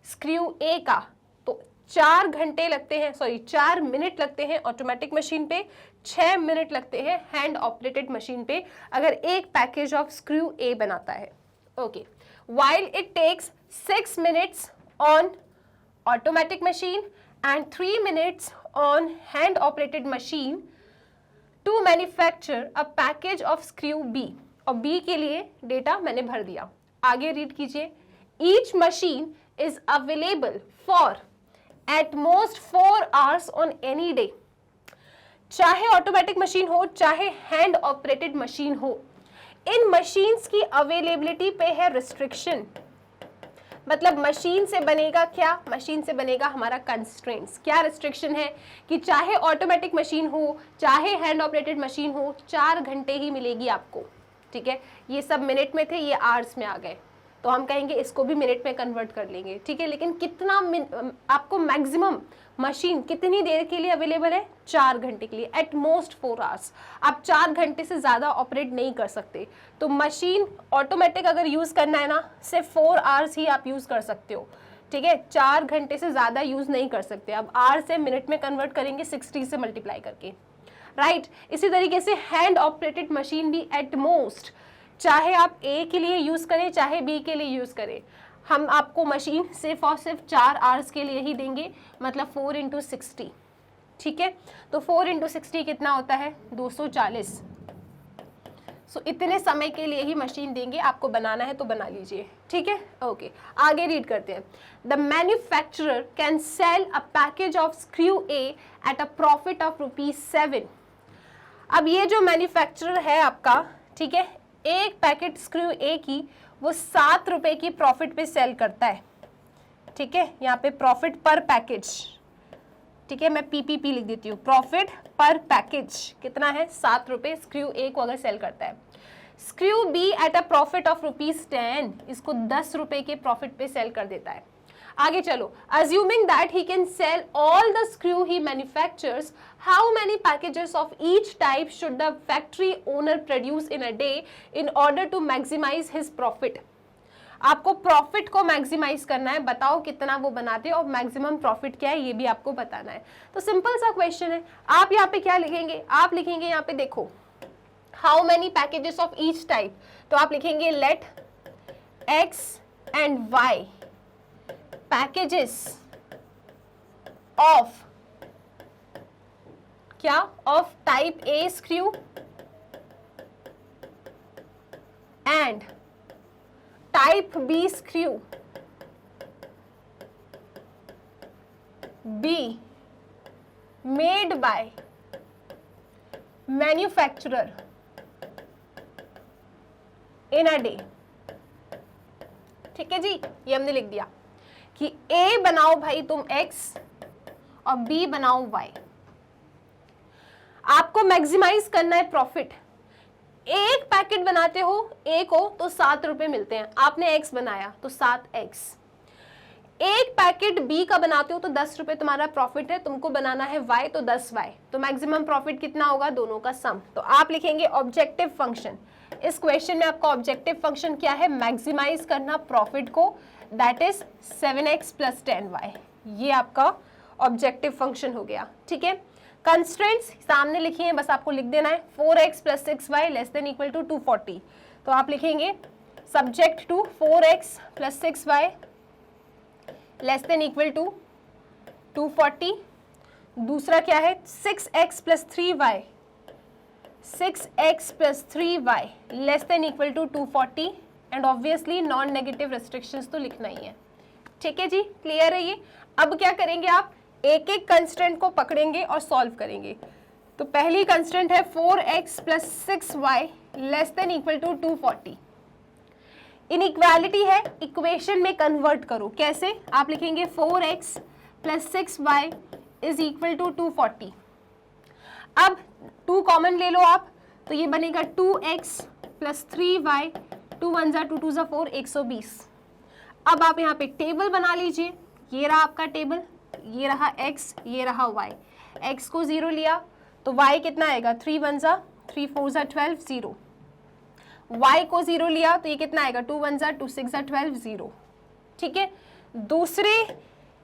Speaker 1: स्क्रू ए का, तो 4 घंटे लगते हैं, 4 मिनट लगते हैं ऑटोमेटिक मशीन पे, 6 मिनट लगते हैं हैंड ऑपरेटेड मशीन पे, अगर एक पैकेज ऑफ स्क्रू ए बनाता है। Okay, while it takes 6 minutes on automatic machine and 3 minutes on hand operated machine to manufacture a package of screw B, और B के लिए डेटा मैंने भर दिया। आगे रीड कीजिए, each machine is available for at most 4 hours on any day। चाहे automatic machine हो चाहे हैंड ऑपरेटेड मशीन हो, इन मशीन्स की अवेलेबिलिटी पे है रिस्ट्रिक्शन। मतलब मशीन से बनेगा क्या, मशीन से बनेगा हमारा कंस्ट्रेंट्स। क्या रिस्ट्रिक्शन है कि चाहे ऑटोमेटिक मशीन हो चाहे हैंड ऑपरेटेड मशीन हो, 4 घंटे ही मिलेगी आपको। ठीक है, ये सब मिनट में थे, ये आवर्स में आ गए, तो हम कहेंगे इसको भी मिनट में कन्वर्ट कर लेंगे। ठीक है, लेकिन कितना आपको मैक्सिमम मशीन कितनी देर के लिए अवेलेबल है, 4 घंटे के लिए, एट मोस्ट 4 आवर्स। आप 4 घंटे से ज़्यादा ऑपरेट नहीं कर सकते। तो मशीन ऑटोमेटिक अगर यूज़ करना है ना, सिर्फ 4 आवर्स ही आप यूज़ कर सकते हो। ठीक है, 4 घंटे से ज़्यादा यूज़ नहीं कर सकते। अब आवर से मिनट में कन्वर्ट करेंगे 60 से मल्टीप्लाई करके, राइट। इसी तरीके से हैंड ऑपरेटेड मशीन भी एट मोस्ट, चाहे आप ए के लिए यूज़ करें चाहे बी के लिए यूज़ करें, हम आपको मशीन सिर्फ और सिर्फ 4 आवर्स के लिए ही देंगे, मतलब 4 × 60। ठीक है, तो 4 × 60 कितना होता है, 240। सो इतने समय के लिए ही मशीन देंगे, आपको बनाना है तो बना लीजिए। ठीक है, ओके, आगे रीड करते हैं। The manufacturer can sell a package of screw A eight a profit of ₹7। अब ये जो मैन्युफैक्चरर है आपका, ठीक है, एक पैकेट स्क्रू ए की वो 7 रुपए की प्रॉफिट पे सेल करता है। ठीक है, यहाँ पे प्रॉफिट पर पैकेज, ठीक है, मैं पीपीपी लिख देती हूँ, प्रॉफिट पर पैकेज कितना है, 7 रुपए स्क्रू ए को अगर सेल करता है। Screw B at a profit of ₹10, इसको 10 रुपए के प्रॉफिट पे सेल कर देता है। आगे चलो, assuming that he can sell all the screw he manufactures, how many packages of each type should the factory owner produce in a day in order to maximize his profit? आपको profit को maximise करना है, बताओ कितना वो बनाते हैं और मैक्सिमम प्रॉफिट क्या है ये भी आपको बताना है। तो सिंपल सा क्वेश्चन है। आप यहाँ पे क्या लिखेंगे, आप लिखेंगे यहाँ पे देखो, how many packages of each type, तो आप लिखेंगे late x and y packages of क्या, of type A screw and type B screw be made by manufacturer in a day। ठीक है जी, ये हमने लिख दिया कि A बनाओ भाई तुम X और B बनाओ Y। आपको मैक्सिमाइज करना है प्रॉफिट। एक पैकेट बनाते हो A को तो 7 रुपए मिलते हैं, आपने X बनाया तो 7X। एक पैकेट B का बनाते हो तो 10 रुपए तुम्हारा प्रॉफिट है, तुमको बनाना है Y तो 10Y, तो मैक्सिमम प्रॉफिट कितना होगा, दोनों का सम। तो आप लिखेंगे ऑब्जेक्टिव फंक्शन। इस क्वेश्चन में आपका ऑब्जेक्टिव फंक्शन क्या है, मैक्सिमाइज करना प्रॉफिट को, दैट इज 7x + 10y। ये आपका ऑब्जेक्टिव फंक्शन हो गया। ठीक है, कंस्ट्रेंट्स सामने लिखिए, बस आपको लिख देना है 4x + 6y <= 240। तो आप लिखेंगे सब्जेक्ट टू 4x + 6y <= 240। दूसरा क्या है, 6x + 3y 6x + 3y <= 240। And obviously non negative restrictions तो लिखना ही है। ठीक है जी, क्लियर है ये। अब क्या करेंगे, आप एक एक कंस्ट्रेंट को पकड़ेंगे और सॉल्व करेंगे। तो पहली कंस्ट्रेंट है 4x + 6y <= 240। इनइक्वालिटी है, इक्वेशन में कन्वर्ट करो। कैसे, आप लिखेंगे 4x + 6y = 240। अब 2 कॉमन ले लो आप, तो ये बनेगा 2x + 3y, 2 × 1 = 2 × 2 = 4, 120। अब आप यहाँ पे टेबल बना लीजिए, ये रहा आपका टेबल, ये रहा x, ये रहा y। x को 0 लिया तो y कितना आएगा, 3 1 जा 3 4 जा 12 0। y को 0 लिया तो ये कितना आएगा, 2 1 जा 2 6 जा 12 0। ठीक है, दूसरे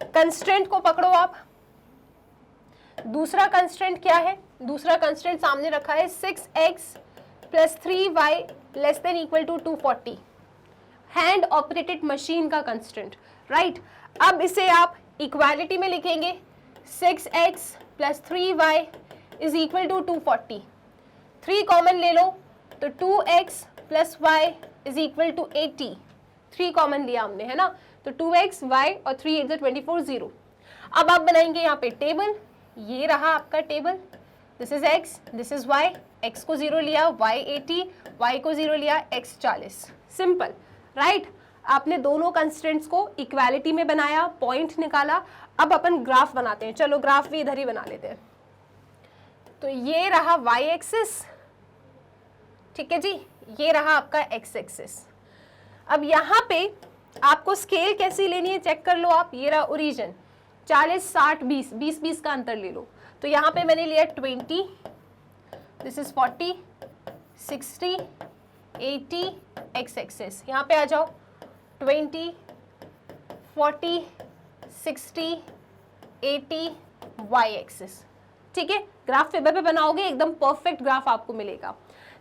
Speaker 1: कंस्ट्रेंट को पकड़ो आप। दूसरा कंस्ट्रेंट क्या है, दूसरा कंस्ट्रेंट सामने रखा है 6x plus 3y less than equal to 240, hand operated machine का कंस्ट्रेंट, राइट। अब इसे आप इक्वालिटी में लिखेंगे, 6x plus 3y is equal to 240। 3 common ले लो तो 2x plus y is equal to 80। 3 common लिया हमने, है ना, तो 2x y और 3 8 24 0। अब आप बनाएंगे यहाँ पे टेबल, ये रहा आपका table, this is x, this is y। x को 0 लिया, y 80, y को 0 लिया, x 40। Simple, right. आपने दोनों कंस्ट्रेंट्स को इक्वालिटी में बनाया, पॉइंट निकाला। अब अपन ग्राफ बनाते हैं, चलो ग्राफ भी इधर ही बना लेते हैं। तो ये रहा y एक्सिस, ठीक है जी, ये रहा आपका x एक्सिस। अब यहाँ पे आपको स्केल कैसी लेनी है चेक कर लो आप। ये रहा ओरिजिन, 40 60 20 20 20 का अंतर ले लो। तो यहाँ पे मैंने लिया 20, दिस इज 40 60 80 x एक्सिस। यहाँ पे आ जाओ 20 40 60 80 y एक्सिस। ठीक है, ग्राफ पेपर पे बनाओगे एकदम परफेक्ट ग्राफ आपको मिलेगा।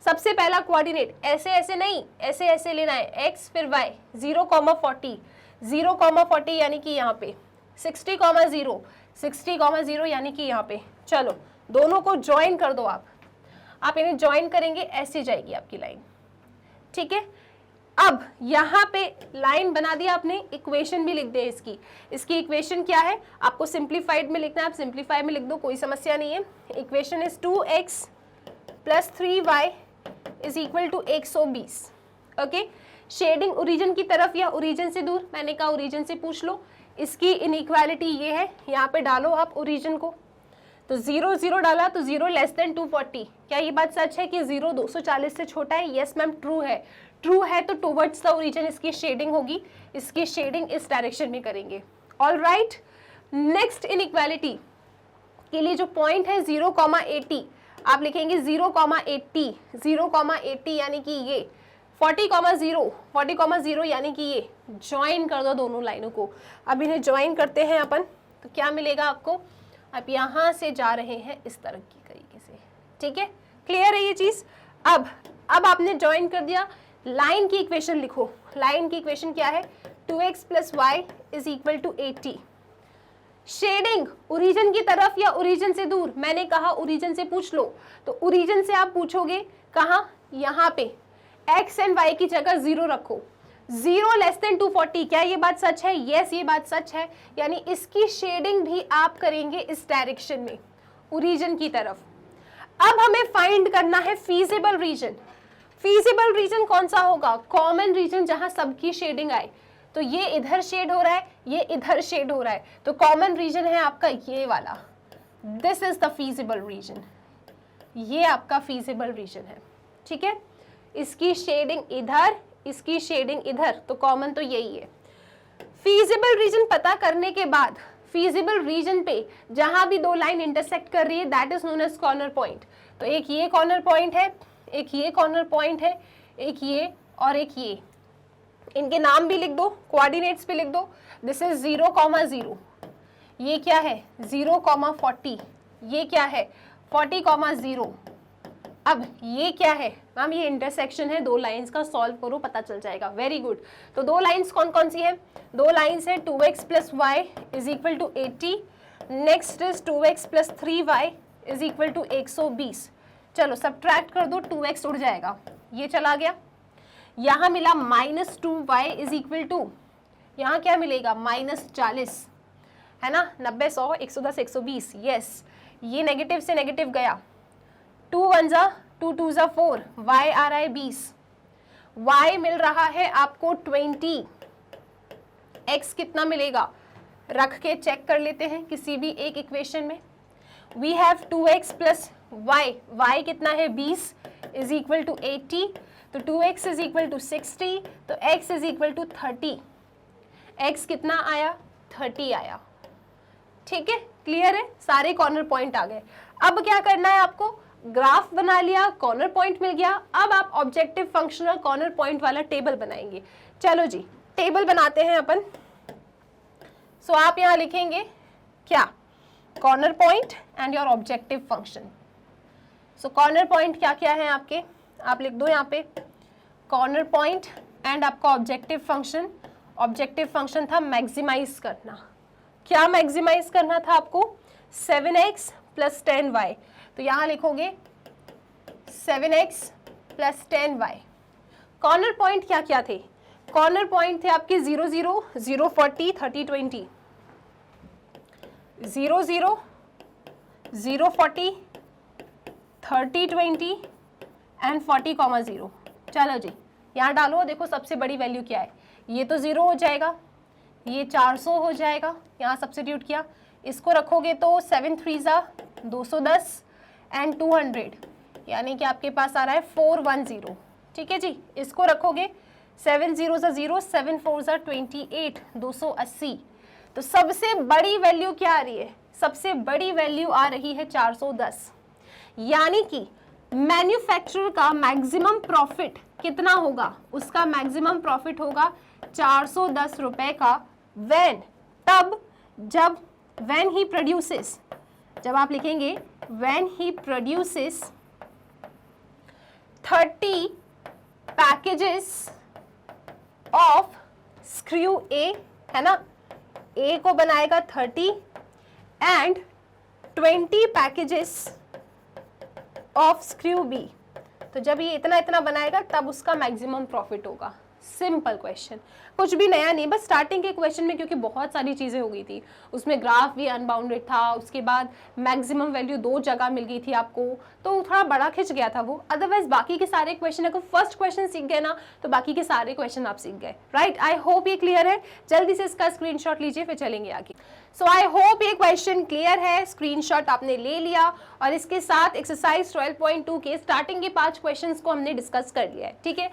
Speaker 1: सबसे पहला कोऑर्डिनेट ऐसे ऐसे नहीं, ऐसे ऐसे लेना है, x फिर y, 0,40 0,40 यानी कि यहाँ पे 60,0 60,0 यानी कि यहाँ पे। चलो दोनों को ज्वाइन कर दो आप इन्हें ज्वाइन करेंगे, ऐसे जाएगी आपकी लाइन। ठीक है, अब यहाँ पे लाइन बना दिया आपने, इक्वेशन भी लिख दे इसकी इक्वेशन क्या है, आपको सिंप्लीफाइड में लिखना है, आप सिंप्लीफाई में लिख दो, कोई समस्या नहीं है। Equation is 2x plus 3y is equal to 120। Okay, shading origin की तरफ या ओरिजिन से दूर, मैंने कहा ओरिजिन से पूछ लो। इसकी इनइक्वालिटी ये है, यहाँ पे डालो आप ओरिजिन को, तो 0 0 डाला तो 0 लेस देन 240। क्या ये बात सच है कि 0 240 से छोटा है? यस मैम, ट्रू है। ट्रू है तो टुवर्ड्स द ओरिजिन इसकी शेडिंग होगी, इसकी शेडिंग इस डायरेक्शन में करेंगे। ऑल राइट, नेक्स्ट इनइक्वालिटी के लिए जो पॉइंट है 0,80 आप लिखेंगे 0,80 0,80 यानी कि ये 40,0 यानी कि ये ज्वाइन कर दो दोनों लाइनों को। अब इन्हें ज्वाइन करते हैं अपन, तो क्या मिलेगा आपको, आप यहाँ से जा रहे हैं इस तरह की तरीके से। ठीक है, क्लियर है ये चीज। अब आपने ज्वाइन कर दिया, लाइन की इक्वेशन लिखो। लाइन की इक्वेशन क्या है, 2x plus Y is equal to 80। Shading origin की तरफ या ओरिजिन से दूर, मैंने कहा ओरिजिन से पूछ लो, तो ओरिजिन से आप पूछोगे कहाँ, यहाँ पे x एंड y की जगह 0 रखो। 0 लेस देन 240, क्या ये बात सच है? यस, ये बात सच है। यानी इसकी शेडिंग भी आप करेंगे इस डायरेक्शन में, ओरिजिन की तरफ। अब हमें फाइंड करना है फीजिबल रीजन। फीजिबल रीजन कौन सा होगा, कॉमन रीजन जहां सबकी शेडिंग आए। तो ये इधर शेड हो रहा है, ये इधर शेड हो रहा है, तो कॉमन रीजन है आपका ये वाला, this is the feasible reason. ये आपका फीजिबल रीजन है। ठीक है, इसकी शेडिंग इधर, इसकी शेडिंग इधर, तो कॉमन तो यही है। फीजिबल रीजन पता करने के बाद फीजिबल रीजन पे जहां भी दो लाइन इंटरसेक्ट कर रही है that is known as corner point. तो एक ये कॉर्नर पॉइंट है, एक ये कॉर्नर पॉइंट है, एक ये और एक ये। इनके नाम भी लिख दो, कोऑर्डिनेट्स भी लिख दो। दिस इज 0,0, ये क्या है 0,40, ये क्या है 40,0। अब ये क्या है मैम, ये इंटरसेक्शन है दो लाइंस का, सॉल्व करो पता चल जाएगा। Very good. तो दो लाइंस कौन कौन सी है, दो लाइंस है 2x plus Y is equal to 80, next is 2x plus 3y is equal to 120। चलो सब्ट्रैक्ट कर दो, 2x उड़ जाएगा, ये चला गया। यहाँ मिला -2y इज इक्वल टू, यहाँ क्या मिलेगा -40, है ना, 90 100 110 120। यस, ये नेगेटिव से नेगेटिव गया, 2 1 जा 2 2 जा 4, y आ रहा है 20, y मिल रहा है आपको 20, x कितना मिलेगा रख के चेक कर लेते हैं किसी भी एक इक्वेशन में। We have 2x plus y, y कितना है 20 इज इक्वल टू 80, तो 2x इज इक्वल टू 60, तो x is equal to 30। x कितना आया, 30 आया। ठीक है, क्लियर है, सारे कॉर्नर पॉइंट आ गए। अब क्या करना है आपको, ग्राफ बना लिया, कॉर्नर पॉइंट मिल गया, अब आप ऑब्जेक्टिव फंक्शन और कॉर्नर पॉइंट वाला टेबल बनाएंगे। चलो जी, टेबल बनाते हैं अपन। सो आप यहां लिखेंगे क्या, corner point and your objective function. So corner point क्या क्या है आपके, आप लिख दो यहाँ पे कॉर्नर पॉइंट एंड आपका ऑब्जेक्टिव फंक्शन। ऑब्जेक्टिव फंक्शन था मैक्सिमाइज करना। क्या मैक्सिमाइज करना था आपको, 7x + 10y। तो यहां लिखोगे 7x + 10y। कॉर्नर पॉइंट क्या क्या थे, कॉर्नर पॉइंट थे आपके 0 0 0 40 30 20, 0 0 0 40 30 20 एंड 40,0। चलो जी, यहाँ डालो, देखो सबसे बड़ी वैल्यू क्या है, ये तो 0 हो जाएगा, ये 400 हो जाएगा, यहाँ सब्स्टिट्यूट किया, इसको रखोगे तो 7 3 210 एंड 200, यानी कि आपके पास आ रहा है 410। ठीक है जी, इसको रखोगे 7 0 0 7 4 28 280। तो सबसे बड़ी वैल्यू क्या आ रही है, सबसे बड़ी वैल्यू आ रही है 410, यानी कि मैन्युफैक्चरर का मैक्सिमम प्रॉफिट कितना होगा, उसका मैक्सिमम प्रॉफिट होगा 410 रुपए का। व्हेन, तब जब, व्हेन ही प्रोड्यूसेस, जब आप लिखेंगे when he produces 30 packages of screw A, है ना, ए को बनाएगा 30 and 20 packages of screw B. तो जब ये इतना इतना बनाएगा तब उसका मैक्सिमम प्रॉफिट होगा। सिंपल क्वेश्चन, कुछ भी नया नहीं, बस स्टार्टिंग के क्वेश्चन में क्योंकि बहुत सारी चीजें हो गई थी, उसमें ग्राफ भी अनबाउंडेड था, उसके बाद मैक्सिमम वैल्यू 2 जगह मिल गई थी आपको, तो थोड़ा बड़ा खिंच गया था वो। अदरवाइज बाकी के सारे क्वेश्चन, अगर फर्स्ट क्वेश्चन सीख गए ना तो बाकी के सारे क्वेश्चन आप सीख गए। राइट, आई होप ये क्लियर है। जल्दी से इसका स्क्रीनशॉट लीजिए, फिर चलेंगे आगे। सो आई होप ये क्वेश्चन क्लियर है, स्क्रीनशॉट आपने ले लिया और इसके साथ एक्सरसाइज 12.2 के स्टार्टिंग के 5 क्वेश्चंस को हमने डिस्कस कर लिया है। ठीक है,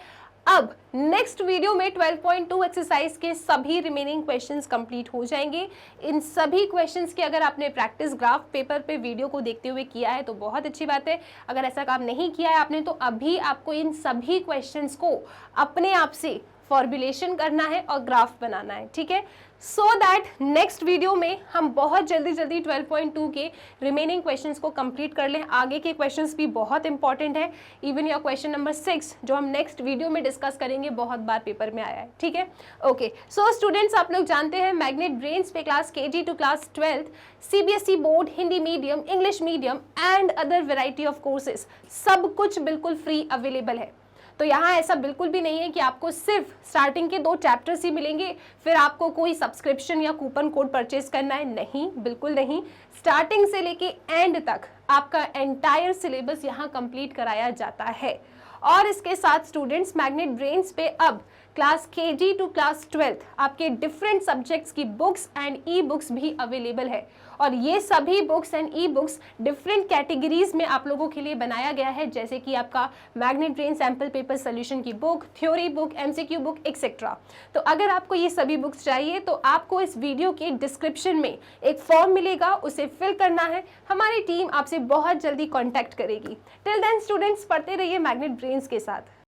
Speaker 1: अब नेक्स्ट वीडियो में 12.2 एक्सरसाइज के सभी रिमेनिंग क्वेश्चंस कंप्लीट हो जाएंगे। इन सभी क्वेश्चंस की अगर आपने प्रैक्टिस ग्राफ पेपर पे वीडियो को देखते हुए किया है तो बहुत अच्छी बात है। अगर ऐसा काम नहीं किया है आपने तो अभी आपको इन सभी क्वेश्चंस को अपने आप से फॉर्मुलेशन करना है और ग्राफ बनाना है। ठीक है, सो दैट नेक्स्ट वीडियो में हम बहुत जल्दी 12.2 के रिमेनिंग क्वेश्चंस को कंप्लीट कर लें। आगे के क्वेश्चंस भी बहुत इंपॉर्टेंट है, इवन योर क्वेश्चन नंबर 6 जो हम नेक्स्ट वीडियो में डिस्कस करेंगे, बहुत बार पेपर में आया है। ठीक है, ओके। सो स्टूडेंट्स, आप लोग जानते हैं मैग्नेट ब्रेन्स पे class KG to class 12 CBSE board, Hindi medium, English medium and other variety of courses सब कुछ बिल्कुल फ्री अवेलेबल है। तो यहाँ ऐसा बिल्कुल भी नहीं है कि आपको सिर्फ स्टार्टिंग के 2 चैप्टर्स ही मिलेंगे, फिर आपको कोई सब्सक्रिप्शन या कूपन कोड परचेज करना है। नहीं, बिल्कुल नहीं। स्टार्टिंग से लेके एंड तक आपका एंटायर सिलेबस यहाँ कंप्लीट कराया जाता है। और इसके साथ स्टूडेंट्स, मैग्नेट ब्रेन्स पे अब क्लास KG टू क्लास 12 आपके डिफरेंट सब्जेक्ट्स की बुक्स एंड ई बुक्स भी अवेलेबल है। और ये सभी books and e books different categories में आप लोगों के लिए बनाया गया है, जैसे कि आपका magnet brain sample paper solution की book, theory book, MCQ book etcetera. तो अगर आपको ये सभी बुक्स चाहिए तो आपको इस वीडियो के डिस्क्रिप्शन में एक फॉर्म मिलेगा, उसे फिल करना है। हमारी टीम आपसे बहुत जल्दी कॉन्टैक्ट करेगी। टिल देन स्टूडेंट्स, पढ़ते रहिए मैग्नेट ब्रेन्स के साथ।